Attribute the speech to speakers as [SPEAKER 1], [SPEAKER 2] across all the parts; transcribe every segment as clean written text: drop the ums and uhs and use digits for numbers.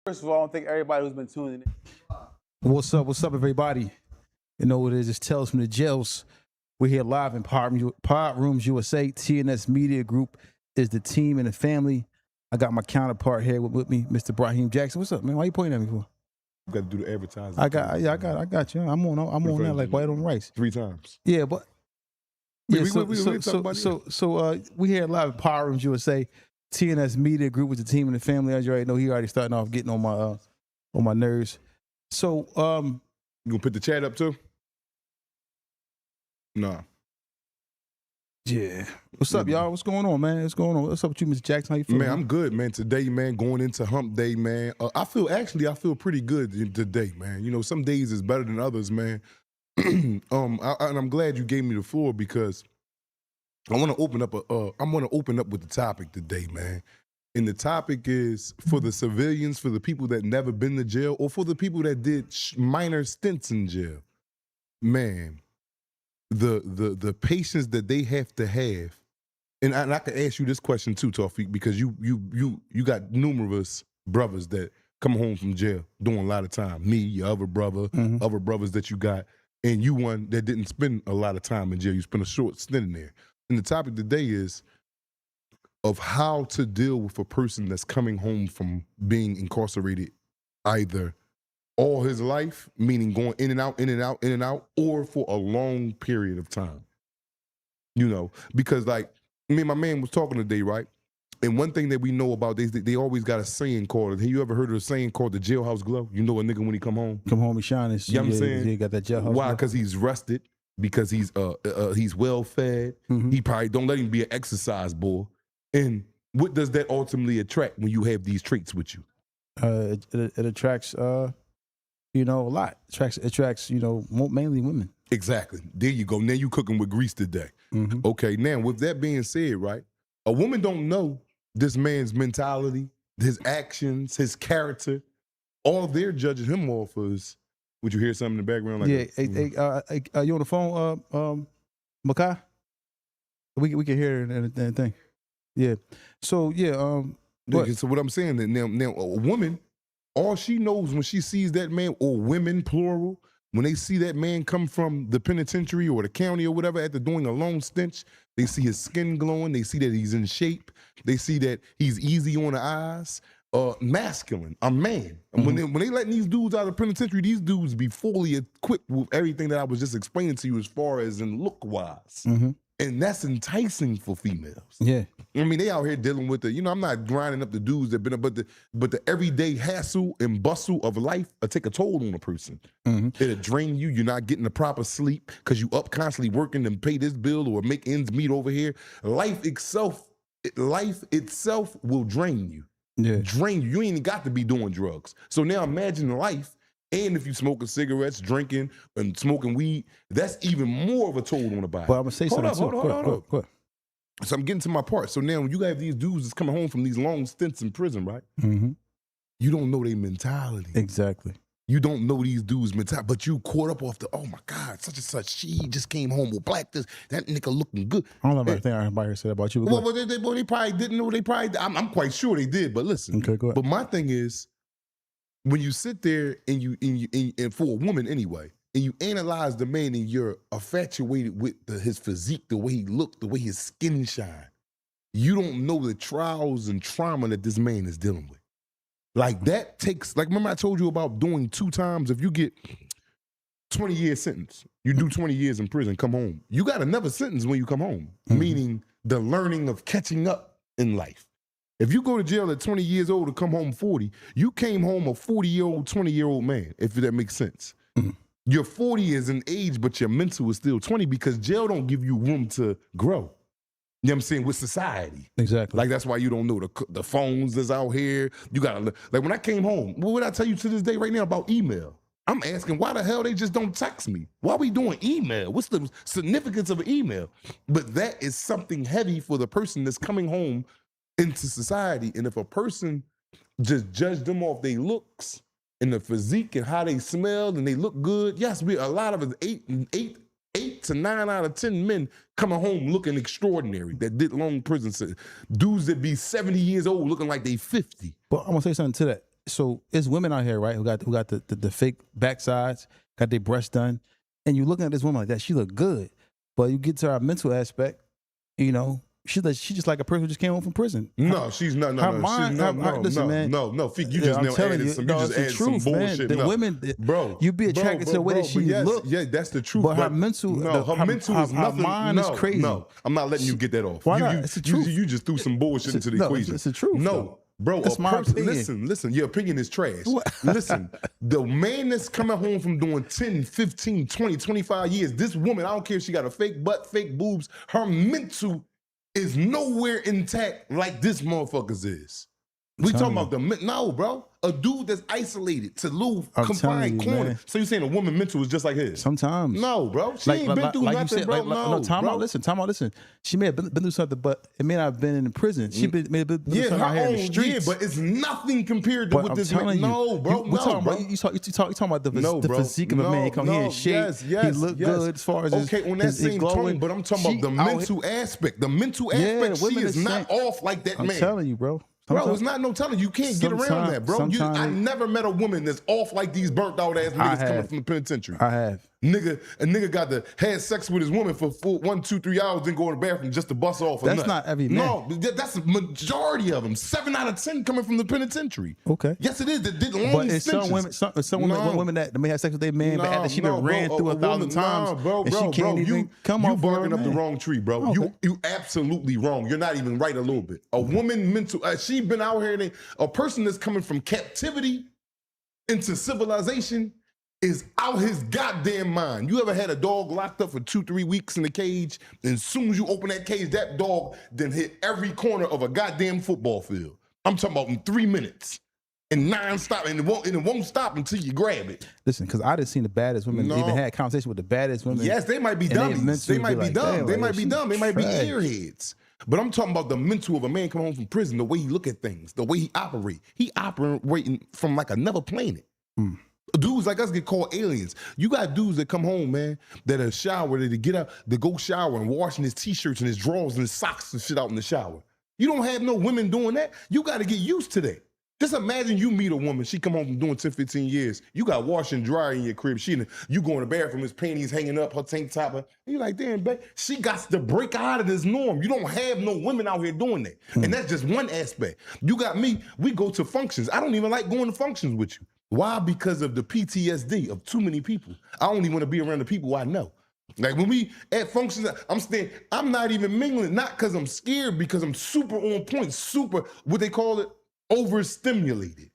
[SPEAKER 1] First of all, I want to thank everybody who's been tuning in.
[SPEAKER 2] What's up? What's up, everybody? You know what it is. It's Tales from the Jails. We're here live in Pod Rooms USA. TNS Media Group is the team and the family. I got my counterpart here with me, Mr. Brahim Jackson. What's up, man? Why you pointing at me for?
[SPEAKER 3] You got to do the advertising.
[SPEAKER 2] I got you. I'm on that like white on rice.
[SPEAKER 3] 3 times.
[SPEAKER 2] Yeah, but
[SPEAKER 3] Yeah,
[SPEAKER 2] so we here live at Power Rooms USA. TNS Media Group with the team and the family. As you already know, he already starting off getting on my nerves. So
[SPEAKER 3] You gonna put the chat up too? Nah.
[SPEAKER 2] Yeah. What's up, y'all? What's going on, man? What's going on? What's up with you, Mr. Jackson? How you feeling?
[SPEAKER 3] Man, I'm good, man. Today, man, going into hump day, man. I feel pretty good today, man. You know, some days is better than others, man. And I'm glad you gave me the floor because I want to open up with the topic today, man. And the topic is for the civilians, for the people that never been to jail, or for the people that did minor stints in jail. Man, the patience that they have to have, and I can ask you this question too, Tawfiq, because you got numerous brothers that come home from jail doing a lot of time. Me, your other brother, other brothers that you got, and you one that didn't spend a lot of time in jail. You spent a short stint in there. And the topic today is of how to deal with a person that's coming home from being incarcerated either all his life, meaning going in and out, or for a long period of time. You know, because like me and my man was talking today, right? And one thing that we know about they always got a saying called, have you ever heard of a saying called the jailhouse glow? You know a nigga when he come home?
[SPEAKER 2] Come home and shine.
[SPEAKER 3] You know what I'm saying?
[SPEAKER 2] He got that jailhouse
[SPEAKER 3] Why?
[SPEAKER 2] glow.
[SPEAKER 3] Because he's rested, because he's well fed. He probably don't let him be an exercise boy. And what does that ultimately attract when you have these traits with you?
[SPEAKER 2] It attracts a lot. It attracts mainly women.
[SPEAKER 3] Exactly. There you go. Now you cooking with grease today. Okay, now with that being said, right, a woman don't know this man's mentality, his actions, his character. All they're judging him off is, would you hear something in the background? Like
[SPEAKER 2] Hey, you on the phone, Makai? We can hear it and thing. Yeah. So
[SPEAKER 3] so what I'm saying that now a woman, all she knows when she sees that man, or women plural, when they see that man come from the penitentiary or the county or whatever after doing a long stint, they see his skin glowing, they see that he's in shape, they see that he's easy on the eyes, masculine, a man. And when they letting these dudes out of the penitentiary, these dudes be fully equipped with everything that I was just explaining to you as far as in look wise. And that's enticing for females.
[SPEAKER 2] Yeah.
[SPEAKER 3] I mean, they out here dealing with I'm not grinding up the dudes that been, but the everyday hassle and bustle of life will take a toll on a person. It'll drain you. You're not getting the proper sleep because you up constantly working to pay this bill or make ends meet over here. Life itself will drain you.
[SPEAKER 2] Yeah.
[SPEAKER 3] Drain you. You ain't even got to be doing drugs. So now imagine life. And if you smoking cigarettes, drinking, and smoking weed, that's even more of a toll on the body.
[SPEAKER 2] But I'm gonna say something.
[SPEAKER 3] Hold up. So I'm getting to my part. So now when you have these dudes that's coming home from these long stints in prison, right? You don't know their mentality.
[SPEAKER 2] Exactly.
[SPEAKER 3] You don't know these dudes' mentality, but you caught up off the, oh my God, such and such, she just came home with black this, that nigga looking good.
[SPEAKER 2] I don't know everything everybody said about you.
[SPEAKER 3] Well, they probably didn't know. I'm quite sure they did, but listen.
[SPEAKER 2] Okay, go ahead.
[SPEAKER 3] But my thing is, when you sit there and for a woman anyway, and you analyze the man and you're infatuated with his physique, the way he looked, the way his skin shine, you don't know the trials and trauma that this man is dealing with. Like that takes, like remember I told you about doing 2 times, if you get 20-year sentence, you do 20 years in prison, come home. You got another sentence when you come home, meaning the learning of catching up in life. If you go to jail at 20 years old and come home 40, you came home a 40-year-old, 20-year-old man, if that makes sense. Your 40 is an age, but your mental is still 20 because jail don't give you room to grow. You know what I'm saying? With society.
[SPEAKER 2] Exactly.
[SPEAKER 3] Like that's why you don't know the phones that's out here. You gotta, like when I came home, what would I tell you to this day right now about email? I'm asking why the hell they just don't text me? Why we doing email? What's the significance of an email? But that is something heavy for the person that's coming home into society. And if a person just judge them off their looks and the physique and how they smell and they look good, yes, a lot of us, 8 to 9 out of 10 men coming home looking extraordinary that did long prison sentence. Dudes that be 70 years old looking like they 50.
[SPEAKER 2] But I'm gonna say something to that. so it's women out here, right, who got the fake backsides, got their breasts done, and you looking at this woman like that, she look good, but you get to our mental aspect, you know, she just like a person who just came home from prison.
[SPEAKER 3] No, she's not. No,
[SPEAKER 2] her
[SPEAKER 3] no,
[SPEAKER 2] mind,
[SPEAKER 3] she's, no,
[SPEAKER 2] her-
[SPEAKER 3] no,
[SPEAKER 2] listen,
[SPEAKER 3] no,
[SPEAKER 2] man.
[SPEAKER 3] no. Feek, you
[SPEAKER 2] Yeah,
[SPEAKER 3] just
[SPEAKER 2] I'm
[SPEAKER 3] never
[SPEAKER 2] telling
[SPEAKER 3] added
[SPEAKER 2] you,
[SPEAKER 3] some.
[SPEAKER 2] no,
[SPEAKER 3] You
[SPEAKER 2] it's
[SPEAKER 3] just
[SPEAKER 2] the
[SPEAKER 3] added
[SPEAKER 2] truth,
[SPEAKER 3] some
[SPEAKER 2] man.
[SPEAKER 3] bullshit.
[SPEAKER 2] The
[SPEAKER 3] no.
[SPEAKER 2] women,
[SPEAKER 3] bro,
[SPEAKER 2] you be attracted to the way that she
[SPEAKER 3] yes,
[SPEAKER 2] look.
[SPEAKER 3] Yeah, that's the truth.
[SPEAKER 2] But her mental,
[SPEAKER 3] no, her mental is
[SPEAKER 2] her
[SPEAKER 3] nothing.
[SPEAKER 2] mind is
[SPEAKER 3] no,
[SPEAKER 2] crazy.
[SPEAKER 3] No, I'm not letting you get that off.
[SPEAKER 2] Why
[SPEAKER 3] you,
[SPEAKER 2] not?
[SPEAKER 3] You,
[SPEAKER 2] It's the truth.
[SPEAKER 3] You just threw some bullshit into the
[SPEAKER 2] No,
[SPEAKER 3] equation.
[SPEAKER 2] it's the truth,
[SPEAKER 3] No,
[SPEAKER 2] though.
[SPEAKER 3] bro.
[SPEAKER 2] That's my opinion.
[SPEAKER 3] Listen. Your opinion is trash.
[SPEAKER 2] What?
[SPEAKER 3] Listen, the man that's coming home from doing 10, 15, 20, 25 years, this woman, I don't care if she got a fake butt, fake boobs, her mental is nowhere intact like this motherfucker's is. We talking about no, bro. A dude that's isolated to live confined corner.
[SPEAKER 2] Man.
[SPEAKER 3] So you saying a woman mental is just like his?
[SPEAKER 2] Sometimes.
[SPEAKER 3] No, bro. She ain't been through nothing,
[SPEAKER 2] said,
[SPEAKER 3] bro.
[SPEAKER 2] no, time
[SPEAKER 3] bro.
[SPEAKER 2] out, listen. She may have been through something, but it may not have been in the prison. She may have been through something out here in the streets.
[SPEAKER 3] Yeah, but it's nothing compared to
[SPEAKER 2] But
[SPEAKER 3] what
[SPEAKER 2] I'm
[SPEAKER 3] this
[SPEAKER 2] telling
[SPEAKER 3] man.
[SPEAKER 2] you,
[SPEAKER 3] No, bro.
[SPEAKER 2] we're talking
[SPEAKER 3] bro.
[SPEAKER 2] about, you talking about the
[SPEAKER 3] No, bro.
[SPEAKER 2] physique of a man. He come here in shape. He look good as far as
[SPEAKER 3] okay, on that
[SPEAKER 2] his
[SPEAKER 3] same
[SPEAKER 2] glowing.
[SPEAKER 3] tone, but I'm talking about the mental aspect. The mental aspect, she
[SPEAKER 2] women
[SPEAKER 3] is
[SPEAKER 2] is
[SPEAKER 3] not off like that
[SPEAKER 2] I'm
[SPEAKER 3] man.
[SPEAKER 2] telling you, bro.
[SPEAKER 3] Bro, it's not no telling. You can't get around that, bro. I never met a woman that's off like these burnt out ass niggas coming from the penitentiary.
[SPEAKER 2] I have.
[SPEAKER 3] A nigga got to had sex with his woman for 1, 2, 3 hours, then go to the bathroom just to bust off.
[SPEAKER 2] That's not every man.
[SPEAKER 3] No, that's the majority of them. 7 out of 10 coming from the penitentiary.
[SPEAKER 2] Okay.
[SPEAKER 3] Yes, it is. That did long
[SPEAKER 2] But it's
[SPEAKER 3] extensions.
[SPEAKER 2] some women that may have sex with their man, but after she been ran through 1,000 times, and she can't even come
[SPEAKER 3] you
[SPEAKER 2] off for her
[SPEAKER 3] barking up the
[SPEAKER 2] man.
[SPEAKER 3] wrong tree, bro.
[SPEAKER 2] Okay.
[SPEAKER 3] You absolutely wrong. You're not even right a little bit. A woman mental, she been out here, a person that's coming from captivity into civilization is out his goddamn mind. You ever had a dog locked up for 2, 3 weeks in a cage, and as soon as you open that cage, that dog then hit every corner of a goddamn football field. I'm talking about in 3 minutes. And non-stop, and it won't stop until you grab it.
[SPEAKER 2] Listen, because I didn't see the baddest women even had conversation with the baddest women.
[SPEAKER 3] Yes, they might be dummies. They might be dumb. They might be dumb. They might be airheads. But I'm talking about the mental of a man coming home from prison, the way he look at things, the way he operate. He operating from like another planet. Dudes like us get called aliens. You got dudes that come home, man, that are shower, that get up, that go shower and washing his t-shirts and his drawers and his socks and shit out in the shower. You don't have no women doing that. You got to get used to that. Just imagine you meet a woman, she come home from doing 10, 15 years. You got wash and dry in your crib. You go in the bathroom, his panties hanging up, her tank top. And you like, damn, babe, she got to break out of this norm. You don't have no women out here doing that. And that's just one aspect. You got me, we go to functions. I don't even like going to functions with you. Why? Because of the PTSD of too many people. I only want to be around the people I know. Like when we at functions, I'm not even mingling, not because I'm scared, because I'm super on point, super, what they call it, overstimulated.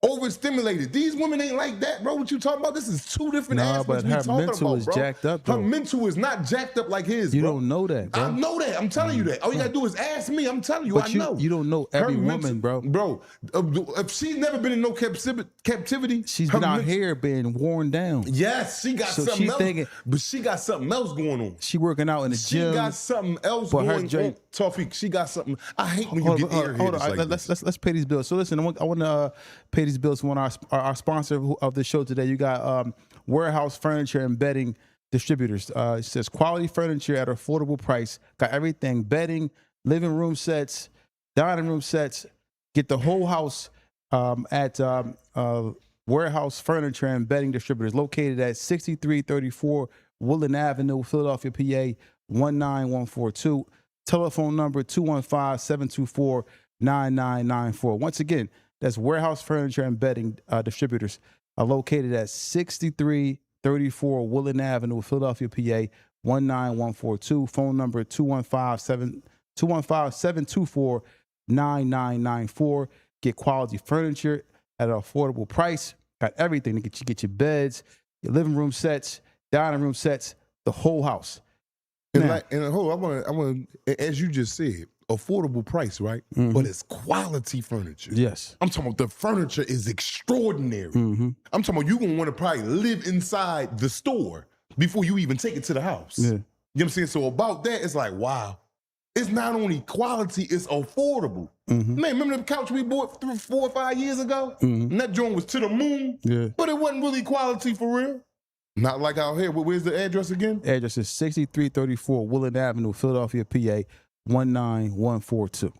[SPEAKER 3] Overstimulated. These women ain't like that, bro. What you talking about? This is two different aspects we talking about, bro.
[SPEAKER 2] Her mental is jacked up, though.
[SPEAKER 3] Her mental is not jacked up like his,
[SPEAKER 2] You
[SPEAKER 3] bro.
[SPEAKER 2] don't know that, bro.
[SPEAKER 3] I know that. I'm telling you that. All you gotta do is ask me. I'm telling you,
[SPEAKER 2] But
[SPEAKER 3] I know.
[SPEAKER 2] you don't know every woman, bro.
[SPEAKER 3] Bro, if she's never been in no captivity,
[SPEAKER 2] She's
[SPEAKER 3] her
[SPEAKER 2] been out
[SPEAKER 3] mental-
[SPEAKER 2] here being worn down.
[SPEAKER 3] Yes, she got
[SPEAKER 2] So
[SPEAKER 3] something
[SPEAKER 2] she
[SPEAKER 3] else.
[SPEAKER 2] thinking-
[SPEAKER 3] But she got something else going on.
[SPEAKER 2] She working out in the
[SPEAKER 3] She
[SPEAKER 2] gym.
[SPEAKER 3] got something else
[SPEAKER 2] but her
[SPEAKER 3] going on.
[SPEAKER 2] joint-
[SPEAKER 3] Tawfiq, she got something. I hate when you
[SPEAKER 2] Hold
[SPEAKER 3] get
[SPEAKER 2] on,
[SPEAKER 3] airheaded
[SPEAKER 2] hold on.
[SPEAKER 3] like this.
[SPEAKER 2] Let's pay these bills. So listen, I want to pay these bills to one of our sponsor of the show today. You got Warehouse Furniture and Bedding Distributors. It says quality furniture at an affordable price. Got everything: bedding, living room sets, dining room sets. Get the whole house at Warehouse Furniture and Bedding Distributors, located at 6334 Woodland Avenue, Philadelphia, PA 19142. Telephone number 215-724-9994. Once again, that's Warehouse Furniture and Bedding Distributors, located at 6334 Woodland Avenue, Philadelphia, PA 19142. Phone number 215-724-9994. Get quality furniture at an affordable price. Got everything to get your beds, your living room sets, dining room sets, the whole house.
[SPEAKER 3] And
[SPEAKER 2] Now-
[SPEAKER 3] like, and hold on, I want, as you just said, affordable price, right? But it's quality furniture.
[SPEAKER 2] Yes.
[SPEAKER 3] I'm talking about the furniture is extraordinary.
[SPEAKER 2] Mm-hmm.
[SPEAKER 3] I'm talking about you gonna want to probably live inside the store before you even take it to the house.
[SPEAKER 2] Yeah.
[SPEAKER 3] You know what I'm saying? So about that, it's like, wow. It's not only quality, it's affordable.
[SPEAKER 2] Mm-hmm.
[SPEAKER 3] Man, remember the couch we bought 4 or 5 years ago?
[SPEAKER 2] Mhm.
[SPEAKER 3] And that joint was to the moon,
[SPEAKER 2] Yeah.
[SPEAKER 3] but it wasn't really quality for real. Not like out here. Where's the address again?
[SPEAKER 2] Address is 6334 Woodland Avenue, Philadelphia, PA 19142.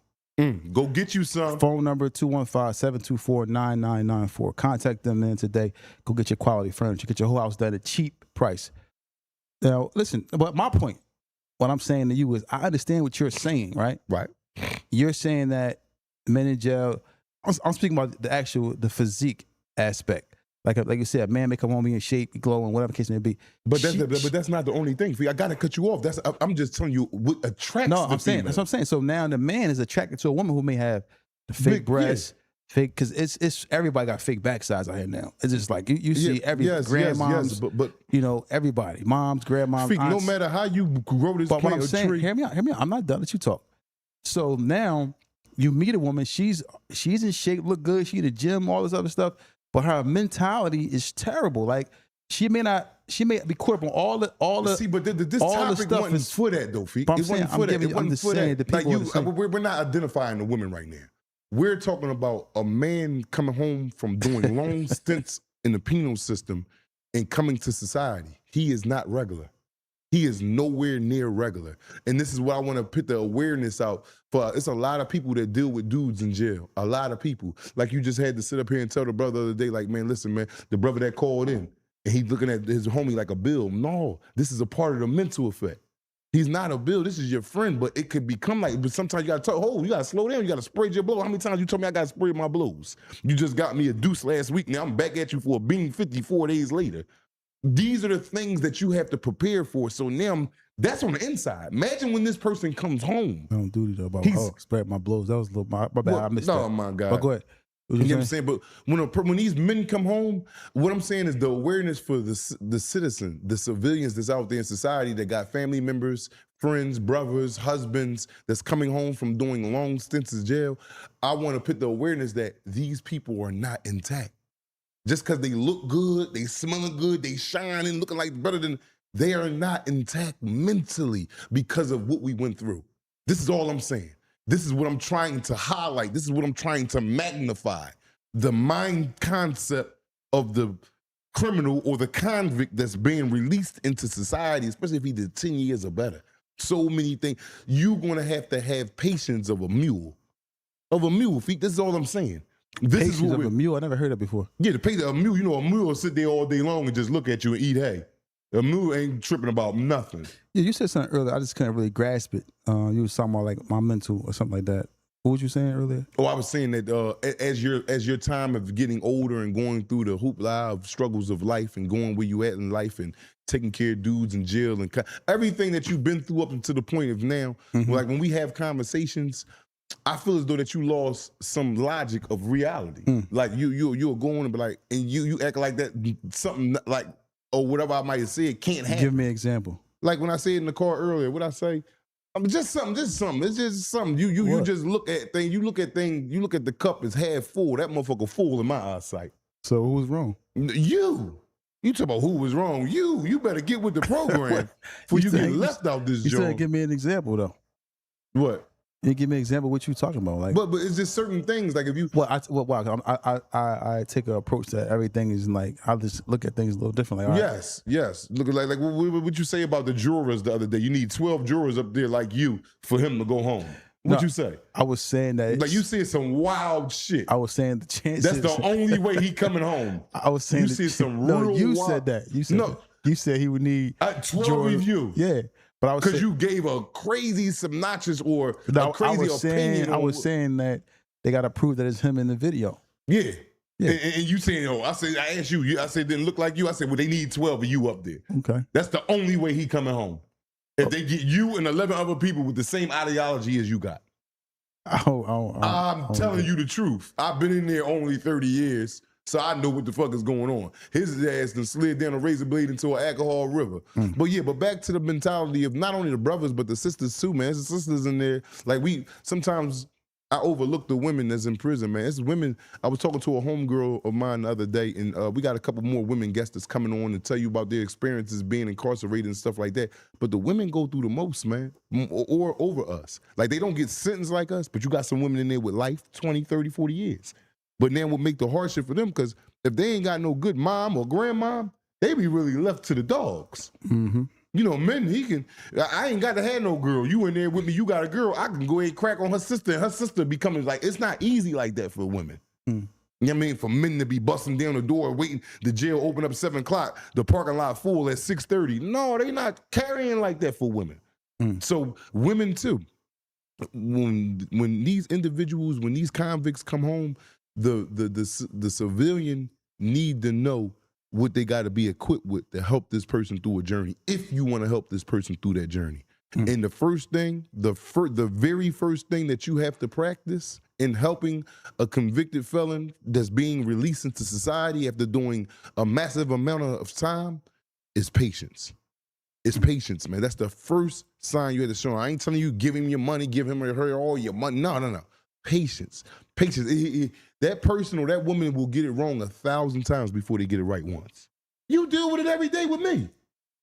[SPEAKER 3] Go get you some.
[SPEAKER 2] Phone number 215-724-9994. Contact them then today. Go get your quality furniture. Get your whole house done at a cheap price. Now, listen, but my point, what I'm saying to you is I understand what you're saying, right?
[SPEAKER 3] Right.
[SPEAKER 2] You're saying that men in jail, I'm speaking about the physique aspect. Like you said, a man may come home in shape, glowing, whatever the case may be.
[SPEAKER 3] But that's not the only thing. I gotta cut you off. I'm just telling you what attracts.
[SPEAKER 2] No,
[SPEAKER 3] the female.
[SPEAKER 2] that's what I'm saying. So now the man is attracted to a woman who may have the fake breasts, fake, because it's everybody got fake backsides out here now. It's just like you see every grandmoms,
[SPEAKER 3] but
[SPEAKER 2] you know, everybody, moms, grandmoms,
[SPEAKER 3] no
[SPEAKER 2] aunts.
[SPEAKER 3] matter how you grow this
[SPEAKER 2] But what I'm saying,
[SPEAKER 3] tree.
[SPEAKER 2] hear me out. I'm not done. Let you talk. So now you meet a woman. She's in shape, look good. She in the gym, all this other stuff. But her mentality is terrible. Like she may be caught up on all the.
[SPEAKER 3] See, but this
[SPEAKER 2] all
[SPEAKER 3] topic
[SPEAKER 2] the stuff
[SPEAKER 3] wasn't
[SPEAKER 2] is
[SPEAKER 3] for that though, Feek.
[SPEAKER 2] But I'm
[SPEAKER 3] It
[SPEAKER 2] saying,
[SPEAKER 3] wasn't for that. It wasn't for that. Like we're not identifying the women right now. We're talking about a man coming home from doing long stints in the penal system and coming to society. He is not regular. He is nowhere near regular. And this is what I want to put the awareness out for. It's a lot of people that deal with dudes in jail. A lot of people. Like you just had to sit up here and tell the brother the other day, like, man, listen, man, the brother that called in and he's looking at his homie like a bill. No, this is a part of the mental effect. He's not a bill. This is your friend, but it could become like, but sometimes you got to talk, you got to slow down. You got to spray your blow. How many times you told me I got to spray my blows? You just got me a deuce last week. Now I'm back at you for a bean 54 days later. These are the things that you have to prepare for. So now that's on the inside. Imagine when this person comes home.
[SPEAKER 2] I don't do that about spread my blows. That was a little my bad. I missed that.
[SPEAKER 3] Oh my God.
[SPEAKER 2] But go ahead.
[SPEAKER 3] You know what I'm saying? But when these men come home, what I'm saying is the awareness for the citizen, the civilians that's out there in society that got family members, friends, brothers, husbands that's coming home from doing long stints in jail. I want to put the awareness that these people are not intact. Just because they look good, they smelling good, they shining, looking like better than, they are not intact mentally because of what we went through. This is all I'm saying. This is what I'm trying to highlight. This is what I'm trying to magnify. The mind concept of the criminal or the convict that's being released into society, especially if he did 10 years or better. So many things. You're going to have patience of a mule. Of a mule, Feet. This is all I'm saying. This
[SPEAKER 2] Patience of a mule. I never heard that before.
[SPEAKER 3] Yeah, the patience of a mule. You know, a mule will sit there all day long and just look at you and eat hay. A mule ain't tripping about nothing.
[SPEAKER 2] Yeah, you said something earlier. I just couldn't really grasp it. You was talking about like my mental or something like that. What was you saying earlier?
[SPEAKER 3] Oh, I was saying that as your time of getting older and going through the hoopla of struggles of life and going where you at in life and taking care of dudes in jail and everything that you've been through up until the point of now, like when we have conversations, I feel as though that you lost some logic of reality. Like you're going and be like, and you act like that something like, or whatever I might have said can't happen.
[SPEAKER 2] Give me an example.
[SPEAKER 3] Like when I said in the car earlier, what I say? Just something. It's just something. You just look at things. You look at the cup as half full. That motherfucker full in my eyesight.
[SPEAKER 2] So who was wrong?
[SPEAKER 3] You talk about who was wrong. You better get with the program before you get left out this joint.
[SPEAKER 2] You said give me an example though.
[SPEAKER 3] What?
[SPEAKER 2] You give me an example of what you talking about, like.
[SPEAKER 3] But it's just certain things, like if you.
[SPEAKER 2] I take an approach that everything is like I just look at things a little differently. Right?
[SPEAKER 3] Yes. Look like what you say about the jurors the other day. You need 12 jurors up there like you for him to go home. What'd you say?
[SPEAKER 2] I was saying that.
[SPEAKER 3] Like you said some wild shit.
[SPEAKER 2] I was saying the chances.
[SPEAKER 3] That's the only way he coming home.
[SPEAKER 2] I was saying
[SPEAKER 3] you said some real.
[SPEAKER 2] No, you
[SPEAKER 3] wild,
[SPEAKER 2] said that. You said that. You said he would need
[SPEAKER 3] 12 review.
[SPEAKER 2] Yeah. But I was
[SPEAKER 3] because you gave a crazy synopsis or a crazy opinion.
[SPEAKER 2] I was saying that they got to prove that it's him in the video.
[SPEAKER 3] Yeah. And you saying, I asked you. I said, didn't look like you. I said, well, they need 12 of you up there.
[SPEAKER 2] Okay.
[SPEAKER 3] That's the only way he coming home. If they get you and 11 other people with the same ideology as you got. I'm telling you the truth. I've been in there only 30 years. So I know what the fuck is going on. His ass done slid down a razor blade into an alcohol river. But back to the mentality of not only the brothers, but the sisters too, man. There's the sisters in there. Like sometimes I overlook the women that's in prison, man. It's women. I was talking to a homegirl of mine the other day, and we got a couple more women guests that's coming on to tell you about their experiences being incarcerated and stuff like that. But the women go through the most, man, or over us. Like they don't get sentenced like us, but you got some women in there with life, 20, 30, 40 years. But then what make the hardship for them, because if they ain't got no good mom or grandmom, they be really left to the dogs. You You know, men, I ain't got to have no girl. You in there with me, you got a girl. I can go ahead and crack on her sister, and her sister becoming like, it's not easy like that for women. You know what I mean? For men to be busting down the door, waiting, the jail open up at 7 o'clock, the parking lot full at 6:30. No, they not carrying like that for women. So women too. When these individuals, when these convicts come home, the civilian need to know what they got to be equipped with to help this person through a journey, if you want to help this person through that journey. And the first thing, the very first thing that you have to practice in helping a convicted felon that's being released into society after doing a massive amount of time is patience. It's patience, man. That's the first sign you have to show. I ain't telling you give him your money, give him or her all your money. No. Patience. That person or that woman will get it wrong 1,000 times before they get it right once. You deal with it every day with me.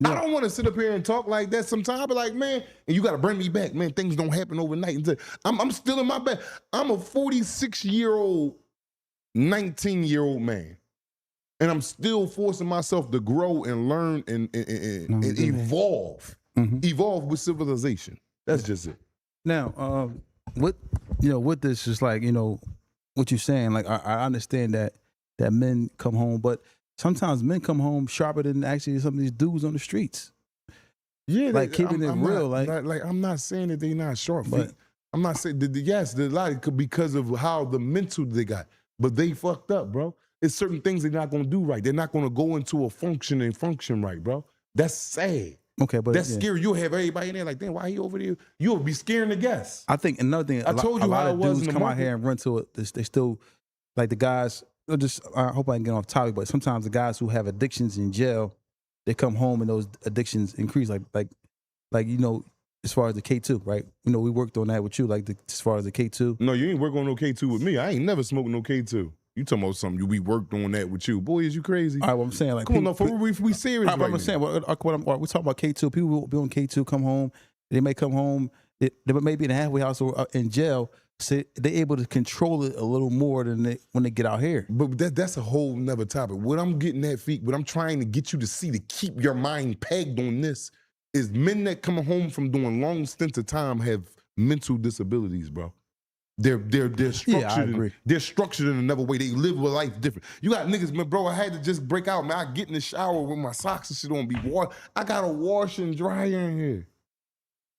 [SPEAKER 3] Yeah. I don't want to sit up here and talk like that sometimes. I be like, man, and you got to bring me back. Man, things don't happen overnight. I'm still in my bed. I'm a 46-year-old, 19-year-old man. And I'm still forcing myself to grow and learn and evolve. Evolve with civilization. That's just it.
[SPEAKER 2] Now, with this, is like, what you're saying, like, I understand that men come home, but sometimes men come home sharper than actually some of these dudes on the streets.
[SPEAKER 3] Yeah,
[SPEAKER 2] like keeping it real. Like
[SPEAKER 3] I'm not saying that they not sharp.
[SPEAKER 2] But
[SPEAKER 3] I'm not saying that. Yes, there's a lot because of how the mental they got, but they fucked up, bro. It's certain things they're not gonna do right. They're not gonna go into a function right, bro. That's sad.
[SPEAKER 2] Okay, but
[SPEAKER 3] that's scary. You'll have everybody in there like, damn, why he over there? You'll be scaring the guests.
[SPEAKER 2] I think another thing. I told you a lot of dudes come out here and run to it. They still, like the guys. I hope I can get off topic, but sometimes the guys who have addictions in jail, they come home and those addictions increase. Like as far as the K2, right? We worked on that with you, as far as the K2.
[SPEAKER 3] No, you ain't work on no K2 with me. I ain't never smoked no K2. You talking about something? We worked on that with you, boy. Is you crazy?
[SPEAKER 2] All right, well, I'm saying like,
[SPEAKER 3] come on, no, for we serious.
[SPEAKER 2] Right, I'm saying, we're talking about K2. People will be on K2, come home. They may come home. They may be in a halfway house or in jail. So they're able to control it a little more than when they get out here.
[SPEAKER 3] But that's a whole nother topic. What I'm getting at, Feek, what I'm trying to get you to see to keep your mind pegged on this is men that come home from doing long stints of time have mental disabilities, bro. They're structured.
[SPEAKER 2] Yeah, I agree.
[SPEAKER 3] They're structured in another way. They live with life different. You got niggas, man, bro. I had to just break out, man. I get in the shower with my socks and shit on, be washed. I got a wash and dryer in here.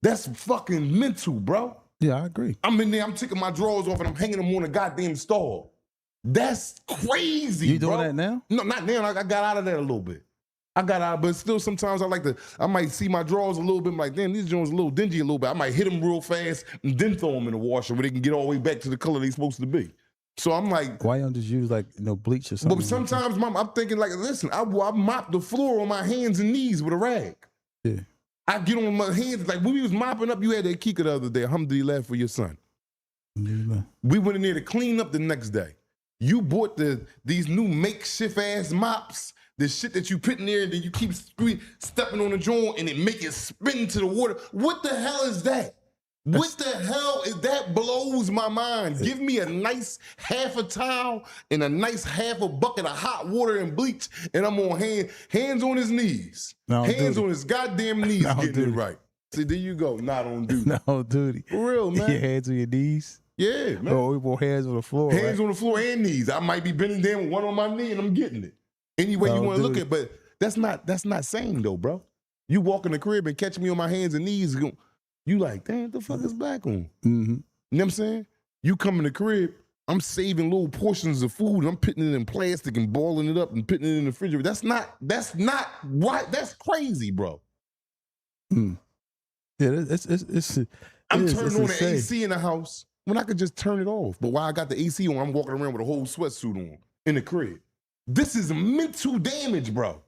[SPEAKER 3] That's fucking mental, bro.
[SPEAKER 2] Yeah, I agree.
[SPEAKER 3] I'm in there. I'm taking my drawers off and I'm hanging them on a goddamn stall. That's crazy.
[SPEAKER 2] You doing
[SPEAKER 3] bro.
[SPEAKER 2] that now?
[SPEAKER 3] No, not now. I got out of that a little bit. But still sometimes I might see my drawers a little bit, I'm like, damn, these joints a little dingy a little bit. I might hit them real fast and then throw them in the washer where they can get all the way back to the color they're supposed to be. So I'm like,
[SPEAKER 2] why don't just use bleach or something?
[SPEAKER 3] But sometimes, Mom, I'm thinking like, listen, I mop the floor on my hands and knees with a rag.
[SPEAKER 2] Yeah.
[SPEAKER 3] I get on my hands, like when we was mopping up, you had that kika the other day, alhamdulillah for your son. We went in there to clean up the next day. You bought these new makeshift ass mops, the shit that you put in there and then you keep stepping on the joint and it make it spin to the water. What the hell is that? What the hell is that? Blows my mind. Give me a nice half a towel and a nice half a bucket of hot water and bleach, and I'm on hands on his knees. Hands on his goddamn knees getting it right. See, there you go. Not on duty.
[SPEAKER 2] No duty.
[SPEAKER 3] For real, man.
[SPEAKER 2] Your hands on your knees?
[SPEAKER 3] Yeah, man.
[SPEAKER 2] Oh, we put hands on the floor.
[SPEAKER 3] Hands on the floor and knees. I might be bending down with one on my knee and I'm getting it. Any way you want to look at it, but that's not sane though, bro. You walk in the crib and catch me on my hands and knees, you like, damn, the fuck is Black on?
[SPEAKER 2] Mm-hmm.
[SPEAKER 3] You know what I'm saying? You come in the crib, I'm saving little portions of food and I'm putting it in plastic and boiling it up and putting it in the refrigerator. That's not right. That's crazy, bro.
[SPEAKER 2] Mm. Yeah,
[SPEAKER 3] I'm turning on the AC in the house when I could just turn it off. But while I got the AC on, I'm walking around with a whole sweatsuit on in the crib. This is mental damage, bro.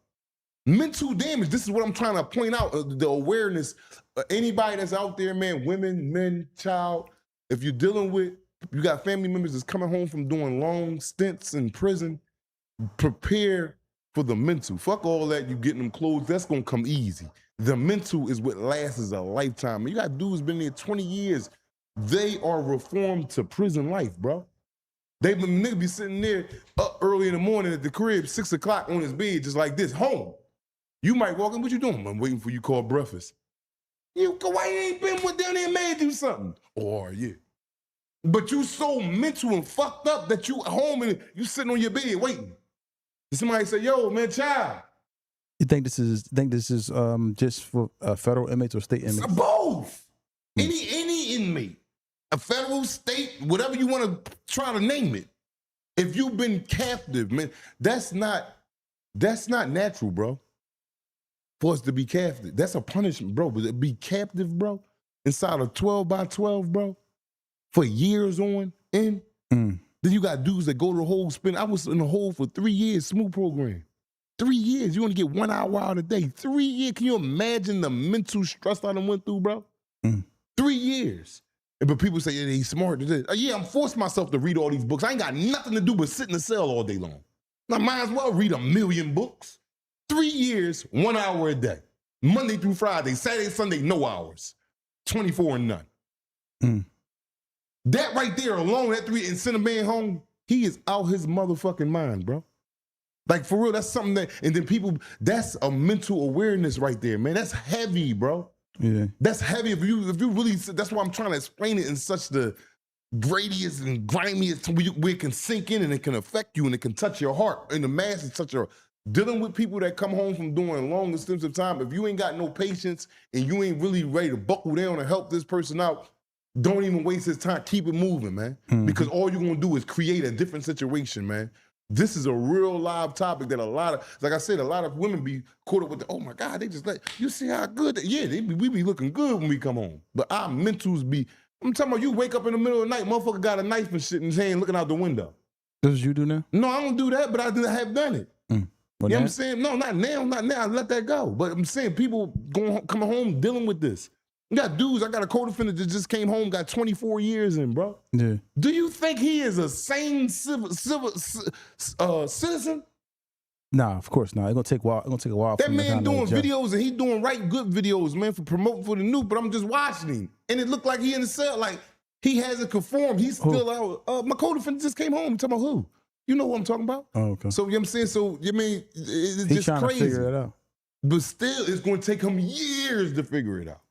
[SPEAKER 3] Mental damage. This is what I'm trying to point out, the awareness. Anybody that's out there, man, women, men, child, if you're dealing with, you got family members that's coming home from doing long stints in prison, prepare for the mental. Fuck all that, you getting them clothes, that's gonna come easy. The mental is what lasts a lifetime. You got dudes been there 20 years. They are reformed to prison life, bro. Nigga be sitting there up early in the morning at the crib, 6 o'clock on his bed, just like this, home. You might walk in, what you doing? I'm waiting for you to call breakfast. Why you ain't been with down there and made you something? Or yeah. But you so mental and fucked up that you at home and you sitting on your bed waiting. And somebody say, yo, man, child.
[SPEAKER 2] You think this is just for federal inmates or state inmates?
[SPEAKER 3] Both. Any inmate, a federal, state, whatever you want to try to name it. If you've been captive, man, that's not natural, bro. For us to be captive. That's a punishment, bro. But to be captive, bro, inside a 12 by 12, bro, for years on end. Then you got dudes that go to the hole spend. I was in the hole for 3 years, smooth program. 3 years. You only get 1 hour out a day. 3 years. Can you imagine the mental stress I done went through, bro? 3 years. But people say, yeah, he's smart. Yeah, I'm forcing myself to read all these books. I ain't got nothing to do but sit in the cell all day long. I might as well read 1 million books. 3 years, 1 hour a day. Monday through Friday, Saturday, Sunday, no hours. 24 and none. That right there alone, that 3, and send a man home, he is out his motherfucking mind, bro. Like, for real, that's something that, and then people, that's a mental awareness right there, man. That's heavy, bro.
[SPEAKER 2] Yeah.
[SPEAKER 3] That's heavy. If you really, that's why I'm trying to explain it in such the gradiest and grimiest where it can sink in and it can affect you and it can touch your heart. And the mass is such a, dealing with people that come home from doing long extensive time, if you ain't got no patience and you ain't really ready to buckle down and help this person out, don't even waste his time. Keep it moving, man. Because all you're gonna do is create a different situation, man. This is a real live topic that a lot of, like I said, a lot of women be caught up with, oh my God, they just like, you see how good, we be looking good when we come home. But our mentals be, I'm talking about you wake up in the middle of the night, motherfucker got a knife and shit in his hand looking out the window.
[SPEAKER 2] That's what you do now?
[SPEAKER 3] No, I don't do that, but I have done it. You know what I'm saying? No, not now, I let that go. But I'm saying people coming home dealing with this. You got dudes, I got a co-defendant that just came home, got 24 years in, bro.
[SPEAKER 2] Yeah.
[SPEAKER 3] Do you think he is a sane citizen?
[SPEAKER 2] Nah, of course not. It's gonna take a while. It's gonna take a while.
[SPEAKER 3] That man doing videos and he doing good videos, man, for promoting for the new. But I'm just watching him, and it looked like he in the cell, like he hasn't conformed. He's still out. My co-defendant just came home. I'm talking about who? You know what I'm talking about?
[SPEAKER 2] Oh, okay.
[SPEAKER 3] So you know what I'm saying? So you mean it's
[SPEAKER 2] He's
[SPEAKER 3] just
[SPEAKER 2] trying
[SPEAKER 3] crazy.
[SPEAKER 2] to figure it out.
[SPEAKER 3] But still, it's going to take him years to figure it out.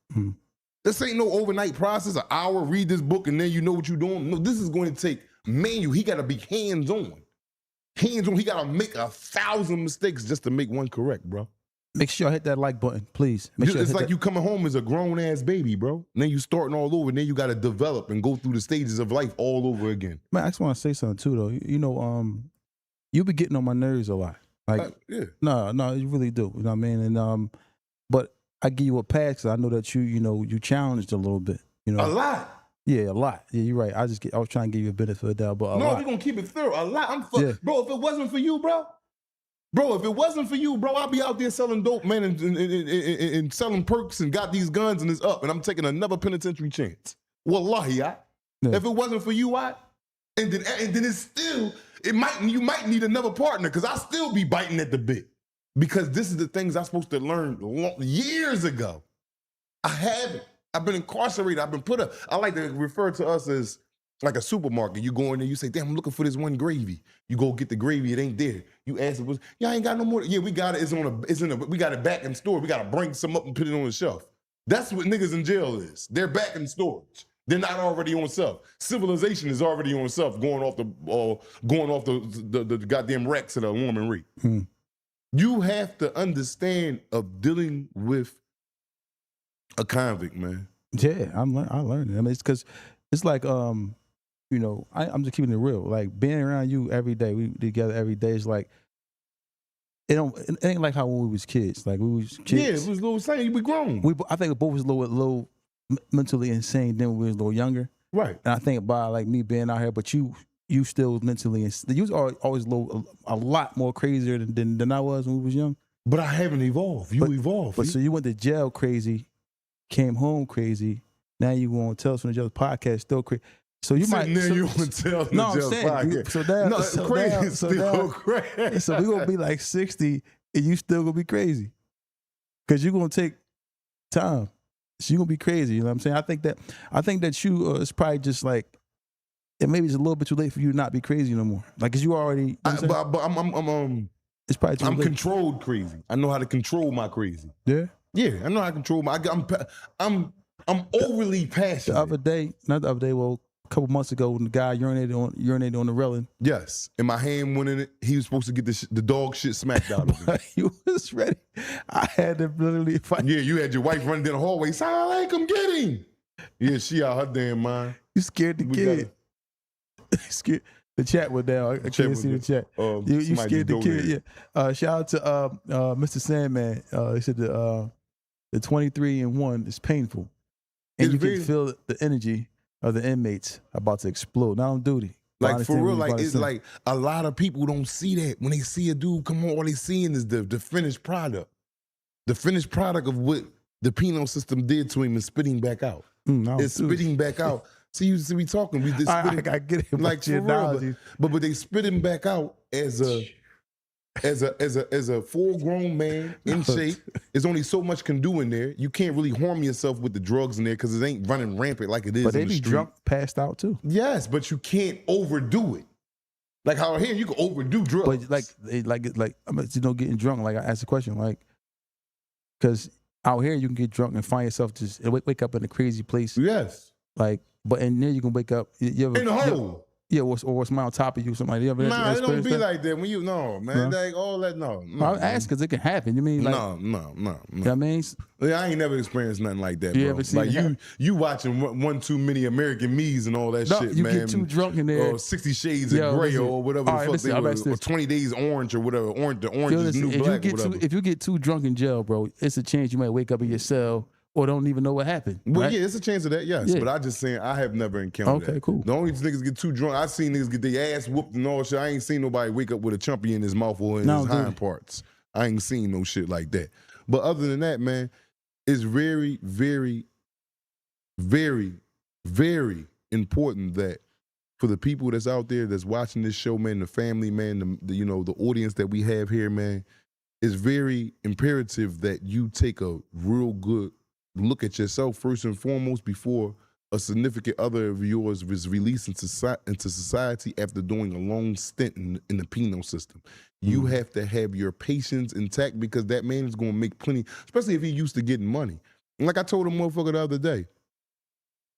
[SPEAKER 3] This ain't no overnight process, an hour, read this book, and then you know what you're doing. No, this is going to take manual. He got to be hands-on. Hands-on. He got to make 1,000 mistakes just to make one correct, bro.
[SPEAKER 2] Make sure I hit that like button, please. Make sure
[SPEAKER 3] it's like you coming home as a grown-ass baby, bro. And then you starting all over, and then you got to develop and go through the stages of life all over again.
[SPEAKER 2] Man, I just want to say something, too, though. You know, you be getting on my nerves a lot. Like,
[SPEAKER 3] yeah.
[SPEAKER 2] No, you really do. You know what I mean? And but I give you a pass because I know that you challenged a little bit. You know,
[SPEAKER 3] a lot.
[SPEAKER 2] Yeah, a lot. Yeah, you're right. I was trying to give you a benefit of the doubt, but a lot.
[SPEAKER 3] No, we're gonna keep it thorough. A lot. Bro, if it wasn't for you, bro, I'll be out there selling dope, man, and selling perks and got these guns and it's up, and I'm taking another penitentiary chance. Wallahi, if it wasn't for you, and then it's still, you might need another partner because I still be biting at the bit. Because this is the things I'm supposed to learn years ago. I haven't. I've been incarcerated. I've been I like to refer to us as like a supermarket. You go in there, you say, damn, I'm looking for this one gravy. You go get the gravy, it ain't there. You ask it, I ain't got no more. Yeah, we got it. We got it back in store. We got to bring some up and put it on the shelf. That's what niggas in jail is. They're back in storage. They're not already on self. Civilization is already on self, going off the goddamn racks of the woman rate. You have to understand of dealing with a convict, man.
[SPEAKER 2] Yeah, I learned it. I mean, it's because it's like, I'm just keeping it real. Like being around you every day, we together every day. It's like it ain't like how when we was kids. Like we was kids.
[SPEAKER 3] Yeah, it was a little same. We grown.
[SPEAKER 2] I think we both was a little mentally insane then when we was a little younger.
[SPEAKER 3] Right.
[SPEAKER 2] And I think about like me being out here, but you still mentally insane. You was always a lot more crazier than I was when we was young.
[SPEAKER 3] But I haven't evolved. You evolved.
[SPEAKER 2] But so you went to jail crazy, came home crazy. Now you want to Tales from the Jail podcast still crazy. So you might.
[SPEAKER 3] Now you want to Tales from the Jail podcast.
[SPEAKER 2] So we gonna be like 60, and you still gonna be crazy, because you're gonna take time. So you gonna be crazy. You know what I'm saying? I think that you it's probably just like. And maybe it's a little bit too late for you to not be crazy no more. Like, cause you already. You know It's probably too
[SPEAKER 3] I'm
[SPEAKER 2] late.
[SPEAKER 3] controlled crazy. I know how to control my crazy.
[SPEAKER 2] Yeah.
[SPEAKER 3] Yeah, I know how to control my. I'm overly passionate.
[SPEAKER 2] The other day, not the other day, well, a couple months ago, when the guy urinated on the railing,
[SPEAKER 3] Yes, and my hand went in it. He was supposed to get the dog shit smacked out of him.
[SPEAKER 2] he was ready. I had to literally fight.
[SPEAKER 3] Yeah, you had your wife running down the hallway. Sound like I'm getting. Yeah, she out her damn mind.
[SPEAKER 2] You scared the
[SPEAKER 3] We
[SPEAKER 2] kid. Scared. The chat went down. I can't
[SPEAKER 3] was
[SPEAKER 2] see the chat. You
[SPEAKER 3] somebody
[SPEAKER 2] scared the
[SPEAKER 3] just
[SPEAKER 2] kid.
[SPEAKER 3] donated.
[SPEAKER 2] Yeah. Shout out to Mr. Sandman. He said the 23-1 is painful, and
[SPEAKER 3] It's
[SPEAKER 2] you
[SPEAKER 3] very-
[SPEAKER 2] can feel the energy of the inmates about to explode. Not on duty. I
[SPEAKER 3] Like for
[SPEAKER 2] understand
[SPEAKER 3] real,
[SPEAKER 2] what you're
[SPEAKER 3] like
[SPEAKER 2] about to
[SPEAKER 3] it's
[SPEAKER 2] say.
[SPEAKER 3] like a lot of people don't see that when they see a dude come on. All they seeing is the finished product, the finished product of what the penal system did to him and spitting back out.
[SPEAKER 2] No,
[SPEAKER 3] It's
[SPEAKER 2] dude.
[SPEAKER 3] spitting back out. See, you see, we talking. We just
[SPEAKER 2] I
[SPEAKER 3] spitting,
[SPEAKER 2] get it.
[SPEAKER 3] like
[SPEAKER 2] Like
[SPEAKER 3] for
[SPEAKER 2] your
[SPEAKER 3] real,
[SPEAKER 2] analogy.
[SPEAKER 3] but they spit him back out as a full-grown man in shape. There's only so much can do in there. You can't really harm yourself with the drugs in there because it ain't running rampant like it is
[SPEAKER 2] But they
[SPEAKER 3] in the
[SPEAKER 2] be
[SPEAKER 3] street.
[SPEAKER 2] drunk, passed out too.
[SPEAKER 3] Yes, but you can't overdo it. Like how here you can overdo drugs.
[SPEAKER 2] But getting drunk. Like I asked the question, like, because out here you can get drunk and find yourself just wake up in a crazy place.
[SPEAKER 3] yes,
[SPEAKER 2] Like, but in there you can wake up. You ever,
[SPEAKER 3] in the hole.
[SPEAKER 2] Yeah, or smile on top of you, something like that. You ever
[SPEAKER 3] Nah, it don't
[SPEAKER 2] experienced
[SPEAKER 3] be
[SPEAKER 2] that?
[SPEAKER 3] like that when you man.
[SPEAKER 2] No?
[SPEAKER 3] Like all that, no.
[SPEAKER 2] I ask because it can happen. You mean like,
[SPEAKER 3] No.
[SPEAKER 2] you know what I mean?
[SPEAKER 3] Yeah, I ain't never experienced nothing like that,
[SPEAKER 2] You
[SPEAKER 3] bro.
[SPEAKER 2] ever seen
[SPEAKER 3] Like
[SPEAKER 2] it happen?
[SPEAKER 3] you watching one too many American Me's and all that
[SPEAKER 2] No,
[SPEAKER 3] shit,
[SPEAKER 2] you
[SPEAKER 3] man.
[SPEAKER 2] get too drunk in there.
[SPEAKER 3] Or 60 Shades
[SPEAKER 2] Yo,
[SPEAKER 3] of Grey
[SPEAKER 2] listen.
[SPEAKER 3] or whatever
[SPEAKER 2] All
[SPEAKER 3] the
[SPEAKER 2] right,
[SPEAKER 3] fuck
[SPEAKER 2] listen,
[SPEAKER 3] they
[SPEAKER 2] I'm
[SPEAKER 3] were,
[SPEAKER 2] asking
[SPEAKER 3] or
[SPEAKER 2] this.
[SPEAKER 3] 20 Days Orange or whatever. The orange
[SPEAKER 2] Yo,
[SPEAKER 3] is
[SPEAKER 2] listen,
[SPEAKER 3] new black or whatever.
[SPEAKER 2] if you get too drunk in jail, bro, it's a chance you might wake up in your cell or don't even know what happened.
[SPEAKER 3] Well,
[SPEAKER 2] right?
[SPEAKER 3] yeah, it's a chance of that, yes.
[SPEAKER 2] Yeah.
[SPEAKER 3] But I just saying I have never encountered that.
[SPEAKER 2] Okay, cool.
[SPEAKER 3] The only niggas get too drunk, I seen niggas get their ass whooped and all shit. I ain't seen nobody wake up with a chumpy in his mouth or in
[SPEAKER 2] No,
[SPEAKER 3] his
[SPEAKER 2] dude.
[SPEAKER 3] hind parts. I ain't seen no shit like that. But other than that, man, it's very, very, very, very important that for the people that's out there that's watching this show, man, the family, man, the audience that we have here, man, it's very imperative that you take a real good look at yourself first and foremost before a significant other of yours is released into society after doing a long stint in the penal system. You have to have your patience intact because that man is going to make plenty, especially if he used to getting money. And like I told a motherfucker the other day,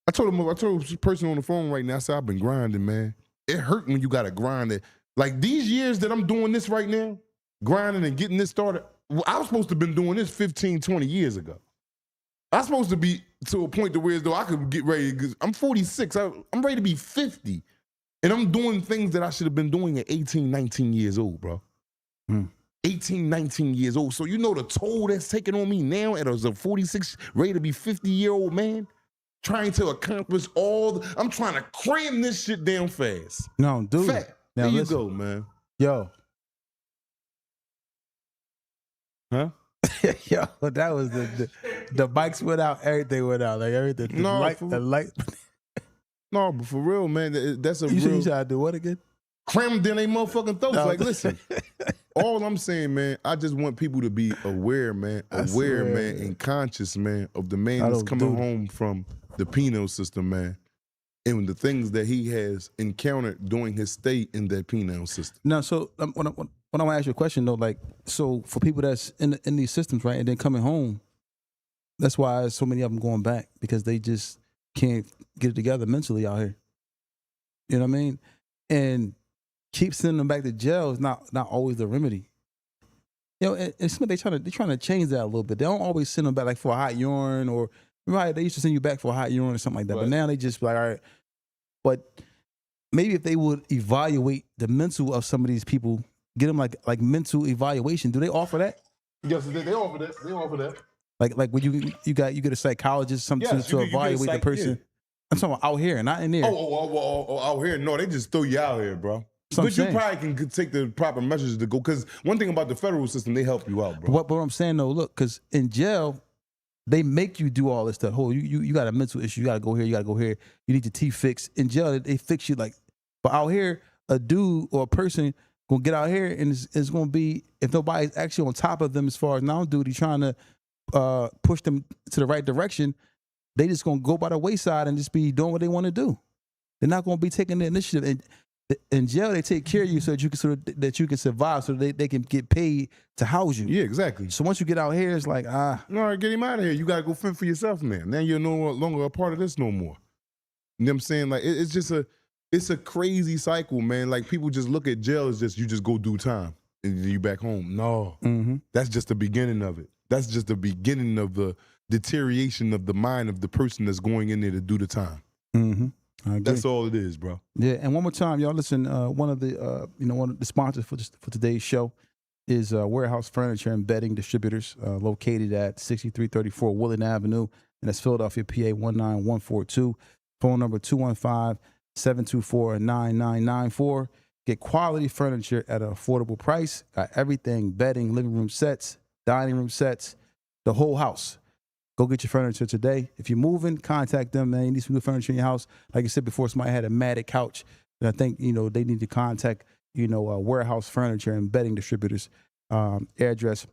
[SPEAKER 3] I told this person on the phone right now, I said, I've been grinding, man. It hurt when you got to grind it. Like these years that I'm doing this right now, grinding and getting this started, I was supposed to have been doing this 15, 20 years ago. I'm supposed to be to a point to where as though I could get ready, because I'm 46, I'm ready to be 50. And I'm doing things that I should have been doing at 18, 19 years old, bro. 18, 19 years old. So you know the toll that's taking on me now as a 46, ready to be 50-year-old man? Trying to accomplish I'm trying to cram this shit down fast.
[SPEAKER 2] No, dude.
[SPEAKER 3] Fact.
[SPEAKER 2] Now
[SPEAKER 3] There you
[SPEAKER 2] listen.
[SPEAKER 3] go, man.
[SPEAKER 2] Yo.
[SPEAKER 3] Huh?
[SPEAKER 2] Yo, that was the bikes went out, everything went out, like everything. The
[SPEAKER 3] No,
[SPEAKER 2] light,
[SPEAKER 3] for-
[SPEAKER 2] the light.
[SPEAKER 3] No, but for real, man, that's a
[SPEAKER 2] You said
[SPEAKER 3] real
[SPEAKER 2] you tried to do what again?
[SPEAKER 3] cram down they motherfucking throats.
[SPEAKER 2] No.
[SPEAKER 3] Like, listen, all I'm saying, man, I just want people to be aware, man,
[SPEAKER 2] I swear,
[SPEAKER 3] man,
[SPEAKER 2] man.
[SPEAKER 3] and conscious, man, of the man
[SPEAKER 2] I
[SPEAKER 3] that's
[SPEAKER 2] don't
[SPEAKER 3] coming
[SPEAKER 2] do it.
[SPEAKER 3] home from the penal system, man, and the things that he has encountered during his stay in that penal system.
[SPEAKER 2] No, so when I want to ask you a question though, like, so for people that's in these systems, right, and then coming home, that's why so many of them going back because they just can't get it together mentally out here. You know what I mean? And keep sending them back to jail is not always the remedy. You know, it's they're trying to change that a little bit. They don't always send them back like for a hot urine or right. They used to send you back for a hot urine or something like that, but
[SPEAKER 3] Right.
[SPEAKER 2] now they just like, all right. But maybe if they would evaluate the mental of some of these people, get them like mental evaluation. Do they offer that?
[SPEAKER 3] Yes, they offer that. They offer that.
[SPEAKER 2] Like when you get a psychologist, something
[SPEAKER 3] Yes,
[SPEAKER 2] to
[SPEAKER 3] you get a
[SPEAKER 2] evaluate the
[SPEAKER 3] psych-
[SPEAKER 2] person.
[SPEAKER 3] yeah.
[SPEAKER 2] I'm talking about out here, not in there.
[SPEAKER 3] Oh, out here. No, they just throw you out here, bro.
[SPEAKER 2] That's what
[SPEAKER 3] But
[SPEAKER 2] I'm
[SPEAKER 3] you
[SPEAKER 2] saying.
[SPEAKER 3] probably can take the proper measures to go. Because one thing about the federal system, they help you out, bro.
[SPEAKER 2] But what I'm saying though, look, because in jail, they make you do all this stuff. Oh, you got a mental issue. You got to go here. You got to go here. You need your teeth fixed. In jail, they fix you like. But out here, a dude or a person gonna get out here and it's gonna be, if nobody's actually on top of them as far as now duty trying to push them to the right direction, they just gonna go by the wayside and just be doing what they want to do. They're not gonna be taking the initiative. And In jail, they take care of you so that you can survive, so they can get paid to house you.
[SPEAKER 3] Yeah, exactly.
[SPEAKER 2] So once you get out here, it's like
[SPEAKER 3] All right, get him out of here. You gotta go fend for yourself, man. Now you're no longer a part of this no more. You know what I'm saying? Like it's just it's a crazy cycle, man. Like people just look at jail as just you just go do time and then you back home. No, that's just the beginning of it. That's just the beginning of the deterioration of the mind of the person that's going in there to do the time. That's all it is, bro.
[SPEAKER 2] Yeah, and one more time, y'all listen. One of the sponsors for today's show is Warehouse Furniture and Bedding Distributors, located at 6334 Woodland Avenue, and that's Philadelphia, PA 19142. Phone number 215-724-9994. Get quality furniture at an affordable price. Got everything: bedding, living room sets, dining room sets, the whole house. Go get your furniture today. If you're moving, contact them, man. You need some good furniture in your house. Like I said before, somebody had a matted couch. And I think, they need to contact, Warehouse Furniture and Bedding Distributors. Address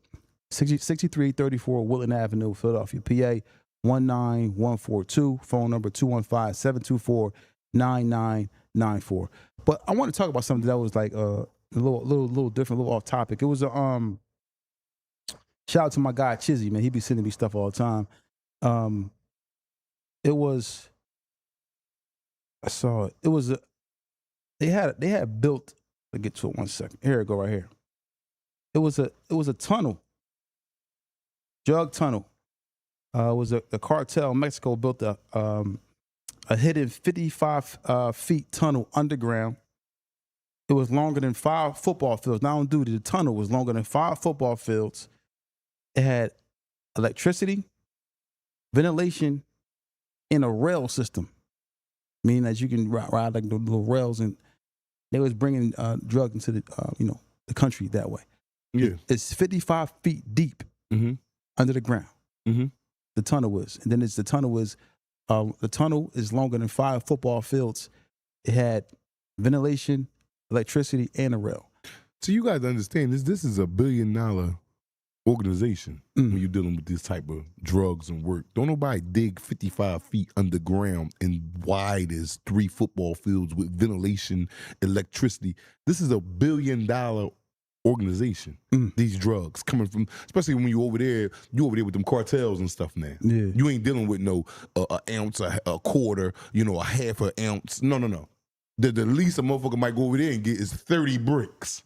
[SPEAKER 2] 6334 Woodland Avenue, Philadelphia, PA 19142. Phone number 215-724-9994. But I want to talk about something that was like a little different, a little off topic. It was shout out to my guy Chizzy, man. He be sending me stuff all the time. They had built. Let me get to it 1 second. Here it go right here. It was a tunnel, drug tunnel. It was a cartel in Mexico built a hidden 55 feet tunnel underground. It was longer than 5 football fields. Not on duty, the tunnel was longer than 5 football fields. It had electricity, ventilation, and a rail system, meaning that you can ride like the little rails, and they was bringing drugs into the the country that way.
[SPEAKER 3] Yeah,
[SPEAKER 2] it's 55 feet deep under the ground. The tunnel was, and then the tunnel is longer than 5 football fields. It had ventilation, electricity, and a rail.
[SPEAKER 3] So you guys understand this is $1 billion organization when you're dealing with this type of drugs and work. Don't nobody dig 55 feet underground and wide as 3 football fields with ventilation, electricity. This is $1 billion organization. These drugs coming from, especially when you over there with them cartels and stuff now.
[SPEAKER 2] Yeah.
[SPEAKER 3] You ain't dealing with no ounce, a quarter, a half an ounce. No. The least a motherfucker might go over there and get is 30 bricks.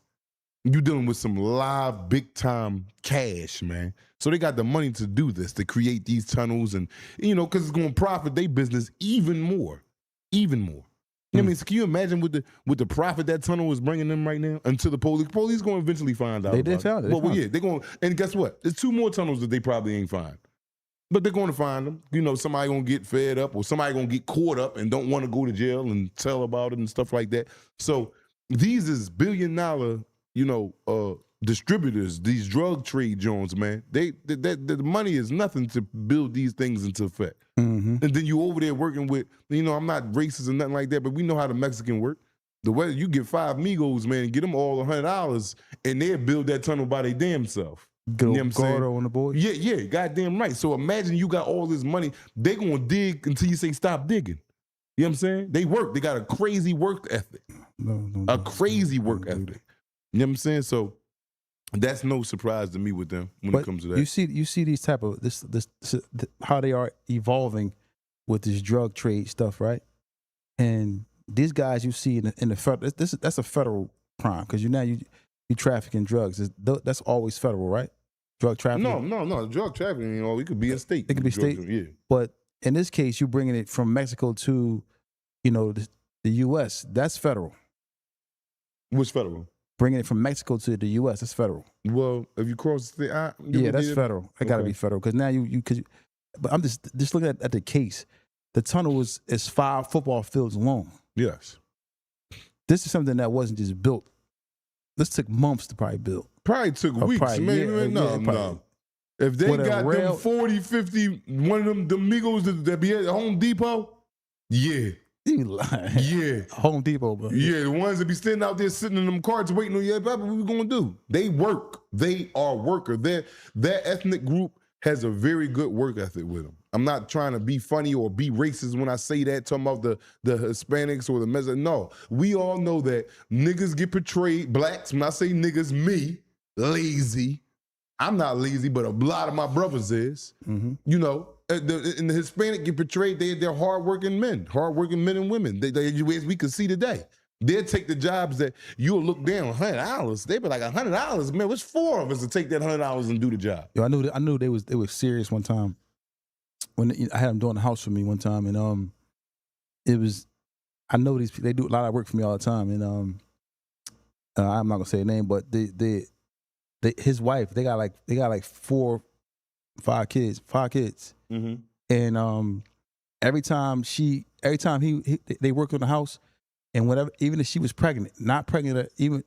[SPEAKER 3] You dealing with some live, big time cash, man. So they got the money to do this, to create these tunnels, and because it's going to profit their business even more. You know what I mean? So can you imagine with the profit that tunnel is bringing them right now? Until the police going to eventually find out.
[SPEAKER 2] They found it.
[SPEAKER 3] Well, yeah, they're going. And guess what? There's 2 more tunnels that they probably ain't find, but they're going to find them. Somebody going to get fed up, or somebody going to get caught up and don't want to go to jail and tell about it and stuff like that. So these is $1 billion. Distributors, these drug trade joints, man. The money is nothing to build these things into effect. And then you over there working with, I'm not racist or nothing like that, but we know how the Mexican work. The way you get 5 Migos, man, and get them all $100, and they'll build that tunnel by their damn self.
[SPEAKER 2] You know what I'm saying? On the board.
[SPEAKER 3] Yeah, goddamn right. So imagine you got all this money. They gonna dig until you say stop digging. You know what I'm saying? They work. They got a crazy work ethic. A crazy work ethic. You know what I'm saying? So that's no surprise to me with them when it comes to that.
[SPEAKER 2] You see these type of this how they are evolving with this drug trade stuff, right? And these guys you see in the federal, that's a federal crime because you trafficking drugs. That's always federal, right? Drug trafficking.
[SPEAKER 3] No. Drug trafficking, it could be a state.
[SPEAKER 2] It could be state.
[SPEAKER 3] Yeah.
[SPEAKER 2] But in this case, you're bringing it from Mexico to, the U.S. That's federal.
[SPEAKER 3] Which federal?
[SPEAKER 2] Bringing it from Mexico to the U.S. That's federal.
[SPEAKER 3] Well, if you cross the state,
[SPEAKER 2] that's federal. It got to be federal because now but I'm just looking at the case. The tunnel is 5 football fields long.
[SPEAKER 3] Yes.
[SPEAKER 2] This is something that wasn't just built. This took months to probably build.
[SPEAKER 3] Probably took weeks, man. No. If they got them 40, 50, one of them Migos that be at Home Depot, yeah.
[SPEAKER 2] You lying.
[SPEAKER 3] Yeah.
[SPEAKER 2] Home Depot, bro.
[SPEAKER 3] Yeah, the ones that be standing out there sitting in them carts waiting on you, what we gonna do? They work. They are worker. That ethnic group has a very good work ethic with him. I'm not trying to be funny or be racist when I say that, talking about the Hispanics or the Mexican. No, we all know that niggas get portrayed, blacks, when I say niggas, me, lazy. I'm not lazy, but a lot of my brothers is.
[SPEAKER 2] Mm-hmm.
[SPEAKER 3] You know, and the Hispanic get portrayed, they're hardworking men and women. As we can see today. They'll take the jobs that you'll look down, $100. They be like, $100, man, what's 4 of us to take that $100 and do the job?
[SPEAKER 2] Yo, I knew they was serious one time. When I had them doing the house for me one time, and it was, I know they do a lot of work for me all the time, and I'm not gonna say a name, but his wife, they got like 4, 5 kids,
[SPEAKER 3] Mm-hmm.
[SPEAKER 2] and every time they work on the house. And whatever, even if she was pregnant, not pregnant, when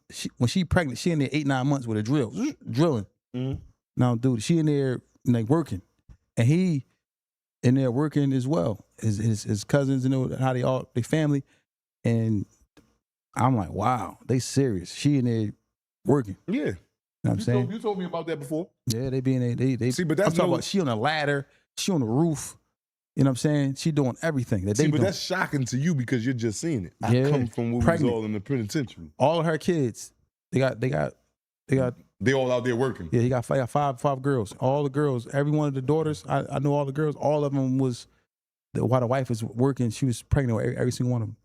[SPEAKER 2] she pregnant, she in there 8-9 months with a drill, drilling.
[SPEAKER 3] Mm-hmm.
[SPEAKER 2] Now, dude, she in there like working, and he in there working as well. His cousins, you know how they family, and I'm like, wow, they serious. She in there working.
[SPEAKER 3] Yeah,
[SPEAKER 2] You know what I'm saying?
[SPEAKER 3] you told me about that before.
[SPEAKER 2] Yeah, they be in there. They
[SPEAKER 3] See, but that's
[SPEAKER 2] I'm talking about she on a ladder, she on the roof. You know what I'm saying? She doing everything that they
[SPEAKER 3] but
[SPEAKER 2] doing.
[SPEAKER 3] that's shocking to you because you're just seeing it. I
[SPEAKER 2] Yeah,
[SPEAKER 3] come from where we was all in the penitentiary.
[SPEAKER 2] All of her kids, they got.
[SPEAKER 3] They all out there working.
[SPEAKER 2] Yeah, he got five girls. All the girls, every one of the daughters, I know all the girls. All of them was while the wife was working, she was pregnant with every single one of them.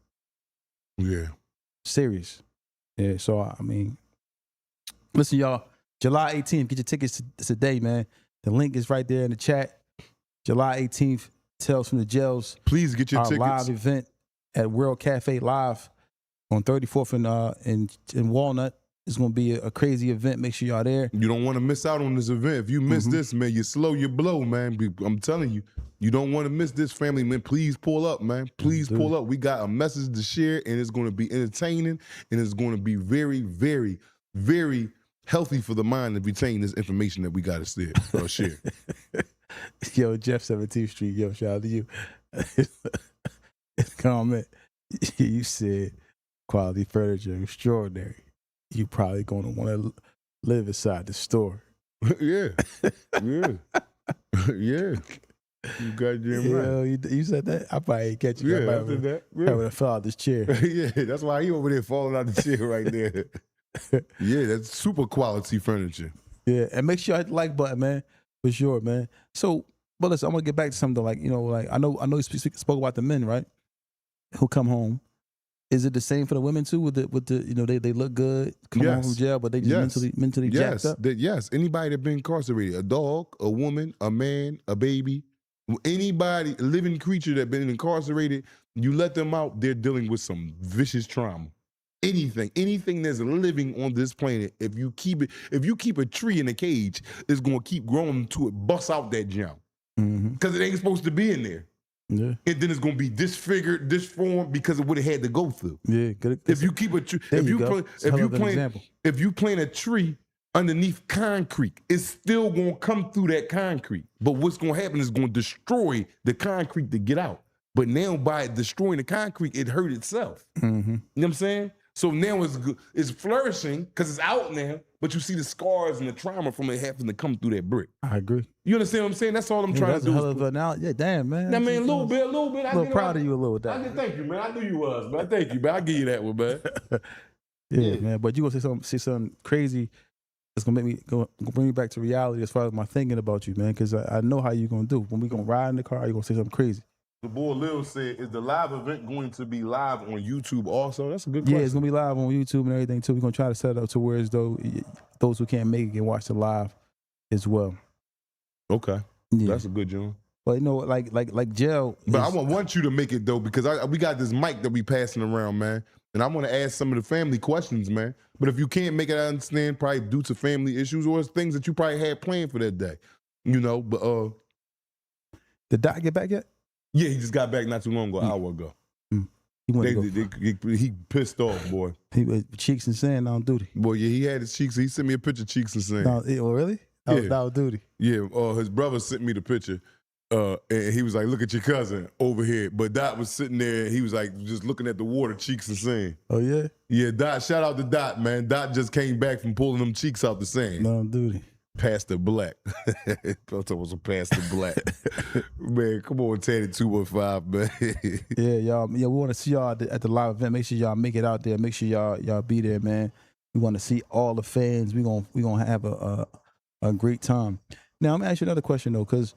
[SPEAKER 3] Yeah.
[SPEAKER 2] Serious. Yeah. So I mean, listen, y'all. July 18th, get your tickets today, man. The link is right there in the chat. July 18th. Tales from the Jails.
[SPEAKER 3] Please get your
[SPEAKER 2] our
[SPEAKER 3] tickets.
[SPEAKER 2] Live event at World Cafe Live on 34th in Walnut. It's gonna be a crazy event. Make sure y'all there.
[SPEAKER 3] You don't want to miss out on this event. If you miss this, man, you slow your blow, man. I'm telling you, you don't want to miss this, family, man. Please pull up, man. Please pull up. We got a message to share, and it's going to be entertaining, and it's going to be very, very, very healthy for the mind to retain this information that we got to share.
[SPEAKER 2] Yo, Jeff 17th Street. Yo, shout out to you. Comment. You said quality furniture extraordinary. You probably gonna want to live inside the store.
[SPEAKER 3] Yeah. Yeah. Yeah. You goddamn right.
[SPEAKER 2] Yo, you said that? I probably ain't catch you.
[SPEAKER 3] Yeah, I did that.
[SPEAKER 2] I would have fell out this chair.
[SPEAKER 3] Yeah, that's why he over there falling out the chair right there. Yeah, that's super quality furniture.
[SPEAKER 2] Yeah, and make sure you hit the like button, man, for sure, man. So, but listen, I'm gonna get back to something like, you know, like I know you spoke about the men, right? Who come home. Is it the same for the women too? With the you know, they look good, come home from jail, but they just mentally jacked up?
[SPEAKER 3] Yes, anybody that been incarcerated, a dog, a woman, a man, a baby, anybody, a living creature that been incarcerated, you let them out, they're dealing with some vicious trauma. Anything that's living on this planet, if you keep a tree in a cage, it's gonna keep growing until it busts out that jump. Because it ain't supposed to be in there.
[SPEAKER 2] Yeah.
[SPEAKER 3] And then it's gonna be disfigured, disformed because of what it had to go through.
[SPEAKER 2] Yeah, good.
[SPEAKER 3] If you keep a tree, if you plant a tree underneath concrete, it's still gonna come through that concrete. But what's gonna happen is gonna destroy the concrete to get out. But now by destroying the concrete, it hurt itself. You know what I'm saying? So now it's flourishing because it's out now, but you see the scars and the trauma from it having to come through that brick.
[SPEAKER 2] I agree.
[SPEAKER 3] You understand what I'm saying? That's all I'm trying to do.
[SPEAKER 2] That's a hell of an analogy. Yeah, damn, man.
[SPEAKER 3] I mean, a little bit.
[SPEAKER 2] A little proud of you a little with that.
[SPEAKER 3] Thank you, man. I knew you was, man. Thank you, man. I'll give you that one, man.
[SPEAKER 2] Yeah, man. But you gonna say something crazy that's gonna bring me back to reality as far as my thinking about you, man. Because I know how you gonna do. When we gonna ride in the car, you gonna say something crazy.
[SPEAKER 3] The boy Lil said, is the live event going to be live on YouTube also? That's a good question.
[SPEAKER 2] Yeah, it's going to be live on YouTube and everything, too. We're going to try to set it up to where as though those who can't make it can watch it live as well.
[SPEAKER 3] Okay.
[SPEAKER 2] Yeah.
[SPEAKER 3] That's a good joint.
[SPEAKER 2] But, you know, like jail.
[SPEAKER 3] But I want you to make it, though, because we got this mic that we passing around, man. And I want to ask some of the family questions, man. But if you can't make it, I understand, probably due to family issues or things that you probably had planned for that day. You know, but...
[SPEAKER 2] Did Doc get back yet?
[SPEAKER 3] Yeah, he just got back not too long ago, an hour ago. He pissed off, boy.
[SPEAKER 2] He was cheeks and sand on duty.
[SPEAKER 3] Boy, yeah, he had his cheeks. He sent me a picture of cheeks and sand.
[SPEAKER 2] No, really? That was duty.
[SPEAKER 3] Yeah, his brother sent me the picture. And he was like, look at your cousin over here. But Dot was sitting there, he was like, just looking at the water, cheeks and sand.
[SPEAKER 2] Oh, yeah?
[SPEAKER 3] Yeah, Dot, shout out to Dot, man. Dot just came back from pulling them cheeks out the sand.
[SPEAKER 2] No, duty.
[SPEAKER 3] Pastor Black. Thought I was a Pastor Black. Man, come on, Teddy 215, man.
[SPEAKER 2] Yeah, y'all. Yeah, we want to see y'all at the live event. Make sure y'all make it out there. Make sure y'all be there, man. We want to see all the fans. We gonna have a great time. Now I'm gonna ask you another question though, because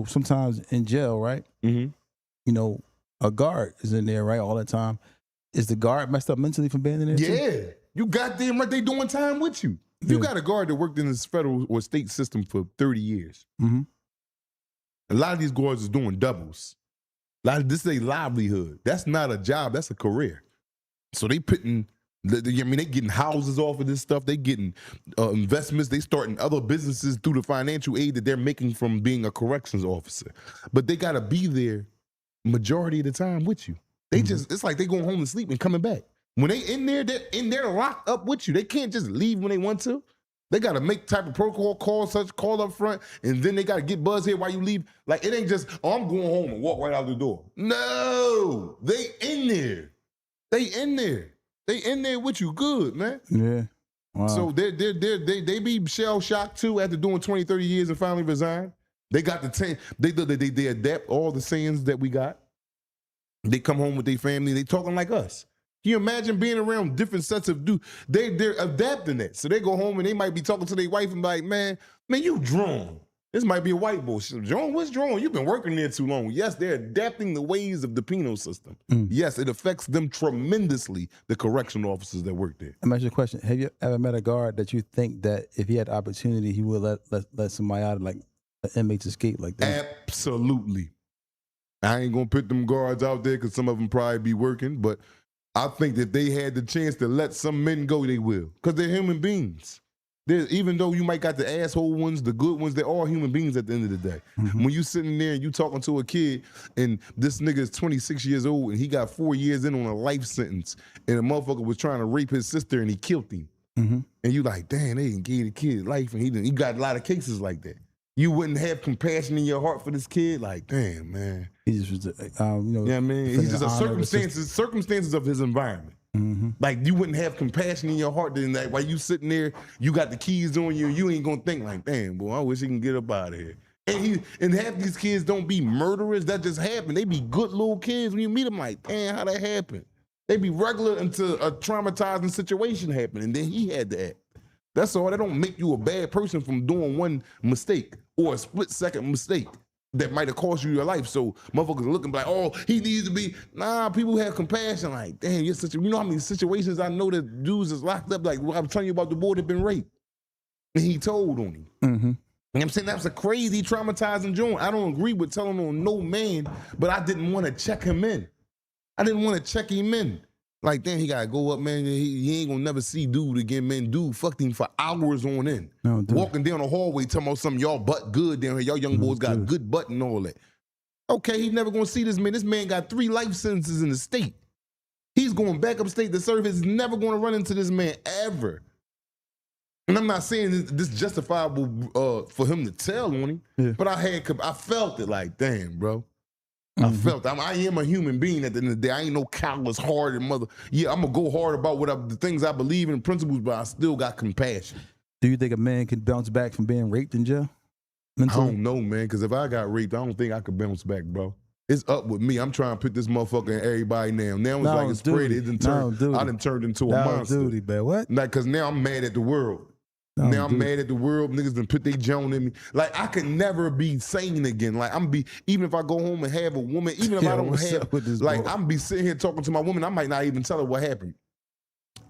[SPEAKER 2] sometimes in jail, right?
[SPEAKER 3] Mm-hmm.
[SPEAKER 2] A guard is in there, right, all the time. Is the guard messed up mentally from being in there?
[SPEAKER 3] Yeah,
[SPEAKER 2] too?
[SPEAKER 3] you goddamn right. They doing time with you. You got a guard that worked in this federal or state system for 30 years.
[SPEAKER 2] Mm-hmm.
[SPEAKER 3] A lot of these guards is doing doubles. This is a livelihood. That's not a job. That's a career. So they putting, they getting houses off of this stuff. They getting investments. They starting other businesses through the financial aid that they're making from being a corrections officer. But they got to be there majority of the time with you. They just, it's like they going home to sleep and coming back. When they in there, they're in there locked up with you. They can't just leave when they want to. They got to make type of protocol call up front, and then they got to get buzz here while you leave. Like, it ain't just, I'm going home and walk right out the door. No, they in there. They in there. They in there with you good, man.
[SPEAKER 2] Yeah. Wow.
[SPEAKER 3] So they be shell shocked too after doing 20, 30 years and finally resign. They got they adapt all the sayings that we got. They come home with their family. They talking like us. Can you imagine being around different sets of dudes? They're adapting it. So they go home and they might be talking to their wife and be like, man, you drawn. This might be a white boy. Drawn, what's drawn? You've been working there too long. Yes, they're adapting the ways of the penal system. Yes, it affects them tremendously, the correctional officers that work there.
[SPEAKER 2] Let me ask you a question. Have you ever met a guard that you think that if he had the opportunity, he would let somebody out, like an inmate's escape like that?
[SPEAKER 3] Absolutely. I ain't going to put them guards out there because some of them probably be working, but I think that they had the chance to let some men go, they will, because they're human beings. Even though you might got the asshole ones, the good ones, they're all human beings at the end of the day. When you sitting there and you talking to a kid and this nigga is 26 years old and he got 4 years in on a life sentence and a motherfucker was trying to rape his sister and he killed him. And you like, damn, they didn't give the kid life and he got a lot of cases like that. You wouldn't have compassion in your heart for this kid? Like, damn, man.
[SPEAKER 2] He just was,
[SPEAKER 3] yeah, I mean, he's just a circumstances of his environment. Like, you wouldn't have compassion in your heart then that while you sitting there, you got the keys on you, and you ain't gonna think like, damn, boy, I wish he can get up out of here. And half these kids don't be murderers. That just happen. They be good little kids. When you meet them, like, damn, how that happened? They be regular until a traumatizing situation happened, and then he had to act. That's all. That don't make you a bad person from doing one mistake or a split-second mistake that might have cost you your life. So motherfuckers are looking like, oh, he needs to be. Nah, people have compassion. Like, damn, you know how many situations I know that dudes is locked up. Like, I was telling you about the boy that been raped, and he told on him. You know what I'm saying? That's a crazy, traumatizing joint. I don't agree with telling on no man, but I didn't want to check him in. I didn't want to check him in. Like, damn, he gotta go up, man. He ain't gonna never see dude again, man. Dude fucked him for hours on end. No, walking down the hallway, talking about something, y'all butt good down here. Y'all young boys got good butt and all that. Okay, he's never gonna see this man. This man got 3 life sentences in the state. He's going back upstate to serve. He's never gonna run into this man ever. And I'm not saying this justifiable for him to tell on him, but I felt it like, damn, bro. I felt I am a human being at the end of the day. I ain't no callous, hard and mother. Yeah, I'm gonna go hard about the things I believe in, principles, but I still got compassion.
[SPEAKER 2] Do you think a man can bounce back from being raped in jail? Mentally?
[SPEAKER 3] I don't know, man, because if I got raped, I don't think I could bounce back, bro. It's up with me. I'm trying to put this motherfucker in everybody now. Now it's like it's spread. I done turned into a monster.
[SPEAKER 2] Duty, man. What?
[SPEAKER 3] Like, because now I'm mad at the world. Now I'm mad at the world. Niggas done put their joint in me. Like, I could never be sane again. Like, even if I go home and have a woman, even if I don't have, like, I'm be sitting here talking to my woman, I might not even tell her what happened.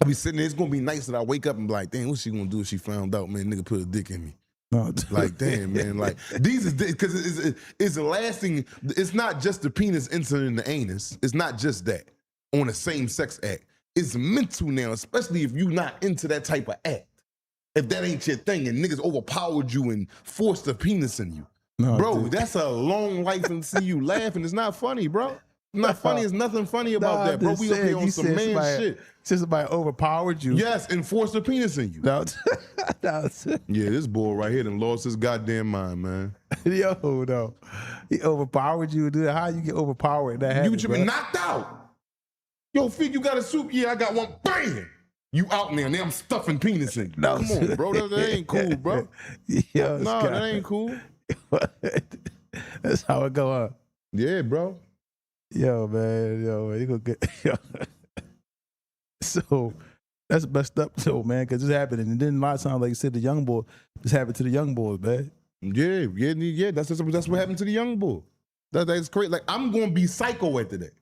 [SPEAKER 3] I be sitting there, it's gonna be nice that I wake up and be like, damn, what's she gonna do if she found out, man, nigga put a dick in me? No, like, damn, man, like, these is, because it's lasting, it's not just the penis incident in the anus. It's not just that on a same-sex act. It's mental now, especially if you not into that type of act. If that ain't your thing and niggas overpowered you and forced a penis in you. No, bro, dude, that's a long life and see you laughing. It's not funny, bro. Not funny. There's nothing funny about that, bro. We up here on some man shit.
[SPEAKER 2] Since somebody overpowered you.
[SPEAKER 3] Yes, and forced a penis in you.
[SPEAKER 2] Yeah,
[SPEAKER 3] this boy right here done lost his goddamn mind, man.
[SPEAKER 2] Yo, no. He overpowered you. Dude, how you get overpowered? That
[SPEAKER 3] you should be knocked out. Yo, Fig, you got a soup? Yeah, I got one. Bam! You out there, now I'm stuffing penis in you.
[SPEAKER 2] No.
[SPEAKER 3] Come on, bro. That ain't cool, bro.
[SPEAKER 2] Yo,
[SPEAKER 3] No, that ain't cool.
[SPEAKER 2] That's how it go on.
[SPEAKER 3] Yeah, bro.
[SPEAKER 2] Yo, man, you gonna get yo. So that's messed up, though, man, because this happened, and then a lot of times, like you said, the young boy, this happened to the young boys, man.
[SPEAKER 3] Yeah. That's what happened to the young boy. That's crazy. Like, I'm gonna be psycho after that.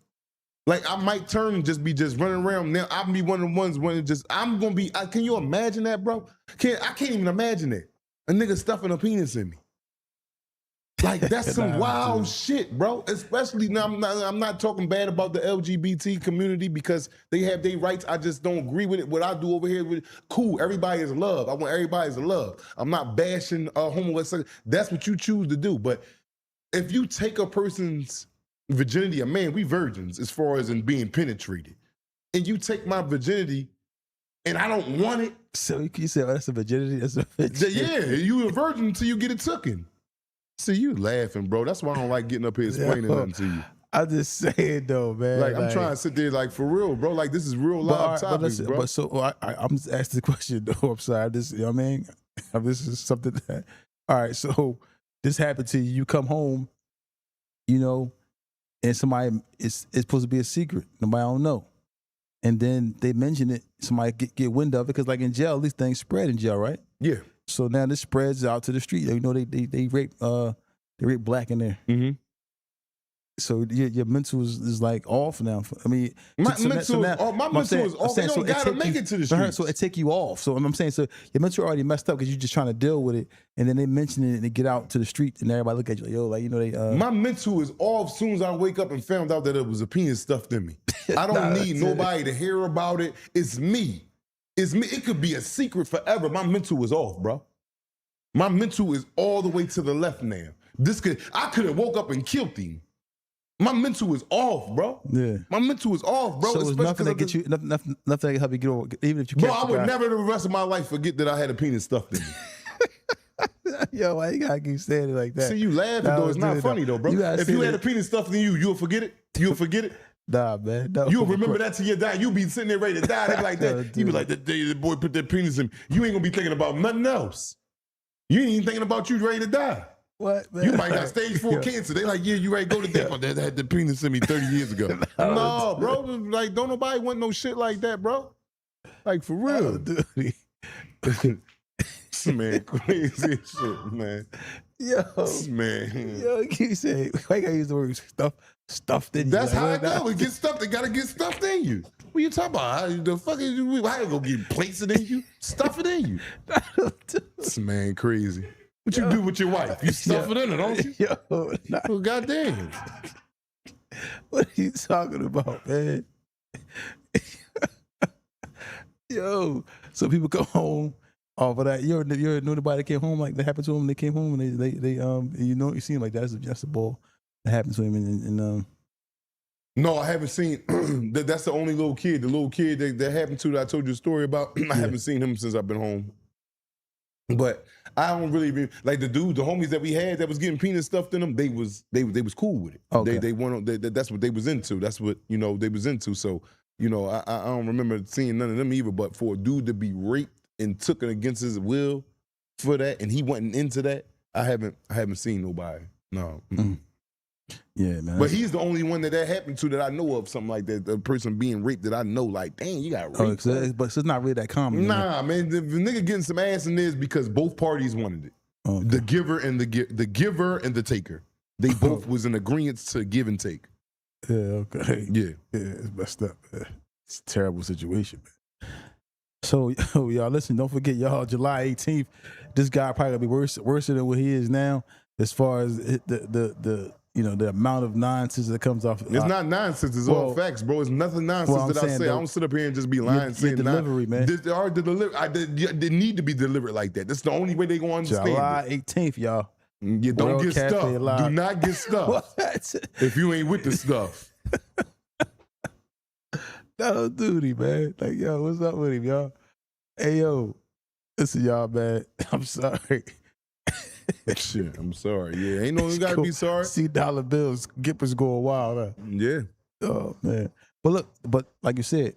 [SPEAKER 3] Like, I might turn and just be running around. Now I'll be one of the ones when I'm gonna be. Can you imagine that, bro? I can't even imagine that. A nigga stuffing a penis in me. Like, that's some wild shit, bro. Especially now, I'm not talking bad about the LGBT community because they have their rights. I just don't agree with it. What I do over here, cool. Everybody is love. I want everybody to love. I'm not bashing homosexuality. That's what you choose to do. But if you take a person's virginity, a man, we virgins as far as in being penetrated, and you take my virginity, and I don't want it.
[SPEAKER 2] So you say, oh, that's a virginity. That's a virginity.
[SPEAKER 3] Yeah, you a virgin until you get it tooken. See, you laughing, bro. That's why I don't like getting up here explaining nothing to you.
[SPEAKER 2] I'm just saying, though, man.
[SPEAKER 3] Like, I'm trying to sit there, like, for real, bro. Like, this is real live topics, bro.
[SPEAKER 2] But so I'm just asking the question, though. I'm sorry. You know what I mean? This is something that. All right, so this happened to you. You come home, you know, and somebody it's supposed to be a secret. Nobody don't know, and then they mention it. Somebody get wind of it because, like in jail, these things spread in jail, right?
[SPEAKER 3] Yeah.
[SPEAKER 2] So now this spreads out to the street. You know, they rape black in there.
[SPEAKER 3] Mm-hmm.
[SPEAKER 2] So your mental is like off now. I mean,
[SPEAKER 3] my mental is off. They don't gotta make it to the street.
[SPEAKER 2] So it take you off. So I'm saying, so your mental already messed up because you're just trying to deal with it, and then they mention it and they get out to the street and everybody look at you like, yo, like, you know, they.
[SPEAKER 3] My mental is off as soon as I wake up and found out that it was a penis stuffed in me. I don't need nobody to hear about it. It's me. It's me. It could be a secret forever. My mental is off, bro. My mental is all the way to the left now. I could have woke up and killed him. My mental is off, bro.
[SPEAKER 2] Yeah.
[SPEAKER 3] My mental is off, bro.
[SPEAKER 2] So it's nothing that get you, nothing that can help you get over, even if you.
[SPEAKER 3] Bro, I would never the rest of my life forget that I had a penis stuffed in me.
[SPEAKER 2] Yo, why you gotta keep saying it like that?
[SPEAKER 3] See, you laughing though. It's not funny though, bro. If you had a penis stuffed in you, you'll forget it. You'll forget it.
[SPEAKER 2] Nah, man. No.
[SPEAKER 3] You'll remember that till you die. You'll be sitting there ready to die. They be like that. You be like, the boy put that penis in me. You ain't gonna be thinking about nothing else. You ain't even thinking about you ready to die.
[SPEAKER 2] What, man?
[SPEAKER 3] You might got stage 4 cancer. They like, yeah, you ready to go to death. That had the penis in me 30 years ago. No, bro. Like, don't nobody want no shit like that, bro. Like, for real. Man, crazy shit, man.
[SPEAKER 2] Yo,
[SPEAKER 3] man.
[SPEAKER 2] Yo, you keep saying, why you gotta use the word stuffed in you?
[SPEAKER 3] That's how it goes. It gets stuffed. They gotta get stuffed in you. What you talking about? The fuck is you? How you gonna get placed in you? Stuff it in you. This man crazy. What you do with your wife? You stuff it in her, don't you?
[SPEAKER 2] Yo,
[SPEAKER 3] well, goddamn.
[SPEAKER 2] What are you talking about, man? Yo, so people come home off of that. You ever know anybody that came home like that happened to them? They came home and they you know, you seem like that's a ball that happened to him and
[SPEAKER 3] No, I haven't seen. That's the only little kid. The little kid that happened to that I told you a story about. I haven't seen him since I've been home. But I don't really like the homies that we had that was getting penis stuffed in them. They was cool with it.
[SPEAKER 2] Okay.
[SPEAKER 3] They weren't. That's what they was into. That's what they was into. So I don't remember seeing none of them either. But for a dude to be raped and taken against his will for that, and he wasn't into that, I haven't seen nobody. No. Mm-mm.
[SPEAKER 2] Yeah, man.
[SPEAKER 3] But he's the only one that happened to that I know of, something like that. The person being raped that I know, like, dang, you got raped.
[SPEAKER 2] But it's not really that common.
[SPEAKER 3] Nah, man. The nigga getting some ass in there is because both parties wanted it. Okay. The giver and the giver and the taker. They both was in agreement to give and take.
[SPEAKER 2] Yeah, okay.
[SPEAKER 3] Yeah.
[SPEAKER 2] It's messed up, man. It's a terrible situation, man. So, y'all, listen, don't forget, y'all, July 18th, this guy probably gonna be worse than what he is now as far as the amount of nonsense that comes off.
[SPEAKER 3] It's not nonsense. It's all facts, bro. It's nothing nonsense that I say. I don't sit up here and just be lying. Saying
[SPEAKER 2] delivery, man.
[SPEAKER 3] They need to be delivered like that. That's the only way they gonna understand.
[SPEAKER 2] July 18th, y'all.
[SPEAKER 3] You don't get stuffed. Do not get stuffed. If you ain't with the stuff.
[SPEAKER 2] No duty, man. Like, yo, what's up with him, y'all? Hey, yo, listen, y'all, man. I'm sorry.
[SPEAKER 3] Shit, I'm sorry. Yeah, ain't no you gotta be sorry.
[SPEAKER 2] See dollar bills, Gippers going wild, huh?
[SPEAKER 3] Yeah.
[SPEAKER 2] Oh man. But look, like you said,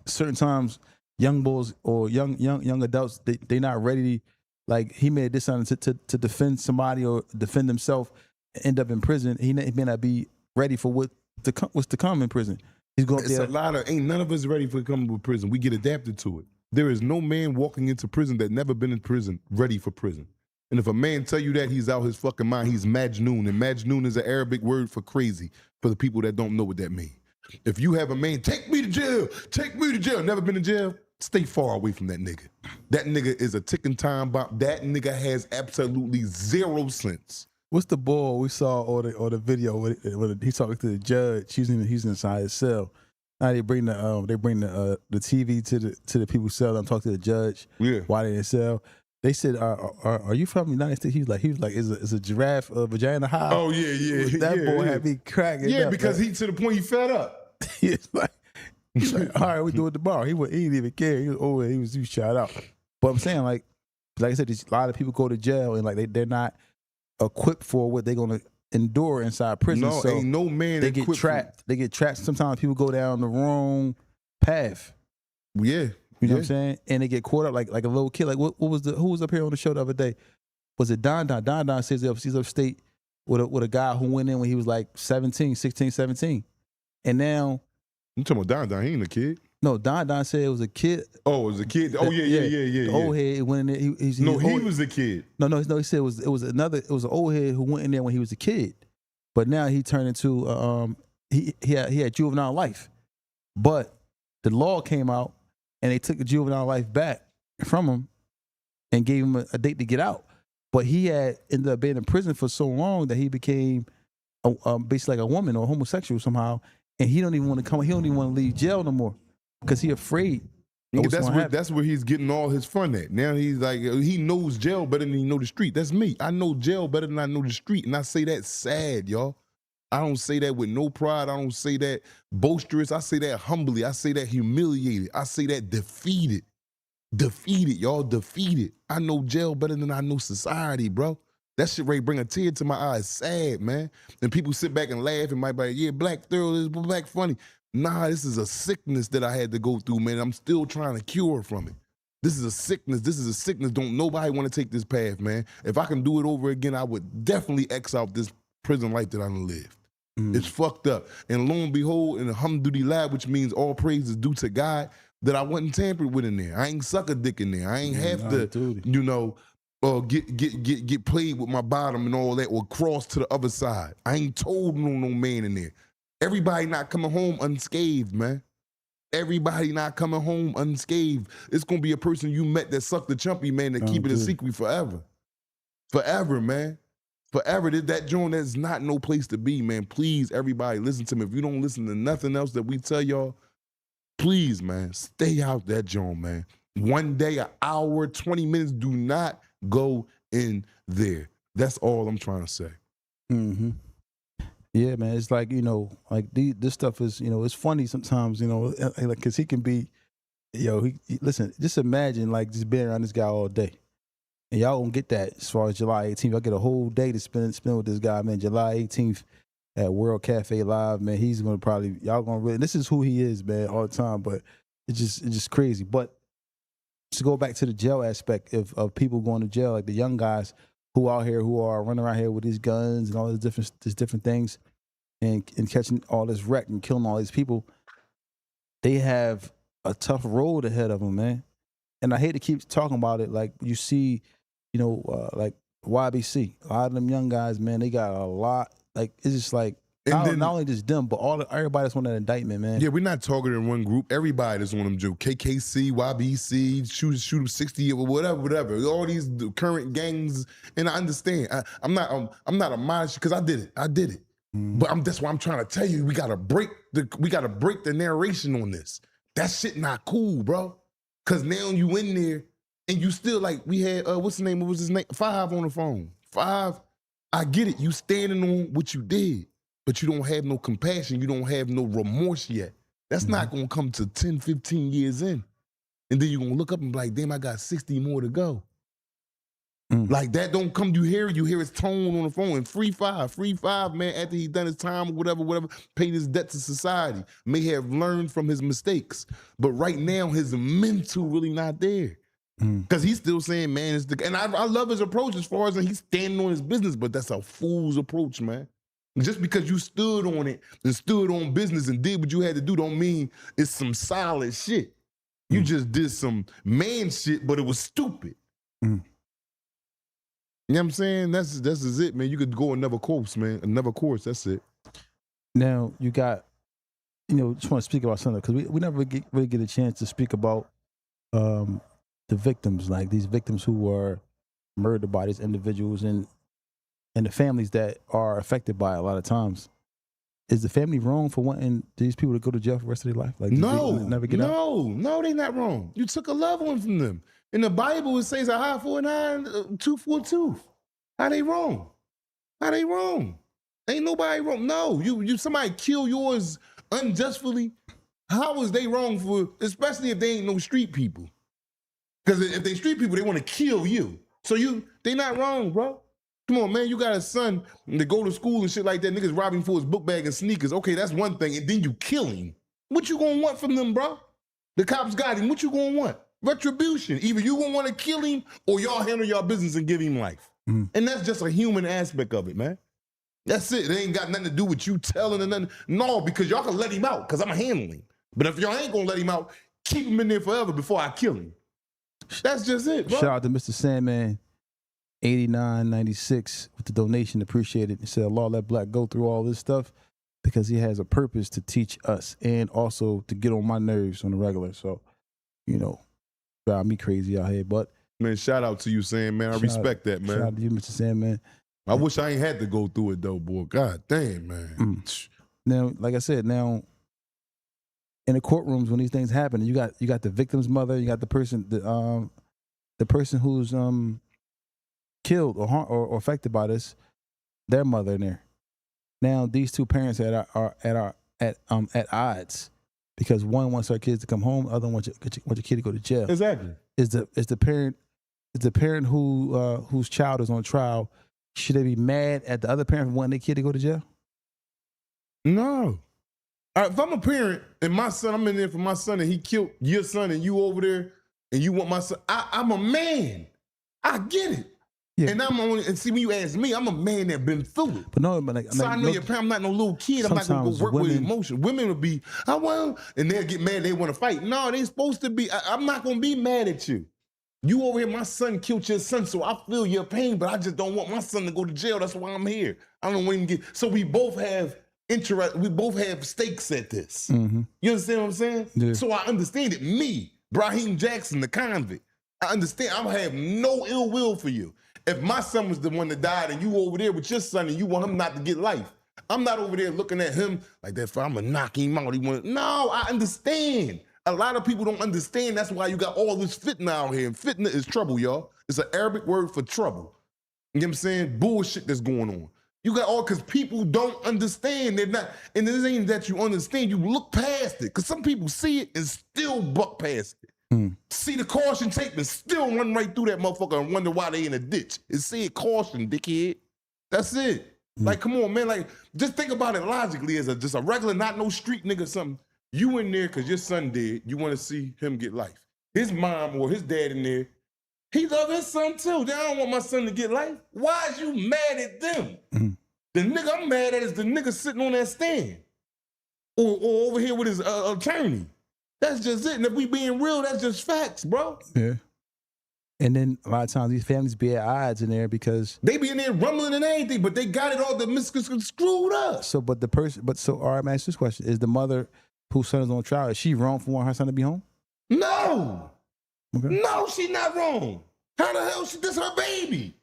[SPEAKER 2] certain times young bulls or young adults, they not ready. Like he may have did something to defend somebody or defend himself, end up in prison. He may not be ready for what's to come in prison. He's going
[SPEAKER 3] It's
[SPEAKER 2] there.
[SPEAKER 3] a lot of ain't none of us ready for coming to prison. We get adapted to it. There is no man walking into prison that never been in prison ready for prison. And if a man tell you that, he's out his fucking mind. He's Majnoon, and Majnoon is an Arabic word for crazy for the people that don't know what that means. If you have a man, take me to jail, never been to jail, stay far away from that nigga. That nigga is a ticking time bomb. That nigga has absolutely zero sense.
[SPEAKER 2] What's the boy we saw or the video when he talking to the judge? He's inside his cell. Now they bring the TV to the people's cell and talk to the judge.
[SPEAKER 3] Yeah.
[SPEAKER 2] Why they in cell? They said, "Are you from the United States?" He was like, "Is a giraffe vagina high?"
[SPEAKER 3] Oh yeah.
[SPEAKER 2] That boy had me cracking.
[SPEAKER 3] Yeah,
[SPEAKER 2] up,
[SPEAKER 3] because
[SPEAKER 2] man.
[SPEAKER 3] he to the point he fed up.
[SPEAKER 2] he's like, all right, we do it tomorrow. He didn't even care. He was over. He was shot out. But I'm saying, like I said, a lot of people go to jail and like they're not equipped for what they're gonna endure inside prison.
[SPEAKER 3] No,
[SPEAKER 2] so
[SPEAKER 3] ain't no man.
[SPEAKER 2] they get
[SPEAKER 3] equipped
[SPEAKER 2] trapped. They get trapped. Sometimes people go down the wrong path.
[SPEAKER 3] Yeah.
[SPEAKER 2] You know what I'm saying? And they get caught up like a little kid. Like who was up here on the show the other day? Was it Don? Don says he's upstate with a guy who went in when he was like 16, 17. And now
[SPEAKER 3] You talking about Don? He ain't a kid.
[SPEAKER 2] no, Don said it was a kid.
[SPEAKER 3] Oh, it was a kid. Oh yeah.
[SPEAKER 2] The old head went in there.
[SPEAKER 3] He was a kid.
[SPEAKER 2] No. He said it was an old head who went in there when he was a kid, but now he turned into he had juvenile life, but the law came out and they took the juvenile life back from him and gave him a date to get out. But he had ended up being in prison for so long that he became basically like a woman or homosexual somehow, and he don't even want to come. He don't even want to leave jail no more because he afraid.
[SPEAKER 3] That's where he's getting all his fun at. Now he's like, he knows jail better than he know the street. That's me. I know jail better than I know the street. And I say that sad, y'all. I don't say that with no pride. I don't say that boisterous. I say that humbly. I say that humiliated. I say that defeated. Defeated, y'all. Defeated. I know jail better than I know society, bro. That shit right bring a tear to my eyes. Sad, man. And people sit back and laugh and might be like, yeah, black thorough is black funny. Nah, this is a sickness that I had to go through, man. I'm still trying to cure from it. This is a sickness. Don't nobody want to take this path, man. If I can do it over again, I would definitely X out this prison life that I done lived. It's fucked up. And lo and behold, in alhamdulillah, which means all praise is due to God, that I wasn't tampered with in there. I ain't suck a dick in there. I ain't have to, get played with my bottom and all that or cross to the other side. I ain't told no man in there. Everybody not coming home unscathed, man. Everybody not coming home unscathed. It's gonna be a person you met that sucked the chumpy, man, that keep it a secret forever. Forever, man. Forever. That joint is not no place to be, man. Please, everybody, listen to me. If you don't listen to nothing else that we tell y'all, please, man, stay out that joint, man. One day, an hour, 20 minutes, do not go in there. That's all I'm trying to say.
[SPEAKER 2] Mm-hmm. Yeah, man. It's like, this stuff is, it's funny sometimes, like, because he can be, listen, just imagine, like, just being around this guy all day. And y'all gonna get that as far as July 18th. Y'all get a whole day to spend with this guy, man. July 18th at World Cafe Live, man. He's gonna y'all gonna really, this is who he is, man, all the time. But it's just crazy. But to go back to the jail aspect of people going to jail, like the young guys who out here, who are running around here with these guns and all these different things and catching all this wreck and killing all these people, they have a tough road ahead of them, man. And I hate to keep talking about it. Like you see, like YBC, a lot of them young guys, man, they got a lot. Like it's just like not only just them, but everybody that's on that indictment, man.
[SPEAKER 3] Yeah, we're not targeting one group. Everybody that's on them Joe. KKC, YBC, shoot 60 or whatever. All these current gangs, and I understand. I'm not a modest because I did it. But that's why I'm trying to tell you, we gotta break the narration on this. That shit not cool, bro. Cause now you in there and you still like, we had what's his name? What was his name? 5 on the phone. 5. I get it. You standing on what you did, but you don't have no compassion. You don't have no remorse yet. That's not gonna come to 10, 15 years in. And then you're gonna look up and be like, damn, I got 60 more to go. Like that don't come, you hear his tone on the phone, and free five, man, after he done his time or whatever, paid his debt to society, may have learned from his mistakes. But right now, his mental really not there. Because he's still saying, man, it's the, and I love his approach as far as he's standing on his business, but that's a fool's approach, man. Just because you stood on it and stood on business and did what you had to do don't mean it's some solid shit. You just did some man shit, but it was stupid. You know what I'm saying? That's it, man. You could go another course, man. Another course, that's it.
[SPEAKER 2] Now, you got, just want to speak about something, because we never really get a chance to speak about the victims, like these victims who were murdered by these individuals and the families that are affected by it a lot of times. Is the family wrong for wanting these people to go to jail for the rest of their life? Like,
[SPEAKER 3] no,
[SPEAKER 2] never get out?
[SPEAKER 3] No, they not wrong. You took a loved one from them. In the Bible, it says a eye for an eye, tooth for a tooth. How they wrong? How they wrong? Ain't nobody wrong. No, you somebody kill yours unjustly. How is they wrong for, especially if they ain't no street people? Because if they street people, they want to kill you. So they not wrong, bro. Come on, man, you got a son to go to school and shit like that. Niggas robbing for his book bag and sneakers. Okay, that's one thing. And then you kill him. What you gonna want from them, bro? The cops got him. What you gonna want? Retribution. Either you gonna want to kill him or y'all handle y'all business and give him life. And that's just a human aspect of it, man. That's it. It ain't got nothing to do with you telling or nothing. No, because y'all can let him out because I'm handling him. But if y'all ain't gonna let him out, keep him in there forever before I kill him. That's just it, bro.
[SPEAKER 2] Shout out to Mr. Sandman, 8996 with the donation. Appreciate it. He said, Allah let Black go through all this stuff because he has a purpose to teach us and also to get on my nerves on the regular. So, drive me crazy out here. But
[SPEAKER 3] man, shout out to you, Sandman. I respect that, man.
[SPEAKER 2] Shout out to you, Mr. Sandman.
[SPEAKER 3] I wish I ain't had to go through it though, boy. God damn, man.
[SPEAKER 2] Now, like I said, in the courtrooms when these things happen, you got the victim's mother, you got the person who's killed or harmed or affected by this, their mother in there. Now these two parents are at odds because one wants her kids to come home, the other wants your kid to go to jail.
[SPEAKER 3] Exactly.
[SPEAKER 2] Is the parent whose child is on trial, should they be mad at the other parent for wanting their kid to go to jail?
[SPEAKER 3] No. All right, if I'm a parent and my son, I'm in there for my son and he killed your son and you over there and you want my son, I'm a man. I get it. Yeah. And see, when you ask me, I'm a man that been through it.
[SPEAKER 2] But no,
[SPEAKER 3] so I know your parent, I'm not no little kid. I'm not gonna go work with emotion. Women will be, and they'll get mad, they want to fight. No, they supposed to be, I'm not gonna be mad at you. You over here, my son killed your son, so I feel your pain, but I just don't want my son to go to jail. That's why I'm here. I don't want him to get, so we both have we both have stakes at this. You understand what I'm saying? Yeah. So I understand it. Me, Brahim Jackson, the convict, I understand. I have no ill will for you. If my son was the one that died and you over there with your son and you want him not to get life, I'm not over there looking at him like that. I'm gonna knock him out. No, I understand. A lot of people don't understand. That's why you got all this fitna out here. And fitna is trouble, y'all. It's an Arabic word for trouble. You know what I'm saying? Bullshit that's going on. You got all, because people don't understand. They're not, and it ain't that you understand. You look past it. Because some people see it and still buck past it. See the caution tape and still run right through that motherfucker and wonder why they in a ditch. It said caution, dickhead. That's it. Like, come on, man. Like, just think about it logically as just a regular, not no street nigga or something. You in there because your son dead. You want to see him get life. His mom or his dad in there, he love his son too. They don't want my son to get life. Why is you mad at them? The nigga I'm mad at is the nigga sitting on that stand. Or over here with his attorney. That's just it. And if we being real, that's just facts, bro. Yeah.
[SPEAKER 2] And then a lot of times these families be at odds in there because
[SPEAKER 3] they be in there rumbling and anything, but they got it all screwed up.
[SPEAKER 2] So, all right, man, ask this question. Is the mother whose son is on trial, is she wrong for wanting her son to be home?
[SPEAKER 3] No. Okay. No, she's not wrong. How the hell this her baby?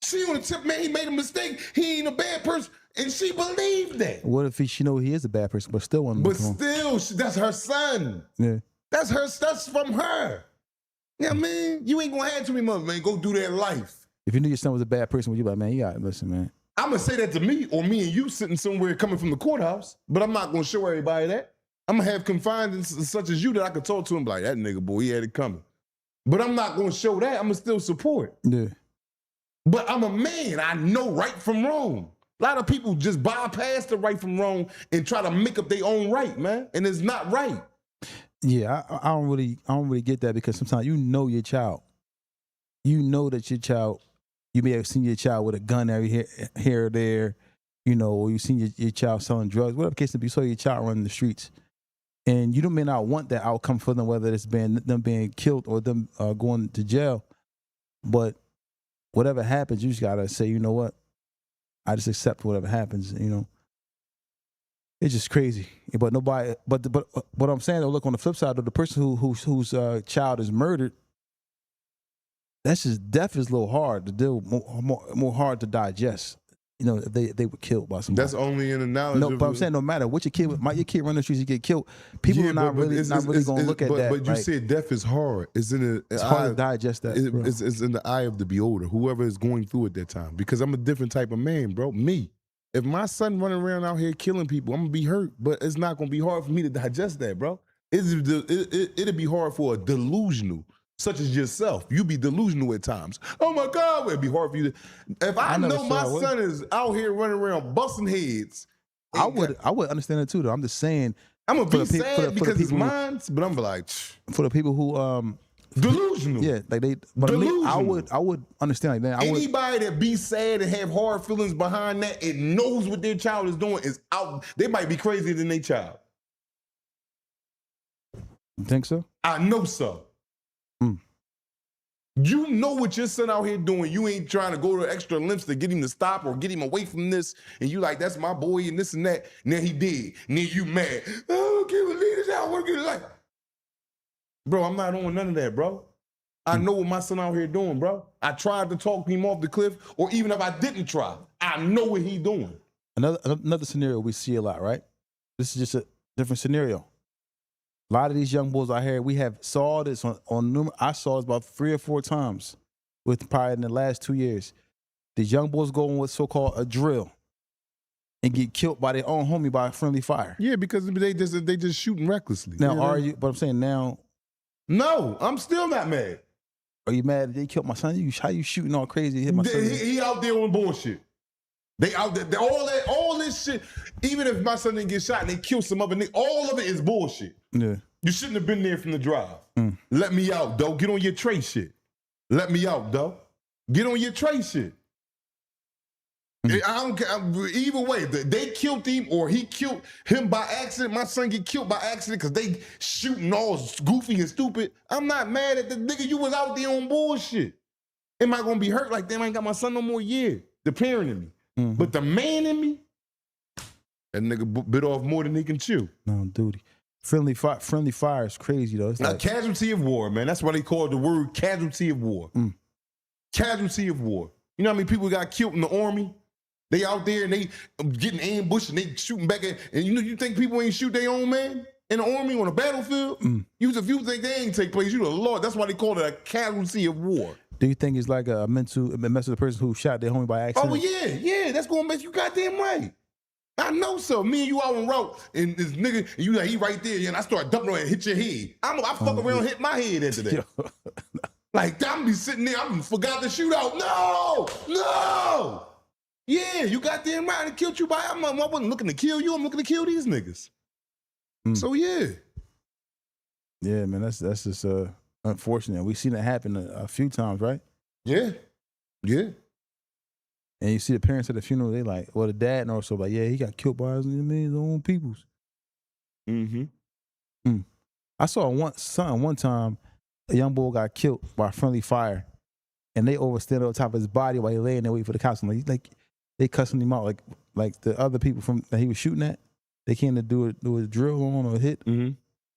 [SPEAKER 3] She on the tip, man, he made a mistake. He ain't a bad person. And she believed that.
[SPEAKER 2] What if she know he is a bad person, but still want him to come home?
[SPEAKER 3] But still, that's her son. Yeah. That's from her. You know what I mean? You ain't gonna have to me, mother, man. Go do that life.
[SPEAKER 2] If you knew your son was a bad person, would you be like, man, you gotta listen, man.
[SPEAKER 3] I'm gonna say that to me or me and you sitting somewhere coming from the courthouse, but I'm not gonna show everybody that. I'm gonna have confidants such as you that I could talk to him like, that nigga, boy, he had it coming. But I'm not gonna show that. I'm gonna still support.
[SPEAKER 2] Yeah.
[SPEAKER 3] But I'm a man. I know right from wrong. A lot of people just bypass the right from wrong and try to make up their own right, man. And it's not right.
[SPEAKER 2] Yeah, I don't really get that, because sometimes you know your child. You know that your child, you may have seen your child with a gun here or there, you know, or you seen your child selling drugs, whatever the case may be. You saw your child running the streets. And you may not want that outcome for them, whether it's them being killed or them going to jail. But whatever happens, you just gotta say, you know what? I just accept whatever happens, you know. It's just crazy. But nobody, but what I'm saying, though, look, on the flip side, though, the person whose child is murdered, that's just, death is a little hard to deal, more hard to digest. You know, if they were killed by somebody.
[SPEAKER 3] That's only an analogy.
[SPEAKER 2] No, but I'm saying no matter what your kid run the streets, you get killed. People are not really going to look at that.
[SPEAKER 3] But you said death is hard. It's
[SPEAKER 2] hard to digest that.
[SPEAKER 3] It's in the eye of the beholder, whoever is going through at that time. Because I'm a different type of man, bro. Me. If my son running around out here killing people, I'm going to be hurt. But it's not going to be hard for me to digest that, bro. It'll be hard for a delusional, such as yourself. You be delusional at times. Oh my God, it'd be hard for you to. If I know my son is out here running around busting heads,
[SPEAKER 2] I would understand it too, though. I'm just saying,
[SPEAKER 3] I'm gonna be sad because it's mine, but I'm like,
[SPEAKER 2] for the people who
[SPEAKER 3] delusional.
[SPEAKER 2] Yeah, like they. But delusional. I would understand like that.
[SPEAKER 3] Anybody that be sad and have hard feelings behind that and knows what their child is doing is out. They might be crazier than their child.
[SPEAKER 2] You think so?
[SPEAKER 3] I know so. You know what your son out here doing. You ain't trying to go to extra lengths to get him to stop or get him away from this. And you like, that's my boy and this and that. And then he did. And then you mad. Oh, can't believe this. I want to get it like. Bro, I'm not on none of that, bro. I know what my son out here doing, bro. I tried to talk him off the cliff, or even if I didn't try, I know what he doing.
[SPEAKER 2] Another scenario we see a lot, right? This is just a different scenario. A lot of these young boys out here, we have saw this on numerous. I saw it about 3 or 4 times, with probably in the last 2 years. These young boys go on what's so-called a drill and get killed by their own homie by friendly fire.
[SPEAKER 3] Yeah, because they just shooting recklessly.
[SPEAKER 2] Now, are you? But I'm saying now.
[SPEAKER 3] No, I'm still not mad.
[SPEAKER 2] Are you mad that they killed my son? How you shooting all crazy? Hit my son.
[SPEAKER 3] He out there on bullshit. They out there, all this shit. Even if my son didn't get shot and they kill some other nigga, all of it is bullshit.
[SPEAKER 2] Yeah.
[SPEAKER 3] You shouldn't have been there from the drive. Let me out, though. Get on your Trey shit. Let me out, though. Get on your Trey shit. I don't care. Either way, they killed him or he killed him by accident. My son get killed by accident because they shooting all goofy and stupid. I'm not mad at the nigga. You was out there on bullshit. Am I going to be hurt like, damn, I ain't got my son no more? Yeah, the parent in me. But the man in me, that nigga bit off more than he can chew.
[SPEAKER 2] No, duty. Friendly fire is crazy, though. It's
[SPEAKER 3] a casualty of war, man. That's why they call it the word casualty of war. Casualty of war. You know how many people got killed in the army? They out there and they getting ambushed and they shooting back at, and you think people ain't shoot their own man in the army on a battlefield? If you think they ain't take place, you the Lord. That's why they call it a casualty of war.
[SPEAKER 2] Do you think it's like a mess of the person who shot their homie by accident?
[SPEAKER 3] Oh yeah, that's gonna make you goddamn right. I know so. Me and you out on route, and this nigga, and you like, he right there, and I start dumping on and hit your head. I fuck around and hit my head into that. Like, I'm be sitting there, I forgot the shootout. No! Yeah, you goddamn right. I killed you by, I wasn't looking to kill you, I'm looking to kill these niggas. So yeah.
[SPEAKER 2] Yeah, man, that's just unfortunate. We've seen it happen a few times, right?
[SPEAKER 3] Yeah.
[SPEAKER 2] And you see the parents at the funeral, they like, well, the dad and also like, yeah, he got killed by his own peoples. I saw one time, a young boy got killed by friendly fire, and they overstand on top of his body while he laying there waiting for the cops. Like they cussing him out, like the other people that he was shooting at. They came to do a drill on or a hit.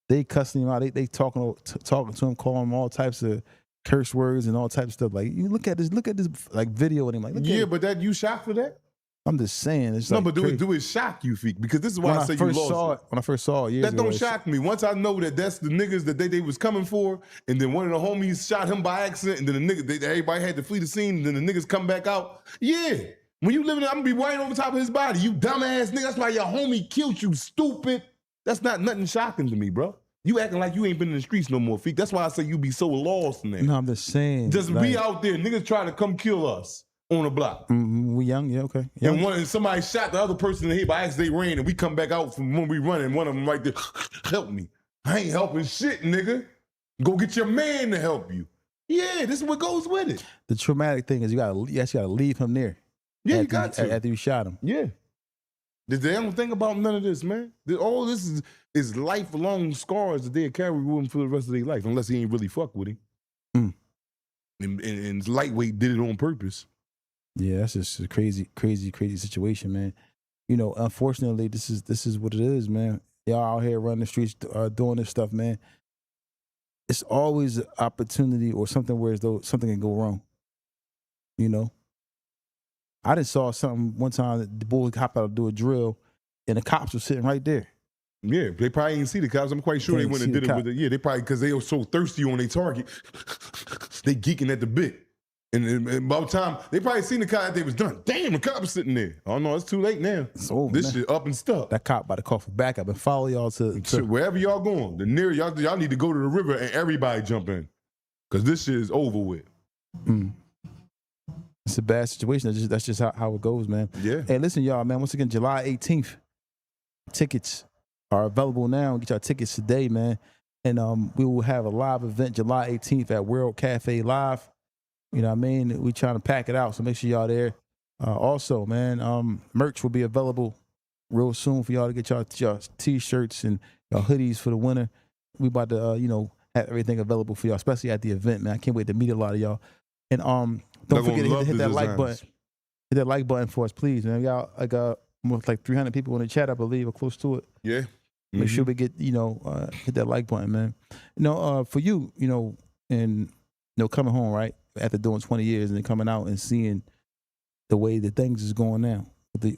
[SPEAKER 2] They cussing him out. They talking to him, calling him all types of curse words and all types of stuff. Like, you look at this like video with him. Like,
[SPEAKER 3] but that you shocked for that?
[SPEAKER 2] I'm just saying. It's
[SPEAKER 3] no, but do it shock you, Feek? Because this is why I say you lost.
[SPEAKER 2] When I first saw it,
[SPEAKER 3] that don't shock me. Once I know that that's the niggas that they was coming for, and then one of the homies shot him by accident, and then the nigga, everybody had to flee the scene, and then the niggas come back out. Yeah. When you living, I'm gonna be right over top of his body. You dumbass nigga. That's why your homie killed you, stupid. That's not nothing shocking to me, bro. You acting like you ain't been in the streets no more, Feek. That's why I say you be so lost in there.
[SPEAKER 2] No, I'm just saying.
[SPEAKER 3] Just be out there. Niggas trying to come kill us. on the block.
[SPEAKER 2] We young, yeah, okay. Young.
[SPEAKER 3] And somebody shot the other person in the head by accident. They ran, and we come back out from when we run, and one of them right there, help me. I ain't helping shit, nigga. Go get your man to help you. Yeah, this is what goes with it.
[SPEAKER 2] The traumatic thing is you actually gotta leave him there.
[SPEAKER 3] Yeah, you got to.
[SPEAKER 2] After you shot him.
[SPEAKER 3] Yeah. They don't think about none of this, man. All this is lifelong scars that they'll carry with him for the rest of their life, unless he ain't really fuck with him. And lightweight did it on purpose.
[SPEAKER 2] Yeah, that's just a crazy situation, man. You know, unfortunately, this is what it is, man. Y'all out here running the streets, doing this stuff, man. It's always an opportunity or something where as though something can go wrong. You know, I just saw something one time that the boys hopped out to do a drill, and the cops were sitting right there.
[SPEAKER 3] Yeah, they probably didn't see the cops. I'm quite sure they went and did it with it. Yeah, they probably because they were so thirsty on their target, they geeking at the bit. And by the time they probably seen the cop after they was done. Damn, the cop was sitting there. Oh no, it's too late now. It's over, this shit up and stuck.
[SPEAKER 2] That cop about to call for backup and follow y'all to
[SPEAKER 3] wherever y'all going. The near y'all need to go to the river and everybody jump in, because this shit is over with.
[SPEAKER 2] It's a bad situation. That's just how it goes, man.
[SPEAKER 3] Yeah.
[SPEAKER 2] Hey, listen, y'all, man. Once again, July 18th, tickets are available now. Get your tickets today, man. And we will have a live event July 18th at World Cafe Live. You know what I mean? We trying to pack it out, so make sure y'all there. Also, man, merch will be available real soon for y'all to get y'all t-shirts and y'all hoodies for the winter. We about to, have everything available for y'all, especially at the event, man. I can't wait to meet a lot of y'all. And don't forget to hit that like button. Hit that like button for us, please, man. We got like 300 people in the chat, I believe, or close to it.
[SPEAKER 3] Yeah.
[SPEAKER 2] Make sure we get, hit that like button, man. For you, and coming home, right, after doing 20 years and then coming out and seeing the way that things is going now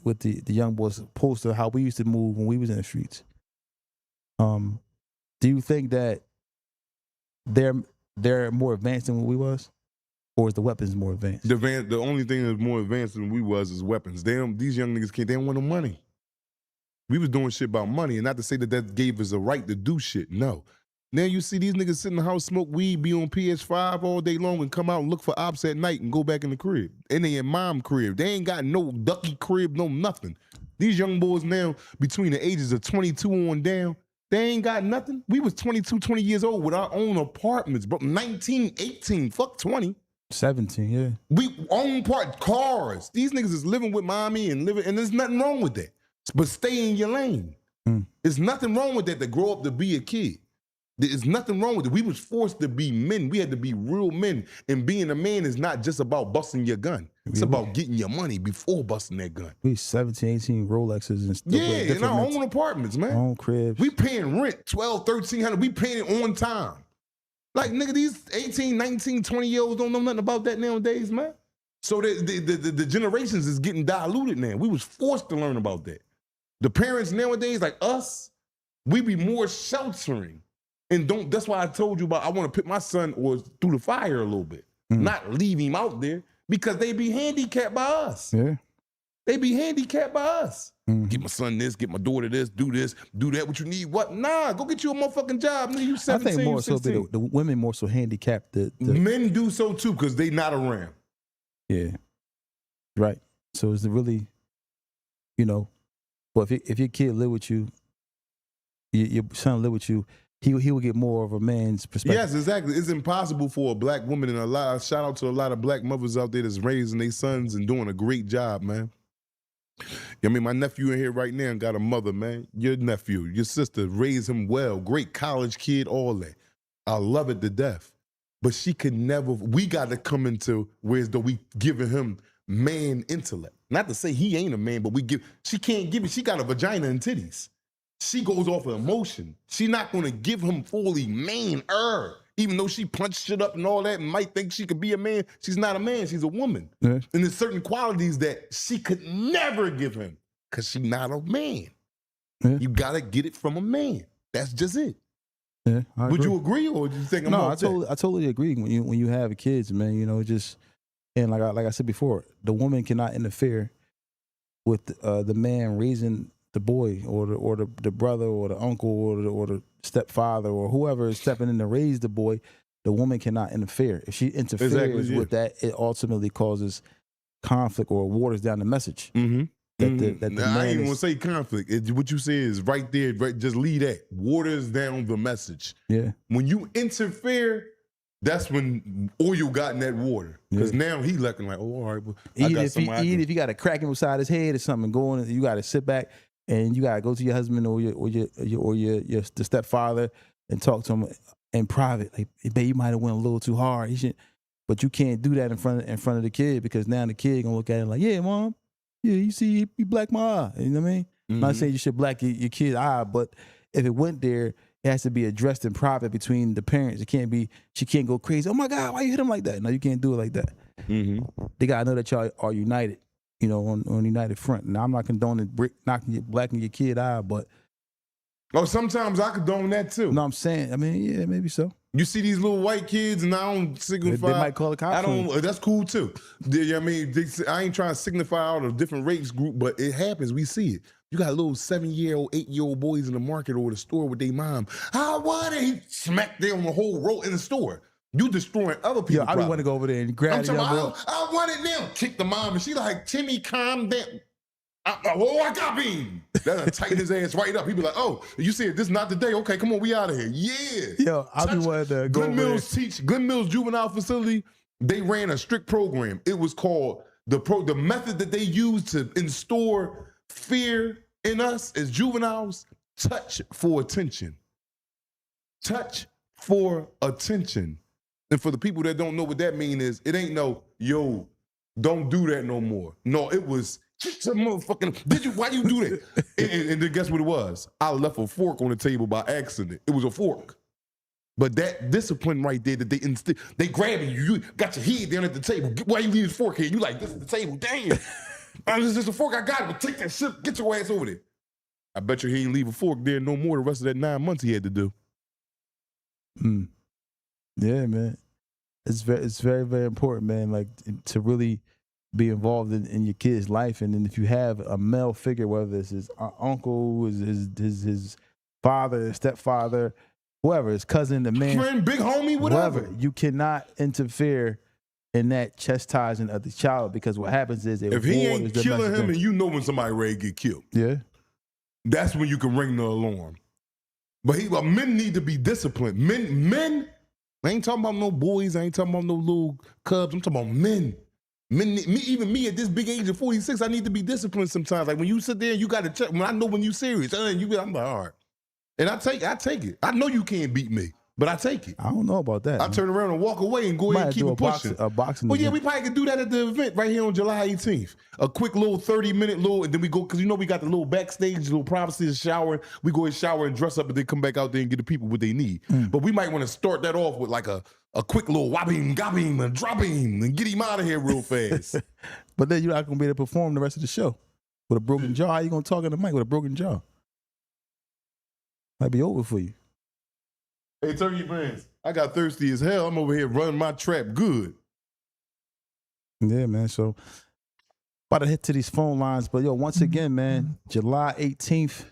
[SPEAKER 2] with the young boys, opposed to how we used to move when we was in the streets. Do you think that they're more advanced than what we was, or is the weapons more advanced?
[SPEAKER 3] The only thing that's more advanced than we was is weapons. These young niggas they don't want no money. We was doing shit about money, and not to say that gave us a right to do shit. No. Now you see these niggas sit in the house, smoke weed, be on PS5 all day long, and come out and look for ops at night and go back in the crib. And they in mom crib. They ain't got no ducky crib, no nothing. These young boys now, between the ages of 22 on down, they ain't got nothing. We was 22, 20 years old with our own apartments, bro. 19, 18, fuck 20.
[SPEAKER 2] 17, yeah.
[SPEAKER 3] We own cars. These niggas is living with mommy and there's nothing wrong with that. But stay in your lane. There's nothing wrong with that to grow up to be a kid. There's nothing wrong with it. We was forced to be men. We had to be real men. And being a man is not just about busting your gun. It's about getting your money before busting that gun.
[SPEAKER 2] We 17, 18 Rolexes and stuff.
[SPEAKER 3] Yeah, in our own apartments, man.
[SPEAKER 2] Own cribs.
[SPEAKER 3] We paying rent, $1,200, $1,300. We paying it on time. Like, nigga, these 18, 19, 20-year-olds don't know nothing about that nowadays, man. So the generations is getting diluted now. We was forced to learn about that. The parents nowadays, like us, we be more sheltering. And that's why I told you about I want to put my son through the fire a little bit. Not leave him out there, because they be handicapped by us.
[SPEAKER 2] Yeah.
[SPEAKER 3] They be handicapped by us. Get my son this, get my daughter this, do that. What you need? What? Nah, go get you a motherfucking job. Nigga, you 17,
[SPEAKER 2] I think more
[SPEAKER 3] 16.
[SPEAKER 2] so the women more so handicapped. The
[SPEAKER 3] men do so too, because they not around.
[SPEAKER 2] Yeah. Right. So it's really, but if your kid live with you, your son live with you, he will get more of a man's perspective.
[SPEAKER 3] Yes, exactly. It's impossible for a black woman, and shout out to a lot of black mothers out there that's raising their sons and doing a great job, man. I mean, my nephew in here right now got a mother, man. Your nephew, your sister raised him well, great college kid, all that. I love it to death. But she could never, we got to come into whereas though we giving him man intellect. Not to say he ain't a man, but she can't give it, she got a vagina and titties. She goes off of emotion. She not gonna give him fully man-er. Even though she punched shit up and all that and might think she could be a man, she's not a man, she's a woman. Yeah. And there's certain qualities that she could never give him because she's not a man. Yeah. You gotta get it from a man. That's just it.
[SPEAKER 2] Yeah,
[SPEAKER 3] Would you agree, or do you think I'm
[SPEAKER 2] I totally agree. When you have kids, man, and like I said before, the woman cannot interfere with the man raising the boy or the brother or the uncle or the stepfather or whoever is stepping in to raise the boy. The woman cannot interfere. If she interferes with that, it ultimately causes conflict or waters down the message.
[SPEAKER 3] Mm-hmm.
[SPEAKER 2] That the
[SPEAKER 3] Nah, I
[SPEAKER 2] man
[SPEAKER 3] ain't even
[SPEAKER 2] is-
[SPEAKER 3] gonna say conflict. What you say is right there. Right, just leave that. Waters down the message.
[SPEAKER 2] Yeah.
[SPEAKER 3] When you interfere, that's when oil got in that water. Because now he looking like, oh, all right, but I
[SPEAKER 2] Even
[SPEAKER 3] got
[SPEAKER 2] if, even if you got a crack him beside his head or something going, you got to sit back and you got to go to your husband or your the stepfather and talk to him in private. Like, babe, you might have went a little too hard. He should, but you can't do that in front of the kid because now the kid gonna look at it like, yeah, mom, yeah, you see, he blacked my eye. You know what I mean? I'm not saying you should black your kid's eye, but if it went there, it has to be addressed in private between the parents. It can't be, she can't go crazy. Oh my God, why you hit him like that? No, you can't do it like that. They gotta know that y'all are united, you know, on united front. Now I'm not condoning blacking your kid eye, but
[SPEAKER 3] Oh, sometimes I condone that too.
[SPEAKER 2] no, I'm saying, I mean, yeah, maybe so.
[SPEAKER 3] You see these little white kids, and I don't signify.
[SPEAKER 2] They might call the cops
[SPEAKER 3] I
[SPEAKER 2] on
[SPEAKER 3] don't. That's cool too. I mean, I ain't trying to signify all the different race group, but it happens. We see it. You got little 7-year-old, 8-year-old boys in the market or the store with their mom. I want it. He smacked them the whole row in the store. You destroying other people.
[SPEAKER 2] Yeah, I want to go over there and grab
[SPEAKER 3] I'm
[SPEAKER 2] the young
[SPEAKER 3] talking
[SPEAKER 2] boy.
[SPEAKER 3] I want it now. Kick the mom, and she like, Timmy, calm down. I got him. That'll tighten his ass right up. He be like, oh, you said this not the day. Okay, come on, we out of here. Yeah.
[SPEAKER 2] Yo, I be wanting to go
[SPEAKER 3] Glen
[SPEAKER 2] over there.
[SPEAKER 3] Mills Glen Mills Juvenile Facility, they ran a strict program. It was called the method that they used to instore fear in us as juveniles, touch for attention. Touch for attention. And for the people that don't know what that mean is, it ain't no, yo, don't do that no more. No, it was, some motherfucking, why you do that? and then guess what it was? I left a fork on the table by accident. It was a fork. But that discipline right there that they instill, they grabbing you, you got your head down at the table. Why you leave this fork here? You like, this is the table, damn. This is just a fork, I got it, but take that shit, get your ass over there. I bet you he ain't leave a fork there no more the rest of that 9 months he had to do.
[SPEAKER 2] Yeah, man. It's very, very important, man, like to really be involved in your kid's life. And then if you have a male figure, whether it's his uncle, his father, his stepfather, whoever, his cousin, the man,
[SPEAKER 3] Friend, big homie, whatever.
[SPEAKER 2] you cannot interfere in that chastising of the child, because what happens is
[SPEAKER 3] If he ain't killing him, and you know when somebody ready to get killed,
[SPEAKER 2] yeah,
[SPEAKER 3] that's when you can ring the alarm. But men need to be disciplined. Men, I ain't talking about no boys. I ain't talking about no little cubs. I'm talking about men. Even me at this big age of 46, I need to be disciplined sometimes. Like when you sit there, you got to check. When I know when you serious, I'm like, all right. And I take it. I know you can't beat me, but I take it.
[SPEAKER 2] I don't know about that.
[SPEAKER 3] I turn around and walk away and go ahead and keep it pushing.
[SPEAKER 2] A boxing.
[SPEAKER 3] Well, yeah,
[SPEAKER 2] event.
[SPEAKER 3] we probably could do that at the event right here on July 18th. A quick little 30-minute little, and then we go, because you know we got the little backstage, little privacy of showering. We go and shower and dress up and then come back out there and get the people what they need. But we might want to start that off with like a quick little whopping, gobbing, and dropping, and get him out of here real fast.
[SPEAKER 2] But then you're not going to be able to perform the rest of the show with a broken jaw. How you going to talk in the mic with a broken jaw? Might be over for you.
[SPEAKER 3] Hey, Turkey Brands, I got thirsty as hell. I'm over here running my trap good.
[SPEAKER 2] Yeah, man. So about to hit to these phone lines, but yo, once again, man, July 18th,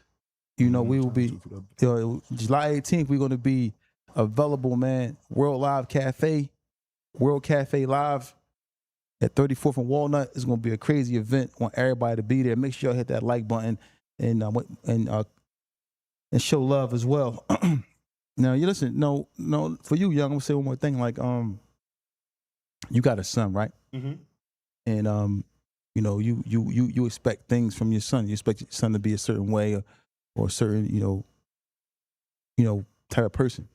[SPEAKER 2] you know, we will be, July 18th, we're going to be available, man. World Live Cafe, World Cafe Live at 34th and Walnut. It's going to be a crazy event. Want everybody to be there. Make sure y'all hit that like button and show love as well. Now, you listen, no, for you, young, I'm gonna say one more thing. Like, you got a son, right?
[SPEAKER 3] Mm-hmm.
[SPEAKER 2] And you know, you expect things from your son. You expect your son to be a certain way or a certain, you know, type of person.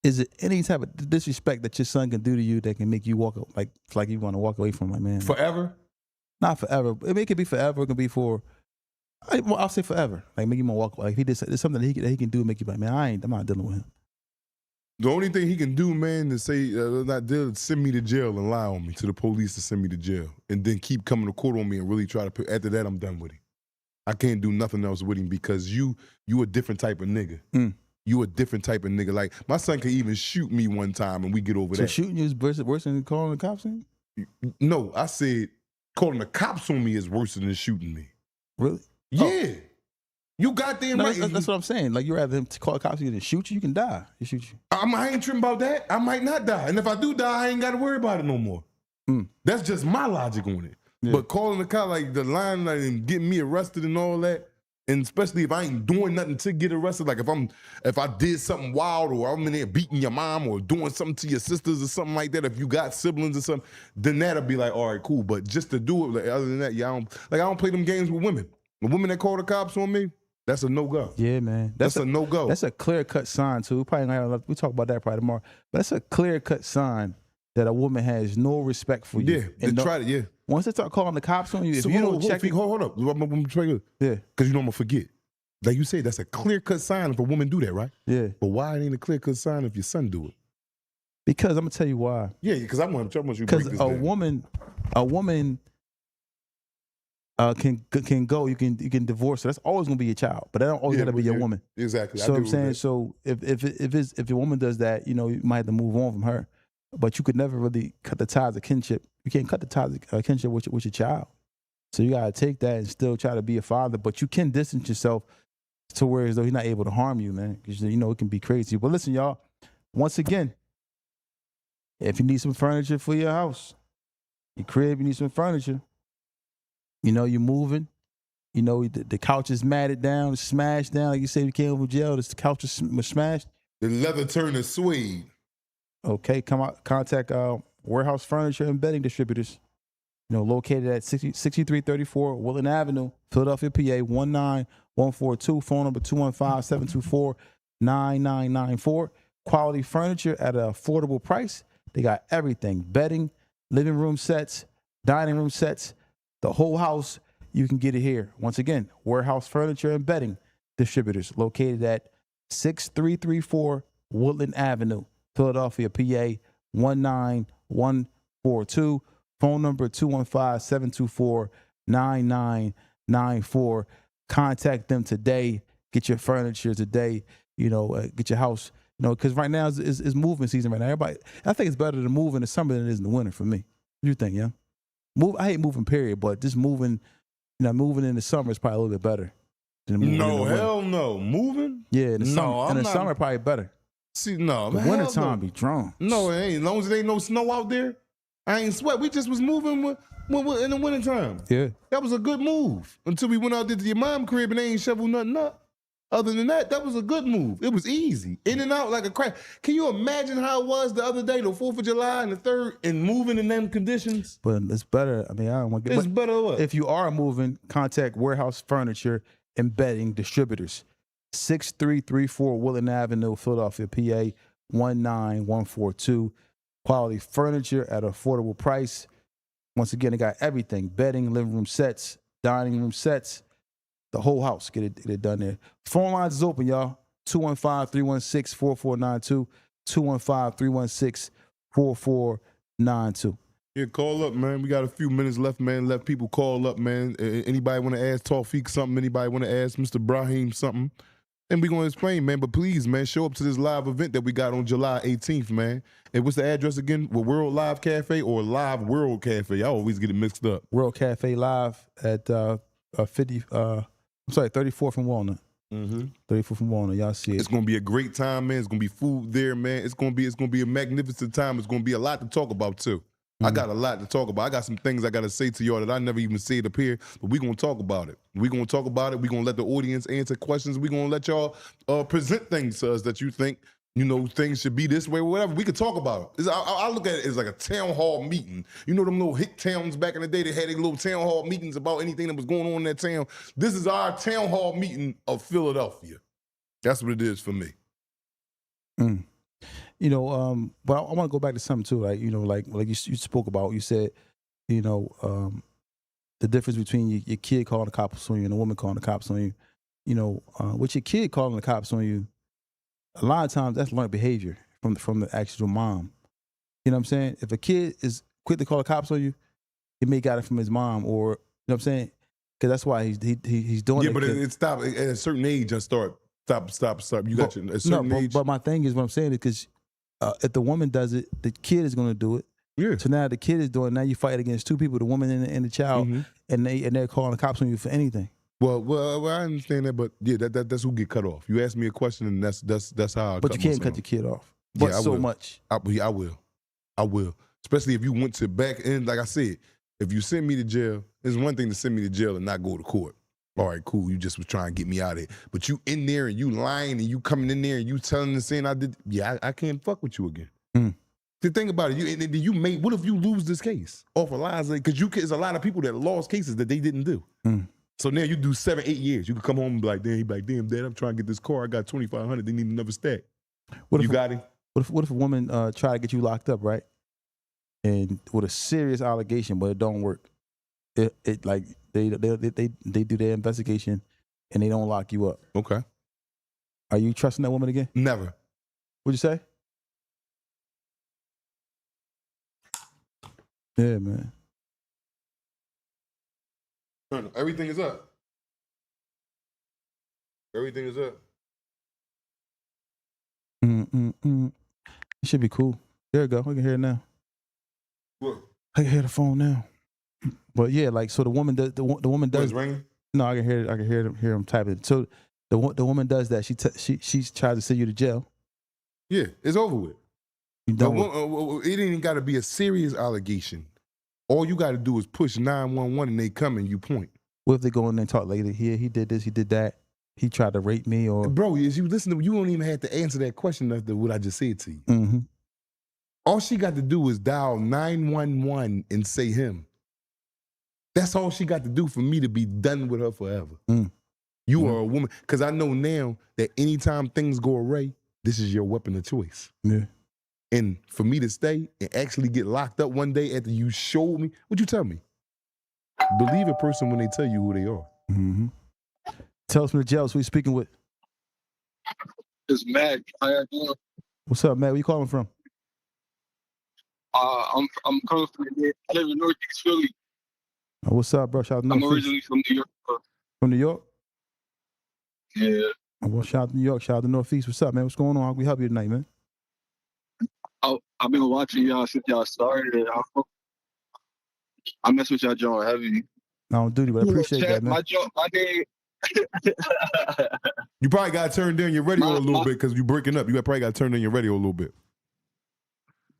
[SPEAKER 2] Is it any type of disrespect that your son can do to you that can make you walk like you want to walk away from, like, man?
[SPEAKER 3] Forever?
[SPEAKER 2] Not forever. It could be forever. It could be for. I'll say forever. Like, make him walk. Like, if he did, there's something that he can do to make you like, man, I'm not dealing with him.
[SPEAKER 3] The only thing he can do, man, is say, not deal, send me to jail and lie on me to the police to send me to jail, and then keep coming to court on me and really try to put. After that, I'm done with him. I can't do nothing else with him because you a different type of nigga. You a different type of nigga. Like, my son could even shoot me one time and we get over
[SPEAKER 2] So
[SPEAKER 3] that.
[SPEAKER 2] shooting you is worse than calling the cops on you?
[SPEAKER 3] No, I said calling the cops on me is worse than shooting me.
[SPEAKER 2] Really?
[SPEAKER 3] Yeah. You goddamn
[SPEAKER 2] No,
[SPEAKER 3] right.
[SPEAKER 2] that's what I'm saying. Like, you rather him to call the cops than shoot you? You can die. He shoot you.
[SPEAKER 3] I ain't tripping about that. I might not die. And if I do die, I ain't got to worry about it no more. That's just my logic on it.
[SPEAKER 2] Yeah.
[SPEAKER 3] But calling the cop, like the line, like, and getting me arrested and all that, and especially if I ain't doing nothing to get arrested, like if I did something wild or I'm in there beating your mom or doing something to your sisters or something like that, if you got siblings or something, then that'll be like, all right, cool. But just to do it, like, other than that, yeah, I don't play them games with women. The women that call the cops on me, that's a no-go.
[SPEAKER 2] Yeah, man.
[SPEAKER 3] That's a no-go.
[SPEAKER 2] That's a clear-cut sign, too. We talk about that probably tomorrow. But that's a clear-cut sign that a woman has no respect for you.
[SPEAKER 3] Yeah, they tried it, yeah.
[SPEAKER 2] Once they start calling the cops on you, if
[SPEAKER 3] So
[SPEAKER 2] you don't check it.
[SPEAKER 3] hold up. I'm gonna try it.
[SPEAKER 2] Yeah,
[SPEAKER 3] Because you know I'm gonna forget. Like you say, that's a clear-cut sign if a woman do that, right?
[SPEAKER 2] yeah.
[SPEAKER 3] But why it ain't a clear-cut sign if your son do it?
[SPEAKER 2] Because I'm going to tell you why.
[SPEAKER 3] Yeah, because I want you to break
[SPEAKER 2] Because
[SPEAKER 3] this
[SPEAKER 2] a
[SPEAKER 3] down.
[SPEAKER 2] woman can go. You can divorce her. That's always gonna be your child, but that don't always
[SPEAKER 3] Yeah,
[SPEAKER 2] gotta be
[SPEAKER 3] but
[SPEAKER 2] your
[SPEAKER 3] yeah,
[SPEAKER 2] woman.
[SPEAKER 3] Exactly. I
[SPEAKER 2] So
[SPEAKER 3] agree
[SPEAKER 2] I'm
[SPEAKER 3] with
[SPEAKER 2] saying,
[SPEAKER 3] that.
[SPEAKER 2] so if your woman does that, you know, you might have to move on from her. But you could never really cut the ties of kinship. You can't cut the ties of kinship with your child. So you gotta take that and still try to be a father. But you can distance yourself to where as though he's not able to harm you, man. Because you know it can be crazy. But listen, y'all. Once again, if you need some furniture for your house, your crib, you need some furniture. You know, you're moving. You know, the couch is matted down, it's smashed down. Like you say, you came from jail, the couch is smashed.
[SPEAKER 3] The leather turned to suede.
[SPEAKER 2] Okay, come out, contact Warehouse Furniture and Bedding Distributors. You know, located at 6334 Woodland Avenue, Philadelphia, PA, 19142. Phone number 215-724-9994. Quality furniture at an affordable price. They got everything: bedding, living room sets, dining room sets, the whole house. You can get it here. Once again, Warehouse Furniture and Bedding Distributors, located at 6334 Woodland Avenue, Philadelphia, PA, 19142. Phone number 215-724-9994. Contact them today. Get your furniture today. You know, get your house. You know, because right now is moving season right now. Everybody, I think it's better to move in the summer than it is in the winter for me. What do you think, yeah? I hate moving, period, but just moving, you know, moving in the summer is probably a little bit better than moving in the
[SPEAKER 3] No,
[SPEAKER 2] winter.
[SPEAKER 3] hell no. Moving?
[SPEAKER 2] Yeah, in the
[SPEAKER 3] No,
[SPEAKER 2] summer,
[SPEAKER 3] I'm not-
[SPEAKER 2] summer probably better.
[SPEAKER 3] See, no.
[SPEAKER 2] The
[SPEAKER 3] hell
[SPEAKER 2] winter time
[SPEAKER 3] no.
[SPEAKER 2] be drawn.
[SPEAKER 3] No, it ain't. As long as there ain't no snow out there, I ain't sweat. We just was moving in the wintertime.
[SPEAKER 2] Yeah.
[SPEAKER 3] That was a good move until we went out there to your mom's crib and they ain't shovel nothing up. Other than that, that was a good move. It was easy. In and out like a crack. Can you imagine how it was the other day, the 4th of July and the 3rd, and moving in them conditions?
[SPEAKER 2] But it's better. I mean, I don't want to get
[SPEAKER 3] It's better what?
[SPEAKER 2] If you are moving, contact Warehouse Furniture and Bedding Distributors. 6334 Woodland Avenue, Philadelphia, PA, 19142. Quality furniture at an affordable price. Once again, they got everything: bedding, living room sets, dining room sets, the whole house. Get it done there. Phone lines is open, y'all. 215-316-4492. 215-316-4492.
[SPEAKER 3] Yeah, call up, man. We got a few minutes left, man. Let people call up, man. Anybody want to ask Tawfiq something? Anybody want to ask Mr. Brahim something? And we going to explain, man. But please, man, show up to this live event that we got on July 18th, man. And what's the address again? World Live Cafe or Live World Cafe? I always get it mixed up.
[SPEAKER 2] World Cafe Live at 34th and Walnut. 34th and Walnut. Y'all see it.
[SPEAKER 3] It's gonna be a great time, man. It's gonna be food there, man. It's gonna be a magnificent time. It's gonna be a lot to talk about too. I got a lot to talk about. I got some things I gotta say to y'all that I never even said up here, but we're gonna talk about it. We're gonna talk about it. We're gonna let the audience answer questions. We're gonna let y'all present things to us that you think, you know, things should be this way or whatever. We could talk about it. I look at it as like a town hall meeting. You know them little hick towns back in the day that had their little town hall meetings about anything that was going on in that town? This is our town hall meeting of Philadelphia. That's what it is for me.
[SPEAKER 2] You know, but I want to go back to something too. Like, you know, like you spoke about. You said, you know, the difference between your kid calling the cops on you and a woman calling the cops on you. You know, with your kid calling the cops on you, a lot of times that's learned behavior from the actual mom. You know what I'm saying? If a kid is quick to call the cops on you, he may got it from his mom, or you know what I'm saying? Because that's why he's doing it.
[SPEAKER 3] Yeah, but it stopped at a certain age. Just stop. You got a certain age.
[SPEAKER 2] But my thing is, what I'm saying is, because if the woman does it, the kid is going to do it.
[SPEAKER 3] Yeah.
[SPEAKER 2] So now the kid is doing it. Now you fight against two people, the woman and the child, and they're calling the cops on you for anything.
[SPEAKER 3] Well, I understand that, but yeah, that's who get cut off. You ask me a question, and that's how.
[SPEAKER 2] But you can't cut the kid off. But
[SPEAKER 3] Yeah, I
[SPEAKER 2] so
[SPEAKER 3] will.
[SPEAKER 2] much.
[SPEAKER 3] I will. Especially if you went to back end, like I said, if you send me to jail, it's one thing to send me to jail and not go to court. All right, cool. You just was trying to get me out of it. But you in there and you lying and you coming in there and you telling and saying I did. Yeah, I can't fuck with you again. The thing about it, what if you lose this case off of lies? Because there's a lot of people that lost cases that they didn't do. So now you do 7-8 years. You can come home and be like, damn, Dad, I'm trying to get this car. I got $2,500. They need another stack. You got it?
[SPEAKER 2] What if a woman try to get you locked up, right? And with a serious allegation, but it don't work. It like they do their investigation and they don't lock you up.
[SPEAKER 3] Okay.
[SPEAKER 2] Are you trusting that woman again?
[SPEAKER 3] Never.
[SPEAKER 2] What'd you say? Yeah, man.
[SPEAKER 3] Everything is up. Everything is up.
[SPEAKER 2] It should be cool. There you go. We can hear it now.
[SPEAKER 3] What?
[SPEAKER 2] I can hear the phone now. But yeah, like so the woman does. The woman does.
[SPEAKER 3] It's ringing?
[SPEAKER 2] No, I can hear it. I can hear him typing. So the woman does that. She tries to send you to jail.
[SPEAKER 3] Yeah, it's over with.
[SPEAKER 2] You don't.
[SPEAKER 3] It ain't got to be a serious allegation. All you got to do is push 911 and they come and you point.
[SPEAKER 2] What if they go in there and talk later? He did this. He did that. He tried to rape me, or
[SPEAKER 3] bro, as you listen to, you don't even have to answer that question after what I just said to you.
[SPEAKER 2] Mm-hmm.
[SPEAKER 3] All she got to do is dial 911 and say him. That's all she got to do for me to be done with her forever. You are a woman. Because I know now that anytime things go awry, this is your weapon of choice.
[SPEAKER 2] Yeah.
[SPEAKER 3] And for me to stay and actually get locked up one day after you showed me, what'd you tell me? Believe a person when they tell you who they are.
[SPEAKER 2] Mm-hmm. Tell us from the jail. Who you speaking with?
[SPEAKER 4] It's Mac. How you doing?
[SPEAKER 2] What's up, Mac? Where you calling from?
[SPEAKER 4] I'm coming from here. I live in Northeast Philly.
[SPEAKER 2] What's up, bro? Shout out to
[SPEAKER 4] I'm
[SPEAKER 2] Northeast.
[SPEAKER 4] originally from New York.
[SPEAKER 2] From New York?
[SPEAKER 4] Yeah.
[SPEAKER 2] Well, shout out to New York. Shout out to Northeast. What's up, man? What's going on? How can we help you tonight, man?
[SPEAKER 4] I've been watching y'all since y'all started. I mess with y'all John heavy.
[SPEAKER 2] No, duty, but I appreciate that, man.
[SPEAKER 4] My name.
[SPEAKER 3] You probably got to turn down your radio a little bit because you're breaking up. You probably got to turn down your radio a little bit.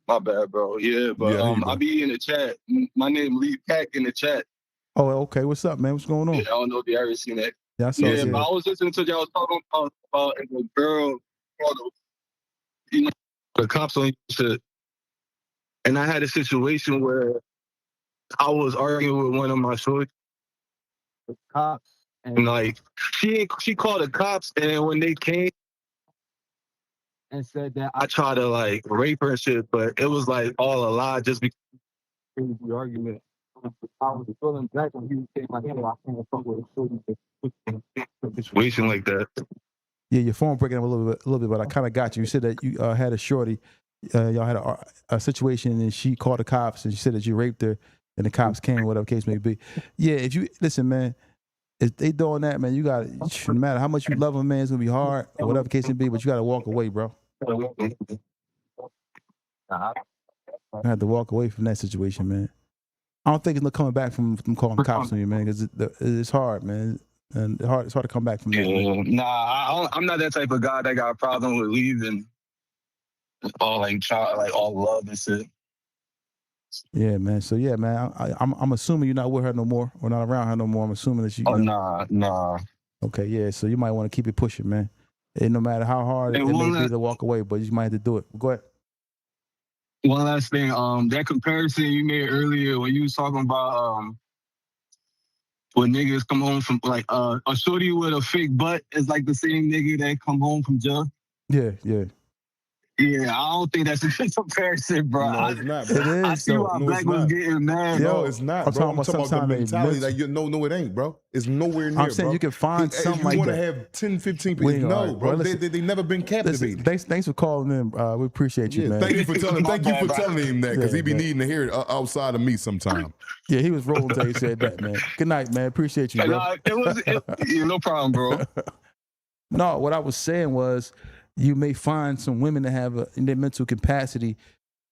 [SPEAKER 4] My bad, bro. Yeah, but
[SPEAKER 3] Yeah,
[SPEAKER 4] I be in the chat. My name Lee Pack in the chat.
[SPEAKER 2] Oh, okay. What's up, man? What's going on?
[SPEAKER 4] Yeah, I don't know if you ever seen that.
[SPEAKER 2] Yeah, I saw it.
[SPEAKER 4] But I was listening to y'all talking about and the girl, the cops on shit. And I had a situation where I was arguing with one of my shorts, the cops, and like she called the cops, and when they came and said that I tried to like rape her and shit, but it was like all a lie just because of the argument. I was feeling back when he was saying like, "Hey, I can't fuck with a situation like that."
[SPEAKER 2] Yeah, your phone breaking up a little bit, but I kind of got you. You said that you had a shorty, y'all had a situation, and she called the cops, and she said that you raped her, and the cops came, whatever case may be. Yeah, if you listen, man, if they doing that, man, you got no matter how much you love them, man, it's gonna be hard, or whatever case may be, but you got to walk away, bro. You have to walk away from that situation, man. I don't think it's no coming back from calling the cops on you, man, because it's hard, man. And it's hard to come back from that. Man.
[SPEAKER 4] Nah, I'm not that type of guy that got a problem with leaving. All all love and shit.
[SPEAKER 2] Yeah, man. So yeah, man. I'm assuming you're not with her no more, or not around her no more. I'm assuming that you.
[SPEAKER 4] Oh nah.
[SPEAKER 2] Okay, yeah. So you might want to keep it pushing, man. And no matter how hard it may be to walk away, but you might have to do it. Go ahead.
[SPEAKER 4] One last thing. That comparison you made earlier when you was talking about when niggas come home from like a shorty with a fake butt is like the same nigga that come home from jail.
[SPEAKER 2] Yeah.
[SPEAKER 4] Yeah, I don't think that's a good comparison, bro.
[SPEAKER 3] No, it's not, bro.
[SPEAKER 2] It is.
[SPEAKER 4] I see why Black was getting mad.
[SPEAKER 3] No, it's not, bro. I'm talking about the mentality. Like, no, it ain't, bro. It's nowhere near,
[SPEAKER 2] I'm saying
[SPEAKER 3] bro.
[SPEAKER 2] you can find something like that.
[SPEAKER 3] You want to have 10, 15 people. No, bro. They never been captivated.
[SPEAKER 2] Thanks for calling in. We appreciate you, man.
[SPEAKER 3] Thank you for telling him that, because he be needing to hear it outside of me sometime.
[SPEAKER 2] Yeah, he was rolling until he said that, man. Good night, man. Appreciate you, bro.
[SPEAKER 4] No problem, bro.
[SPEAKER 2] No, what I was saying was, you may find some women that have in their mental capacity,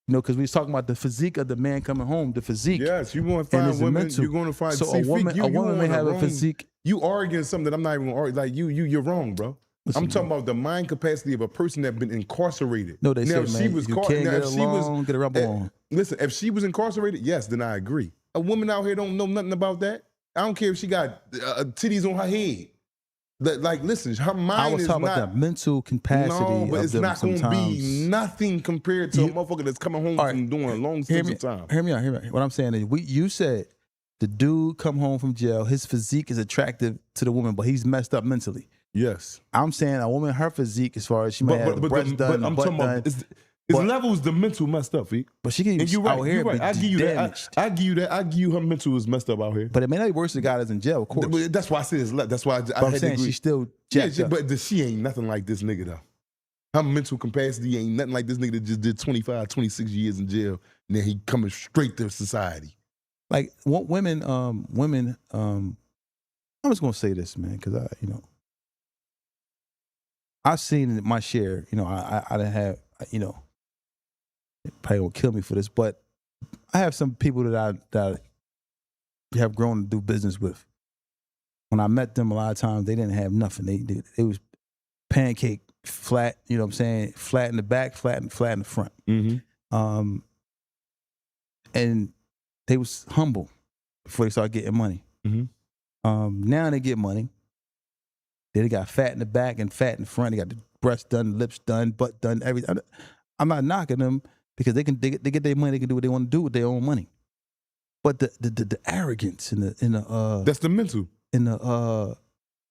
[SPEAKER 2] because we was talking about the physique of the man coming home, the physique.
[SPEAKER 3] Yes, you're going to find women. You're going to find.
[SPEAKER 2] So a woman may have a physique.
[SPEAKER 3] You arguing something that I'm not even going to argue. Like you're wrong, bro.
[SPEAKER 2] Listen,
[SPEAKER 3] I'm talking about the mind capacity of a person that been incarcerated.
[SPEAKER 2] No, they
[SPEAKER 3] now,
[SPEAKER 2] say,
[SPEAKER 3] if she
[SPEAKER 2] man,
[SPEAKER 3] was
[SPEAKER 2] you
[SPEAKER 3] caught,
[SPEAKER 2] can't
[SPEAKER 3] now,
[SPEAKER 2] get
[SPEAKER 3] if she was,
[SPEAKER 2] along, get a rubber on.
[SPEAKER 3] listen, if she was incarcerated, yes, then I agree. A woman out here don't know nothing about that. I don't care if she got titties on her head. Like, listen, her mind
[SPEAKER 2] I was
[SPEAKER 3] is
[SPEAKER 2] talking
[SPEAKER 3] not.
[SPEAKER 2] about the mental capacity
[SPEAKER 3] No, but
[SPEAKER 2] of
[SPEAKER 3] it's
[SPEAKER 2] them
[SPEAKER 3] not going to
[SPEAKER 2] sometimes.
[SPEAKER 3] be nothing compared to a motherfucker that's coming home
[SPEAKER 2] All right,
[SPEAKER 3] from doing a long
[SPEAKER 2] hear
[SPEAKER 3] stretch
[SPEAKER 2] me,
[SPEAKER 3] of time.
[SPEAKER 2] hear me out. What I'm saying is, you said the dude come home from jail, his physique is attractive to the woman, but he's messed up mentally.
[SPEAKER 3] Yes.
[SPEAKER 2] I'm saying a woman, her physique, as far as she might have the breast done, the
[SPEAKER 3] I'm
[SPEAKER 2] butt
[SPEAKER 3] talking
[SPEAKER 2] done,
[SPEAKER 3] about it's levels the mental messed up, Feet.
[SPEAKER 2] but she can
[SPEAKER 3] And you're right.
[SPEAKER 2] out here
[SPEAKER 3] You're right.
[SPEAKER 2] be
[SPEAKER 3] I give you
[SPEAKER 2] damaged.
[SPEAKER 3] that. I give you that. I give you her mental is messed up out here.
[SPEAKER 2] But it may not be worse than the guy that's in jail, of course.
[SPEAKER 3] But that's why I said it's left. That's why I
[SPEAKER 2] But
[SPEAKER 3] had
[SPEAKER 2] I'm
[SPEAKER 3] to
[SPEAKER 2] saying
[SPEAKER 3] agree.
[SPEAKER 2] she's still
[SPEAKER 3] Yeah,
[SPEAKER 2] jacked up.
[SPEAKER 3] but she ain't nothing like this nigga though. Her mental capacity ain't nothing like this nigga that just did 25, 26 years in jail, and then he coming straight to society.
[SPEAKER 2] Like women, I'm just gonna say this, man, because I've seen my share. I didn't have, probably gonna kill me for this, but I have some people that I have grown to do business with. When I met them, a lot of times they didn't have nothing. They was pancake flat. You know what I'm saying? Flat in the back, flat in the front.
[SPEAKER 3] Mm-hmm.
[SPEAKER 2] And they was humble before they started getting money.
[SPEAKER 3] Mm-hmm.
[SPEAKER 2] Now they get money. They got fat in the back and fat in the front. They got the breasts done, lips done, butt done, everything. I'm not knocking them because they get their money. They can do what they want to do with their own money. But the arrogance
[SPEAKER 3] That's the mental.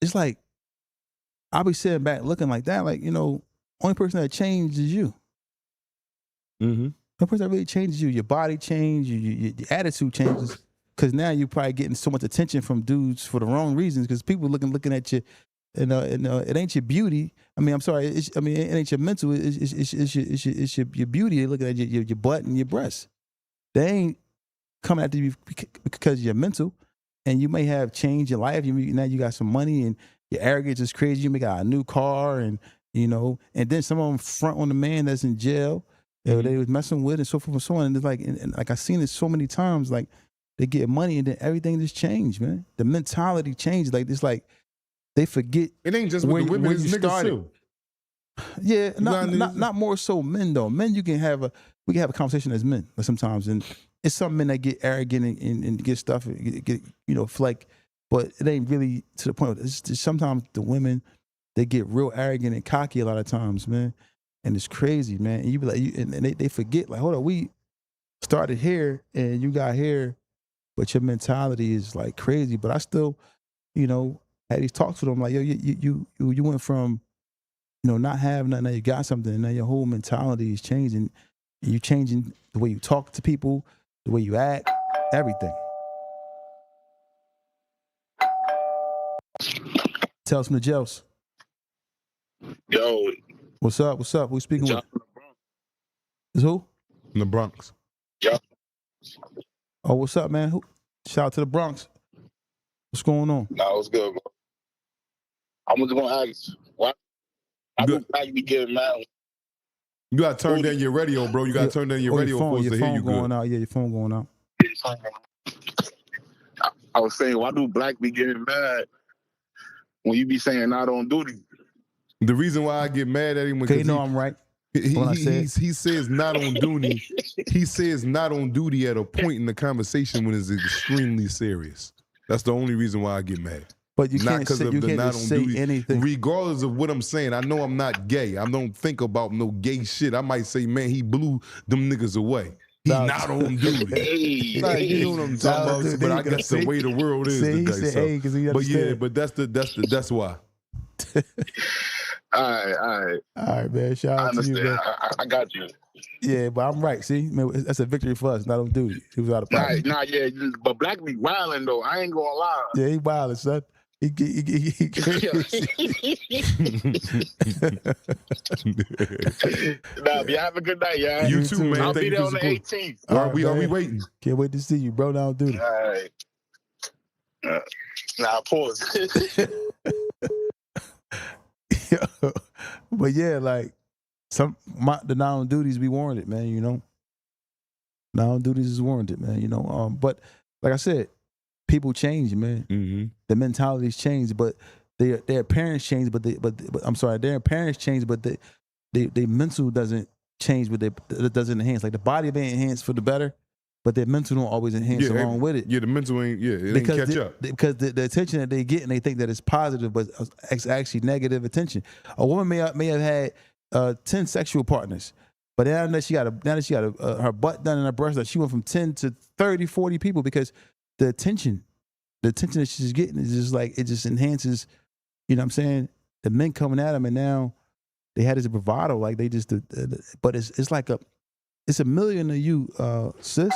[SPEAKER 2] It's like I'll be sitting back looking like that. Like, only person that changed is you.
[SPEAKER 3] Mm-hmm.
[SPEAKER 2] The person that really changes you, your body changes, your attitude changes. Because now you're probably getting so much attention from dudes for the wrong reasons. Because people looking at you, it ain't your beauty. I mean, I'm sorry. It ain't your mental. It's your beauty. They're looking at your butt and your breasts. They ain't coming after you because you're mental. And you may have changed your life. Now you got some money and your arrogance is crazy. You may got a new car and then some of them front on the man that's in jail. They was messing with and so forth and so on. And it's like I've seen it so many times. Like they get money and then everything just changed, man. The mentality changed. Like it's like they forget.
[SPEAKER 3] It ain't just with the women. It's niggas too.
[SPEAKER 2] Yeah, not more so men though. Men, we can have a conversation as men sometimes, and it's some men that get arrogant and get stuff, get flake, but it ain't really to the point. It's just sometimes the women, they get real arrogant and cocky a lot of times, man, and it's crazy, man. And you be like, and they forget, like, hold on, we started here and you got here, but your mentality is like crazy. But I still, had these talks with them, like, yo, you went from, not having nothing, now you got something, and now your whole mentality is changing. And you changing the way you talk to people, the way you act, everything. Tell us from the jails.
[SPEAKER 4] Yo,
[SPEAKER 2] What's up? Who speaking
[SPEAKER 4] John
[SPEAKER 2] with?
[SPEAKER 4] from the Bronx.
[SPEAKER 2] Is who?
[SPEAKER 3] In the Bronx.
[SPEAKER 4] Yeah.
[SPEAKER 2] Oh, what's up, man? Shout out to the Bronx. What's going on?
[SPEAKER 4] Nah, what's good, bro? I'm just gonna ask, why do Black be getting mad?
[SPEAKER 3] You gotta turn down your radio, bro. You gotta turn down your radio for us to hear you
[SPEAKER 2] going
[SPEAKER 3] good.
[SPEAKER 2] out. Yeah, your phone going out.
[SPEAKER 4] I was saying, why do Black be getting mad when you be saying not on duty?
[SPEAKER 3] The reason why I get mad at him
[SPEAKER 2] Okay,
[SPEAKER 3] because
[SPEAKER 2] I'm right.
[SPEAKER 3] he says not on duty. He says not on duty at a point in the conversation when it's extremely serious. That's the only reason why I get mad.
[SPEAKER 2] But you
[SPEAKER 3] not
[SPEAKER 2] can't
[SPEAKER 3] because
[SPEAKER 2] say,
[SPEAKER 3] of
[SPEAKER 2] you
[SPEAKER 3] the
[SPEAKER 2] can't
[SPEAKER 3] not
[SPEAKER 2] just
[SPEAKER 3] on
[SPEAKER 2] say
[SPEAKER 3] duty.
[SPEAKER 2] anything.
[SPEAKER 3] Regardless of what I'm saying, I know I'm not gay. I don't think about no gay shit. I might say, man, he blew them niggas away. He not on duty. Like, you know what I'm talking about? But I guess the way the world is today.
[SPEAKER 2] He said, hey, because he understand.
[SPEAKER 3] But that's why.
[SPEAKER 4] All right,
[SPEAKER 2] man. Shout out to you, man.
[SPEAKER 4] I got you.
[SPEAKER 2] Yeah, but I'm right. See, man, that's a victory for us. Not on duty. He was out of pocket.
[SPEAKER 4] Yeah, but Black be wilding though. I ain't gonna lie.
[SPEAKER 2] Yeah, he wilding, son. He crazy.
[SPEAKER 4] Nah, you have a good night, y'all.
[SPEAKER 3] You too, man.
[SPEAKER 4] I'll
[SPEAKER 3] Thank
[SPEAKER 4] be
[SPEAKER 3] you
[SPEAKER 4] there
[SPEAKER 3] for
[SPEAKER 4] on the
[SPEAKER 3] support.
[SPEAKER 4] 18th.
[SPEAKER 3] Are we waiting?
[SPEAKER 2] Can't wait to see you, bro. Not on duty.
[SPEAKER 4] All right. Nah, pause.
[SPEAKER 2] But yeah, like the not on duties be warranted, man. Not on duties is warranted, man. But like I said, people change, man.
[SPEAKER 3] Mm-hmm.
[SPEAKER 2] The mentalities change, but their appearance change, but I'm sorry, their appearance change, but they mental doesn't change, but it doesn't enhance. Like the body may enhance for the better, but their mental don't always enhance along with it.
[SPEAKER 3] Yeah, the mental ain't. Yeah, it ain't catch up.
[SPEAKER 2] Because the attention that they get, and they think that it's positive, but it's actually negative attention. A woman may have had 10 sexual partners, but now that she got her butt done and her breast done, she went from 10 to 30, 40 people because the attention that she's getting is just like, it just enhances. You know what I'm saying? The men coming at them, and now they had this bravado, like they just. But it's like it's a million of you, sis.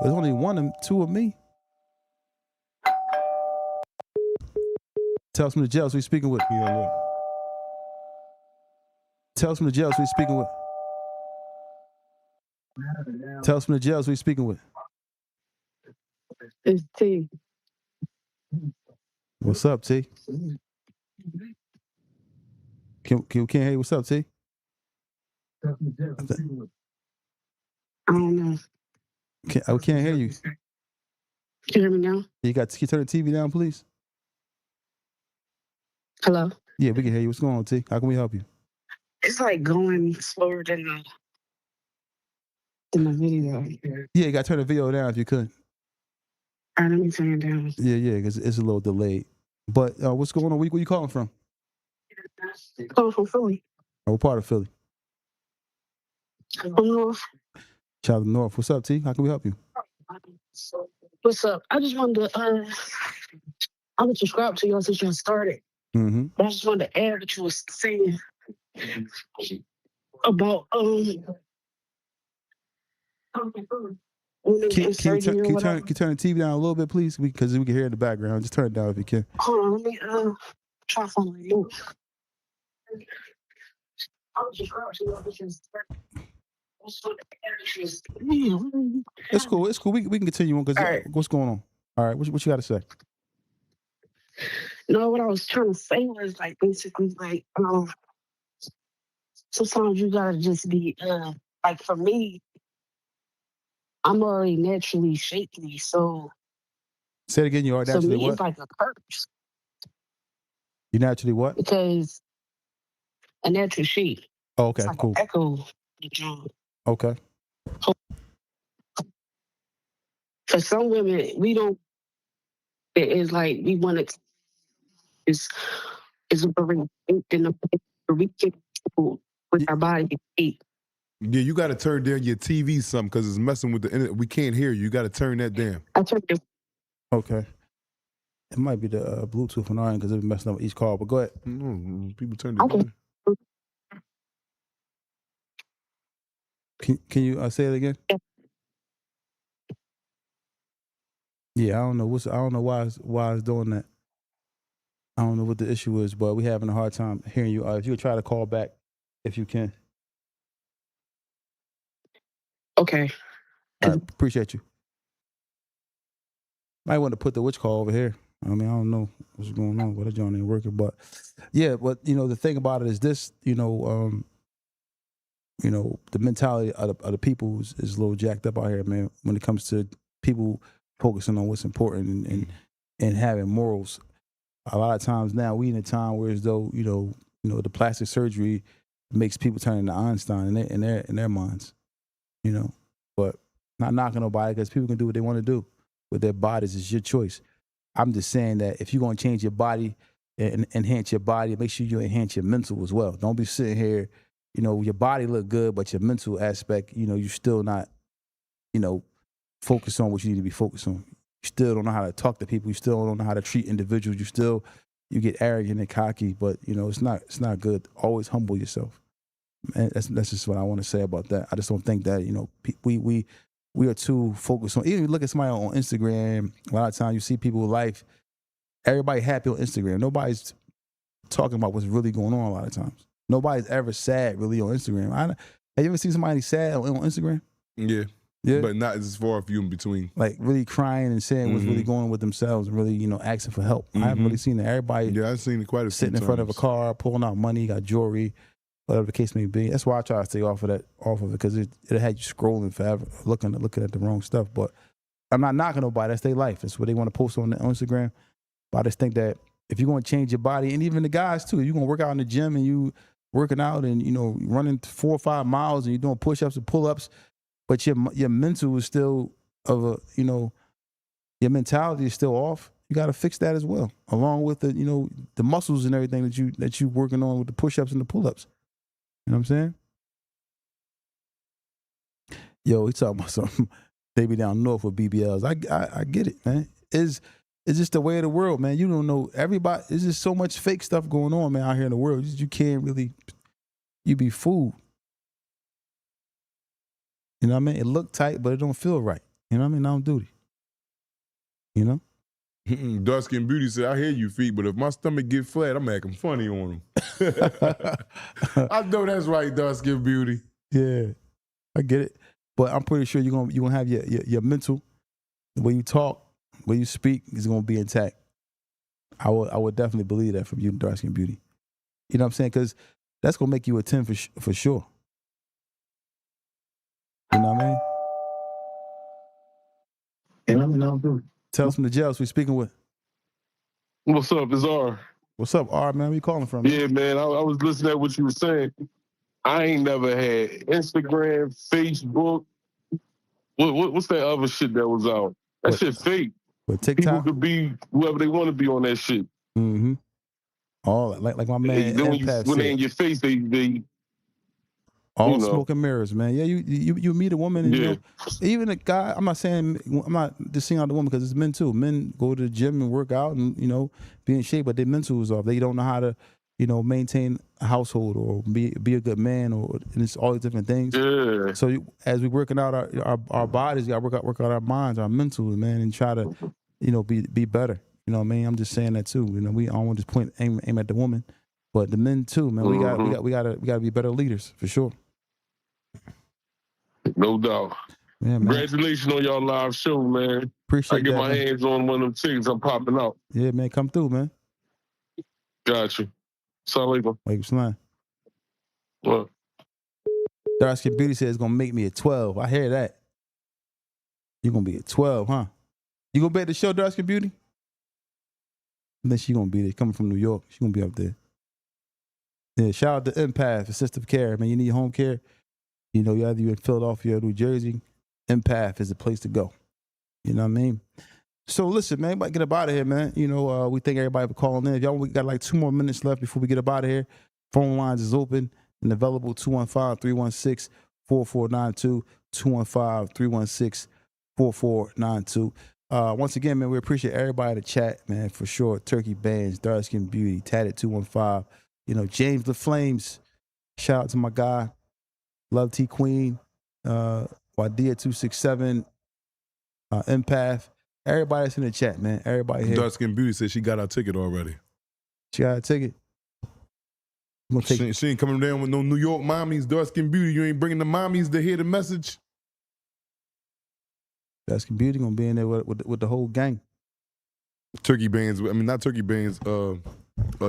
[SPEAKER 2] There's only two of me. Tell us from the jails we speaking with. Tell us from the jails we speaking with. Tell us from the jails we speaking with.
[SPEAKER 5] It's T.
[SPEAKER 2] What's up, T? Can't hear you. What's up, T?
[SPEAKER 5] I don't know.
[SPEAKER 2] I can't hear you.
[SPEAKER 5] Can you hear me now?
[SPEAKER 2] Can you turn the TV down, please?
[SPEAKER 5] Hello?
[SPEAKER 2] Yeah, we can hear you. What's going on, T? How can we help you?
[SPEAKER 5] It's like going slower than the video.
[SPEAKER 2] Yeah, you got to turn the video down if you could.
[SPEAKER 5] All right, let me turn it down.
[SPEAKER 2] Yeah, because it's a little delayed. But what's going on? Where you calling from?
[SPEAKER 5] Calling from Philly.
[SPEAKER 2] What part of Philly?
[SPEAKER 5] From North.
[SPEAKER 2] Child of North. What's up, T? How can we help you?
[SPEAKER 5] What's up? I just wanted to, I'm subscribed to y'all since y'all started.
[SPEAKER 2] Mm-hmm.
[SPEAKER 5] But I just wanted to add what you was saying about,
[SPEAKER 2] Can you turn the TV down a little bit, please? Because we can hear it in the background. Just turn it down if you can.
[SPEAKER 5] Hold on, let me try to find my remote.
[SPEAKER 2] It's cool. We can continue on because
[SPEAKER 5] right.
[SPEAKER 2] What's going on? All right, what you got to say?
[SPEAKER 5] No, what I was trying to say was like basically like sometimes you gotta just be like for me, I'm already naturally shaky, so
[SPEAKER 2] Say it again. You are
[SPEAKER 5] so
[SPEAKER 2] naturally
[SPEAKER 5] me
[SPEAKER 2] what?
[SPEAKER 5] it's like a curse
[SPEAKER 2] You naturally what?
[SPEAKER 5] because a natural shape.
[SPEAKER 2] Oh, okay,
[SPEAKER 5] It's like
[SPEAKER 2] cool.
[SPEAKER 5] an echo. John.
[SPEAKER 2] Okay.
[SPEAKER 5] For some women, we don't. It is like we want it. Is a very in a we can with our body.
[SPEAKER 3] Yeah, you got to turn down your TV some because it's messing with the internet. We can't hear you. You got to turn that down.
[SPEAKER 5] I turned it.
[SPEAKER 2] Okay. It might be the Bluetooth on our end because it's messing up with each call. But go ahead.
[SPEAKER 3] No, people turn it
[SPEAKER 5] Okay.
[SPEAKER 3] down.
[SPEAKER 2] Can you say it again? Yeah, I don't know why it's doing that. I don't know what the issue is, but we're having a hard time hearing you. If you could try to call back, if you can.
[SPEAKER 5] Okay.
[SPEAKER 2] All right, appreciate you. Might want to put the witch call over here. I mean, I don't know what's going on, but that joint ain't working. But yeah, but the thing about it is this, the mentality of the people is a little jacked up out here, man. When it comes to people focusing on what's important and having morals. A lot of times now we in a time where as though the plastic surgery makes people turn into Einstein in their minds, But not knocking nobody because people can do what they want to do with their bodies. It's your choice. I'm just saying that if you're gonna change your body and enhance your body, make sure you enhance your mental as well. Don't be sitting here, your body look good, but your mental aspect, you still not, focus on what you need to be focused on. You still don't know how to talk to people. You still don't know how to treat individuals. You get arrogant and cocky, but it's not good. Always humble yourself. And that's just what I want to say about that. I just don't think that we are too focused on. Even if you look at somebody on Instagram, a lot of times you see people with life. Everybody happy on Instagram. Nobody's talking about what's really going on. A lot of times, nobody's ever sad really on Instagram. Have you ever seen somebody sad on Instagram?
[SPEAKER 3] Yeah, but not as far few in between.
[SPEAKER 2] Like really crying and saying what's really going on with themselves and really asking for help. I haven't really seen that. Everybody,
[SPEAKER 3] yeah, I've seen it quite a few
[SPEAKER 2] sitting in
[SPEAKER 3] times.
[SPEAKER 2] front of a car, pulling out money, got jewelry, whatever the case may be. That's why I try to stay off of it because it had you scrolling forever, looking at the wrong stuff. But I'm not knocking nobody. That's their life. That's what they want to post on Instagram. But I just think that if you're gonna change your body, and even the guys too, you're gonna work out in the gym and you working out and running 4 or 5 miles and you're doing push-ups and pull-ups, but your mental is still of a your mentality is still off. You got to fix that as well, along with the the muscles and everything that you working on with the push-ups and the pull-ups. You know what I'm saying? Yo, he talking about something. They be down north with BBLs. I get it, man. It's just the way of the world, man. You don't know everybody. There's just so much fake stuff going on, man, out here in the world. You can't really. You be fooled. You know what I mean? It look tight, but it don't feel right. You know what I mean? I don't do it. You know?
[SPEAKER 3] Dark Skin Beauty said, I hear you, feet, but if my stomach get flat, I'm acting funny on them. I know that's right, Dark Skin Beauty.
[SPEAKER 2] Yeah, I get it. But I'm pretty sure you're gonna have your mental, the way you talk, the way you speak is gonna be intact. I would definitely believe that from you, Dark Skin Beauty. You know what I'm saying? Because that's gonna make you a 10 for sure. You know what I mean? Tell us from the jails we speaking with.
[SPEAKER 6] What's up, it's R.
[SPEAKER 2] What's up, R, man? Where you calling from? Man?
[SPEAKER 6] Yeah, man, I was listening to what you were saying. I ain't never had Instagram, Facebook. What's that other shit that was out? That shit fake.
[SPEAKER 2] With
[SPEAKER 6] People
[SPEAKER 2] TikTok?
[SPEAKER 6] could be whoever they want to be on that shit.
[SPEAKER 2] Mm-hmm. All like my man
[SPEAKER 6] Then
[SPEAKER 2] Empath
[SPEAKER 6] when they
[SPEAKER 2] said.
[SPEAKER 6] in your face, they
[SPEAKER 2] All smoke and mirrors, man. Yeah, you meet a woman, and
[SPEAKER 6] Yeah.
[SPEAKER 2] Even a guy. I'm not just saying out the woman because it's men too. Men go to the gym and work out and be in shape, but their mental is off. They don't know how to maintain a household or be a good man, and it's all these different things.
[SPEAKER 6] Yeah.
[SPEAKER 2] So as we working out our bodies, we got to work out our minds, our mental, man, and try to be better. You know what I mean? I'm just saying that too. I don't want to just aim at the woman, but the men too, man. We got to be better leaders for sure.
[SPEAKER 6] No doubt.
[SPEAKER 2] Yeah, man.
[SPEAKER 6] Congratulations on y'all live show, man.
[SPEAKER 2] Appreciate
[SPEAKER 6] I get
[SPEAKER 2] that,
[SPEAKER 6] my
[SPEAKER 2] man.
[SPEAKER 6] hands on one of them tickets. I'm popping out.
[SPEAKER 2] Yeah, man. Come through, man.
[SPEAKER 6] Gotcha. Assalamu alaikum.
[SPEAKER 2] Wait, Salam.
[SPEAKER 6] Well,
[SPEAKER 2] Dark Skin Beauty says it's gonna make me a 12. I hear that. You're gonna be a 12, huh? You gonna be at the show, Dark Skin Beauty? And then she gonna be there. Coming from New York. She gonna be up there. Yeah, shout out to Empath, Assistive Care, man. You need home care. You're either in Philadelphia or New Jersey. Empath is the place to go. You know what I mean? So listen, man, everybody get up out of here, man. We thank everybody for calling in. If y'all, we got like 2 more minutes left before we get up out of here. Phone lines is open and available, 215-316-4492, 215-316-4492. Once again, man, we appreciate everybody in the chat, man, for sure. Turkey Bands, Dark Skin Beauty, Tatted 215, James the Flames. Shout out to my guy, Love T Queen, Wadia 267, Empath. Everybody that's in the chat, man. Everybody here.
[SPEAKER 3] Dark Skin Beauty said she got our ticket already.
[SPEAKER 2] She got a ticket. I'm gonna take
[SPEAKER 3] She ain't coming down with no New York mommies. Dark Skin Beauty, you ain't bringing the mommies to hear the message.
[SPEAKER 2] Dark Skin Beauty gonna be in there with the whole gang.
[SPEAKER 3] Turkey Bands, not Turkey Bands,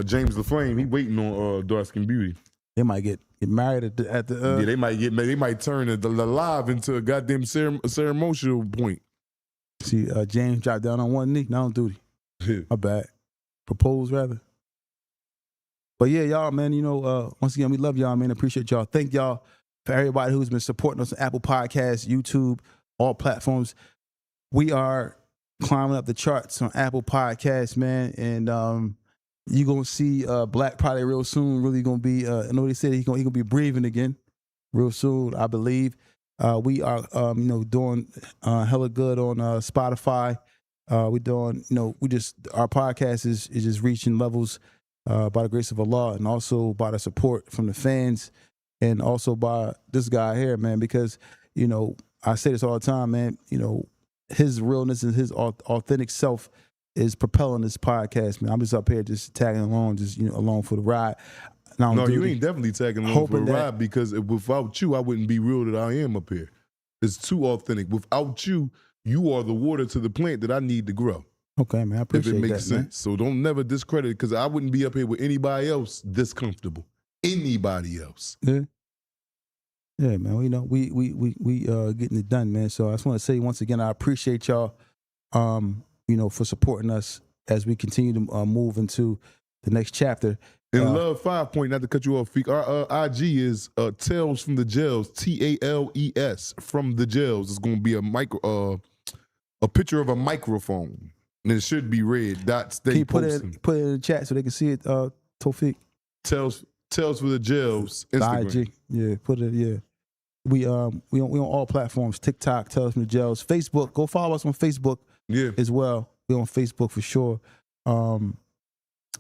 [SPEAKER 3] James the Flame, he waiting on Dark Skin Beauty.
[SPEAKER 2] They might get married at the
[SPEAKER 3] yeah, they might turn the live into a goddamn ceremonial point.
[SPEAKER 2] See, James dropped down on one knee, not on duty. My bad. Propose rather. But yeah, y'all, man, once again, we love y'all, man. Appreciate y'all. Thank y'all for everybody who's been supporting us on Apple Podcasts, YouTube, all platforms. We are climbing up the charts on Apple Podcasts, man. And you're going to see Black probably real soon. Really going to be, I know they said he's going to be breathing again real soon, I believe. We are, doing hella good on Spotify. We doing, our podcast is just reaching levels by the grace of Allah, and also by the support from the fans, and also by this guy here, man, because, I say this all the time, man, his realness and his authentic self is propelling this podcast, man. I'm just up here just tagging along, just, along for the ride.
[SPEAKER 3] No, you ain't definitely tagging along for a ride, because without you, I wouldn't be real that I am up here. It's too authentic. Without you, you are the water to the plant that I need to grow.
[SPEAKER 2] Okay, man, I appreciate that,
[SPEAKER 3] if it makes sense. Man. So don't never discredit it, because I wouldn't be up here with anybody else this comfortable. Anybody else.
[SPEAKER 2] Yeah. Yeah, man. We getting it done, man. So I just want to say once again, I appreciate y'all, for supporting us as we continue to move into the next chapter.
[SPEAKER 3] And Love 5 Point, not to cut you off, Feek. Our IG is Tales from the Jails, TALES from the Jails. It's going to be a picture of a microphone, and it should be red.
[SPEAKER 2] Can you put it in the chat so they can see it, Tawfiq?
[SPEAKER 3] Tales for the Jails Instagram.
[SPEAKER 2] The IG, yeah, put it, yeah. We on all platforms. TikTok, Tales from the Jails, Facebook. Go follow us on Facebook, as well. We on Facebook for sure.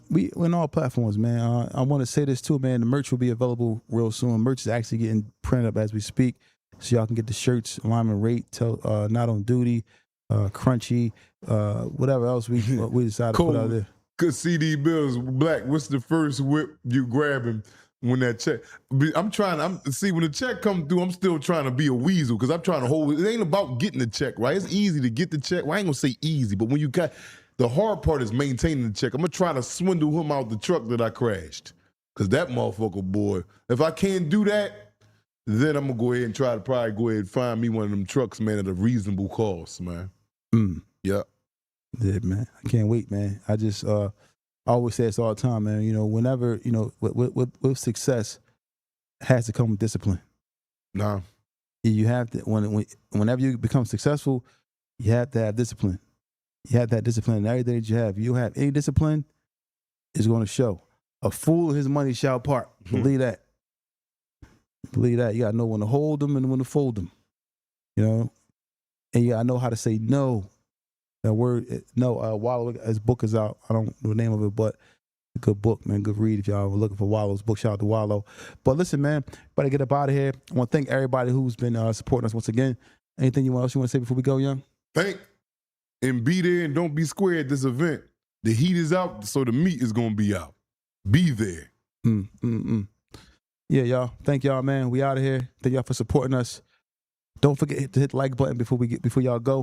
[SPEAKER 2] We're on all platforms, man. I want to say this too, man. The merch will be available real soon. Merch is actually getting printed up as we speak, so y'all can get the shirts, Lineman Rate, Not on Duty, Crunchy, whatever else we decided to put out there.
[SPEAKER 3] Cause CD Bills, Black. What's the first whip you grabbing when that check? See when the check come through, I'm still trying to be a weasel because I'm trying to hold it. It ain't about getting the check, right? It's easy to get the check. Well, I ain't gonna say easy, but when you got the hard part is maintaining the check. I'm gonna try to swindle him out the truck that I crashed. Cause that motherfucker, boy, if I can't do that, then I'm gonna go ahead and try to probably go ahead and find me one of them trucks, man, at a reasonable cost, man. Yeah.
[SPEAKER 2] Yeah, man. I can't wait, man. I just I always say this all the time, man. You know, whenever, you know, with success has to come with discipline.
[SPEAKER 3] Nah.
[SPEAKER 2] You have to whenever you become successful, you have to have discipline. You have that discipline in everything that you have. You have any discipline, it's going to show. A fool his money shall part. Believe that. Believe that. You got to know when to hold them and when to fold them. You know? And you got to know how to say no. That word, no, Wallow, his book is out. I don't know the name of it, but a good book, man. Good read if y'all were looking for Wallow's book. Shout out to Wallow. But listen, man, better get up out of here. I want to thank everybody who's been supporting us once again. Anything else you want to say before we go, Young?
[SPEAKER 3] And be there and don't be square at this event. The heat is out, so the meat is going to be out. Be there.
[SPEAKER 2] Yeah, y'all. Thank y'all, man. We out of here. Thank y'all for supporting us. Don't forget to hit the like button before y'all go.